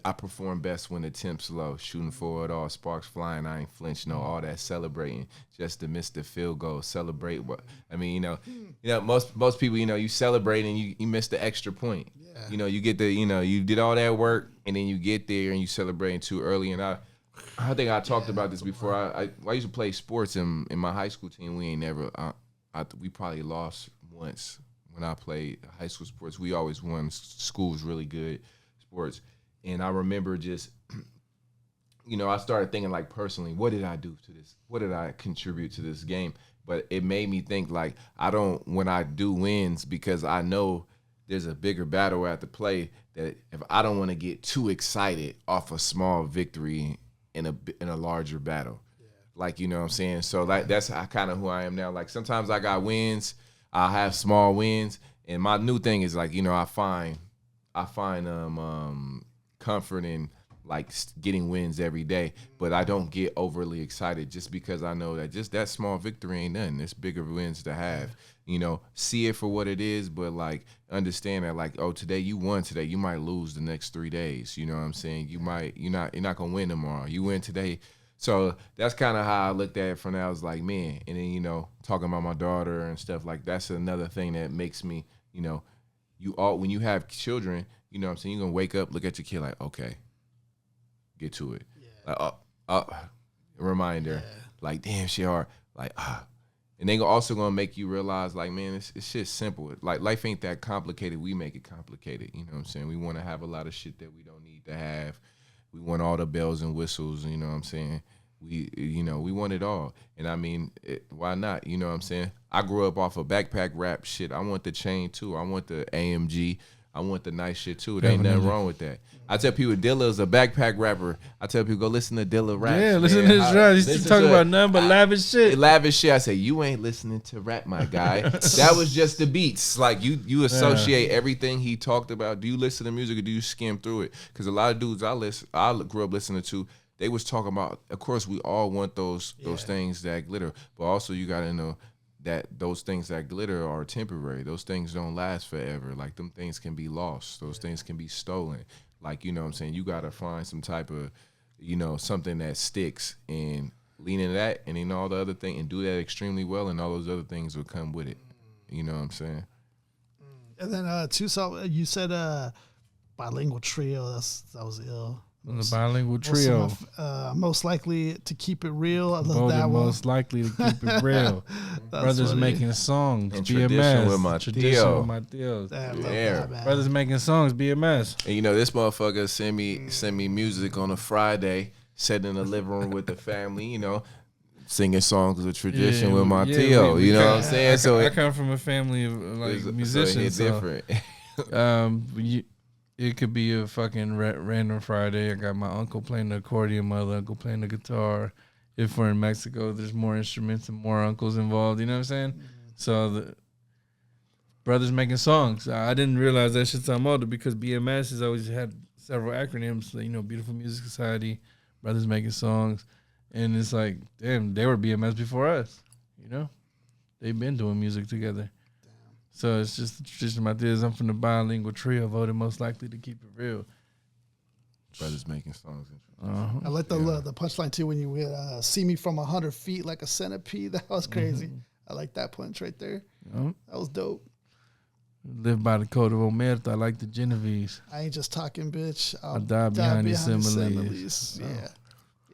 I perform best when the temp's low, shooting forward, all sparks flying. I ain't flinch, no, all that celebrating just to miss the field goal. Celebrate what I mean, you know, most people, you know, you celebrate and you miss the extra point. Yeah. You know, you get the, you know, you did all that work and then you get there and you celebrating too early. And I think I talked about this before. I used to play sports in my high school team. We ain't never, we probably lost once when I played high school sports. We always won. School was really good sports. And I remember just, you know, I started thinking like personally, what did I do to this? What did I contribute to this game? But it made me think like when I do wins, because I know there's a bigger battle I have to play, that if I don't want to get too excited off a small victory in a larger battle. Yeah. Like, you know what I'm saying? So like that's kind of who I am now. Like sometimes I got wins, I have small wins, and my new thing is like, you know, I find comfort in like getting wins every day, but I don't get overly excited just because I know that just that small victory ain't nothing. There's bigger wins to have. You know, see it for what it is, but like understand that like, oh, today you won today, you might lose the next 3 days. You know what I'm saying? You're not gonna win tomorrow. You win today. So that's kind of how I looked at it from there. I was like, man, and then, you know, talking about my daughter and stuff like that's another thing that makes me, you know, when you have children, you know what I'm saying, you're gonna wake up, look at your kid like, okay, get to it. Yeah. Like, reminder, like, damn, she hard. Like, And they also gonna make you realize, like, man, it's just simple. Like, life ain't that complicated. We make it complicated. You know what I'm saying? We want to have a lot of shit that we don't need to have. We want all the bells and whistles. You know what I'm saying? We want it all. And I mean, why not? You know what I'm saying? I grew up off of backpack rap shit. I want the chain too. I want the AMG. I want the nice shit too. There ain't nothing wrong with that. I tell people Dilla is a backpack rapper. I tell people go listen to Dilla rap. Yeah, listen to his rap. He's talking about nothing but lavish shit. Lavish shit. I say you ain't listening to rap, my guy. That was just the beats. Like you associate everything he talked about. Do you listen to music or do you skim through it? Because a lot of dudes I grew up listening to, they was talking about. Of course, we all want those things that glitter, but also you gotta know that those things that glitter are temporary. Those things don't last forever. Like, them things can be lost. Those things can be stolen. Like, you know what I'm saying? You got to find some type of, you know, something that sticks and lean into that and then all the other thing and do that extremely well, and all those other things will come with it. You know what I'm saying? And then, so you said bilingual trio. That was ill. The bilingual trio. Most likely to keep it real. I love that one. Most likely to keep it real. Brothers funny. Making songs. And BMS. With my tios. Yeah. Brothers making songs. BMS. And you know, this motherfucker send me music on a Friday, sitting in the living room with the family. You know, singing songs of tradition with my tio. You know what I'm saying? I come from a family of like musicians. So it's different. It could be a fucking random Friday. I got my uncle playing the accordion, my other uncle playing the guitar. If we're in Mexico, there's more instruments and more uncles involved. You know what I'm saying? Mm-hmm. So the brothers making songs. I didn't realize that shit's on older because BMS has always had several acronyms. You know, Beautiful Music Society, Brothers Making Songs. And it's like, damn, they were BMS before us. You know? They've been doing music together. So it's just the tradition of my ideas. I'm from the bilingual trio, voted most likely to keep it real. Brothers making songs. I like the punchline too when you would see me from 100 feet like a centipede. That was crazy. Mm-hmm. I like that punch right there. That was dope. Live by the code of Omerta. I like the Genovese. I ain't just talking, bitch. I'll die behind these similes. Yeah.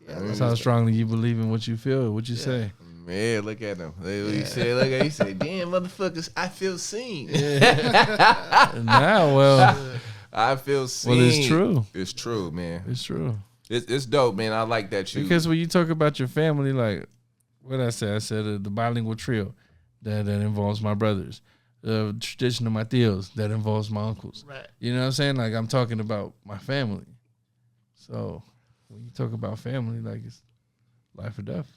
That's how strongly you believe in what you feel, what you say. Yeah, look at him. He said, damn, motherfuckers, I feel seen. Now, well. I feel seen. Well, it's true. It's true, man. It's true. It's dope, man. I like that you. Because when you talk about your family, like, what did I say? I said the bilingual trio that involves my brothers. The tradition of my tios that involves my uncles. Right. You know what I'm saying? Like, I'm talking about my family. So, when you talk about family, like, it's life or death.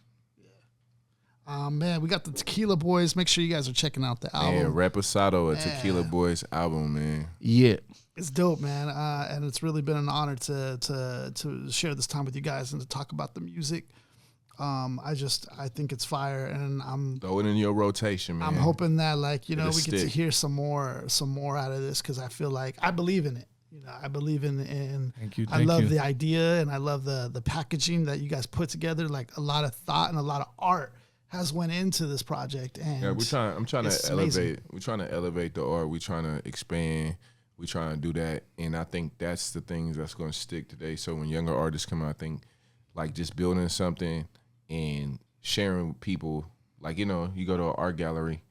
Man, we got the Tequila Boys. Make sure you guys are checking out the album. Yeah, Reposado, a Tequila Boys album, man. Yeah. It's dope, man. And it's really been an honor to share this time with you guys and to talk about the music. I think it's fire, and I'm throw it in your rotation, man. I'm hoping that, like, you know, we get to hear some more out of this, because I feel like I believe in it. You know, I believe in Thank you. I love the idea, and I love the packaging that you guys put together. Like, a lot of thought and a lot of art has went into this project, and I'm trying to elevate. Amazing. We're trying to elevate the art. We're trying to expand. We're trying to do that, and I think that's the things that's going to stick today. So when younger artists come out, I think, like, just building something and sharing with people. Like, you know, you go to an art gallery,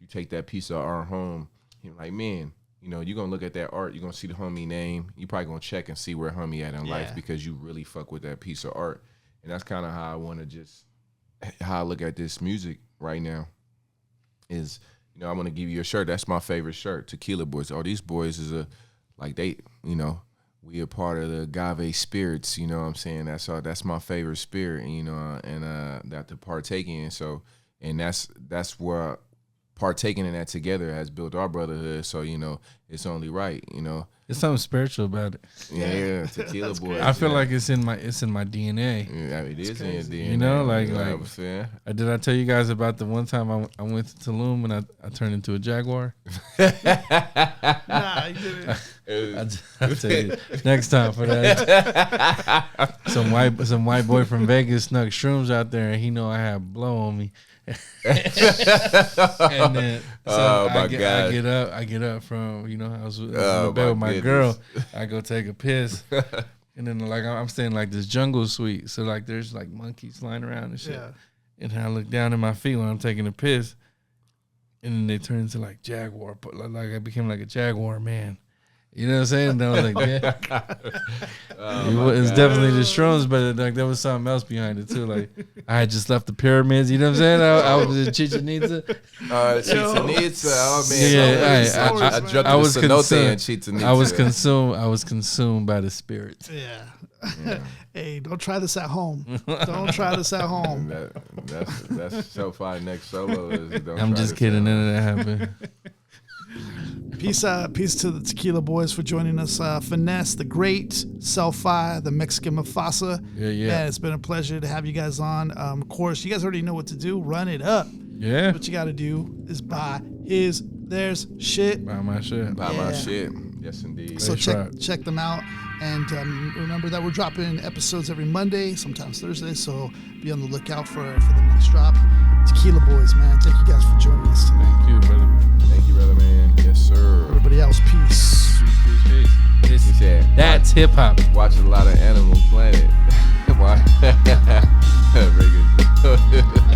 you take that piece of art home, you're like, man, you know, you're gonna look at that art, you're gonna see the homie name, you probably gonna check and see where homie at in life, because you really fuck with that piece of art. And that's kind of how I look at this music right now is, you know, I'm going to give you a shirt. That's my favorite shirt, Tequila Boys. All these boys is you know, we a part of the agave spirits, you know what I'm saying? That's my favorite spirit, you know, and that to partake in. So, and that's where partaking in that together has built our brotherhood. So, you know, it's only right, you know. It's something spiritual about it. Yeah, Tequila Boys. I feel like it's in my DNA. Yeah, it is in your DNA. You know, like did I tell you guys about the one time I went to Tulum and I turned into a jaguar? Nah, you didn't. I'll tell you next time for that. Some white boy from Vegas snuck shrooms out there, and he know I had blow on me. And then I get up from, you know, I was in the bed with my girl. I go take a piss, and then like I'm staying like this jungle suite, so like there's like monkeys flying around and shit. Yeah. And then I look down at my feet when I'm taking a piss, and then they turn into like jaguar, but like I became like a jaguar man. You know what I'm saying? And I was like, yeah. It's definitely the shrooms, but like there was something else behind it too. Like I had just left the pyramids. You know what I'm saying? I was in Chichen Itza. Chichen Itza. Oh man, I was consumed. I was consumed by the spirits. Yeah. Hey, don't try this at home. Don't try this at home. That's Celphi next solo. I'm just kidding. None of that happened. Peace to the Tequila Boys for joining us. Finesse, the great, Celphi, the Mexican Mufasa. Yeah. Man, it's been a pleasure to have you guys on. Of course, you guys already know what to do. Run it up. Yeah. What you got to do is buy theirs shit. Buy my shit. Buy my shit. Yes, indeed. So check them out. And remember that we're dropping episodes every Monday, sometimes Thursday. So be on the lookout for the next drop. Tequila Boys, man. Thank you guys for joining us tonight. Thank you, brother. Thank you, brother, man. Yes, sir. Everybody else, peace. Peace. That's hip hop. Watching a lot of Animal Planet. Very good.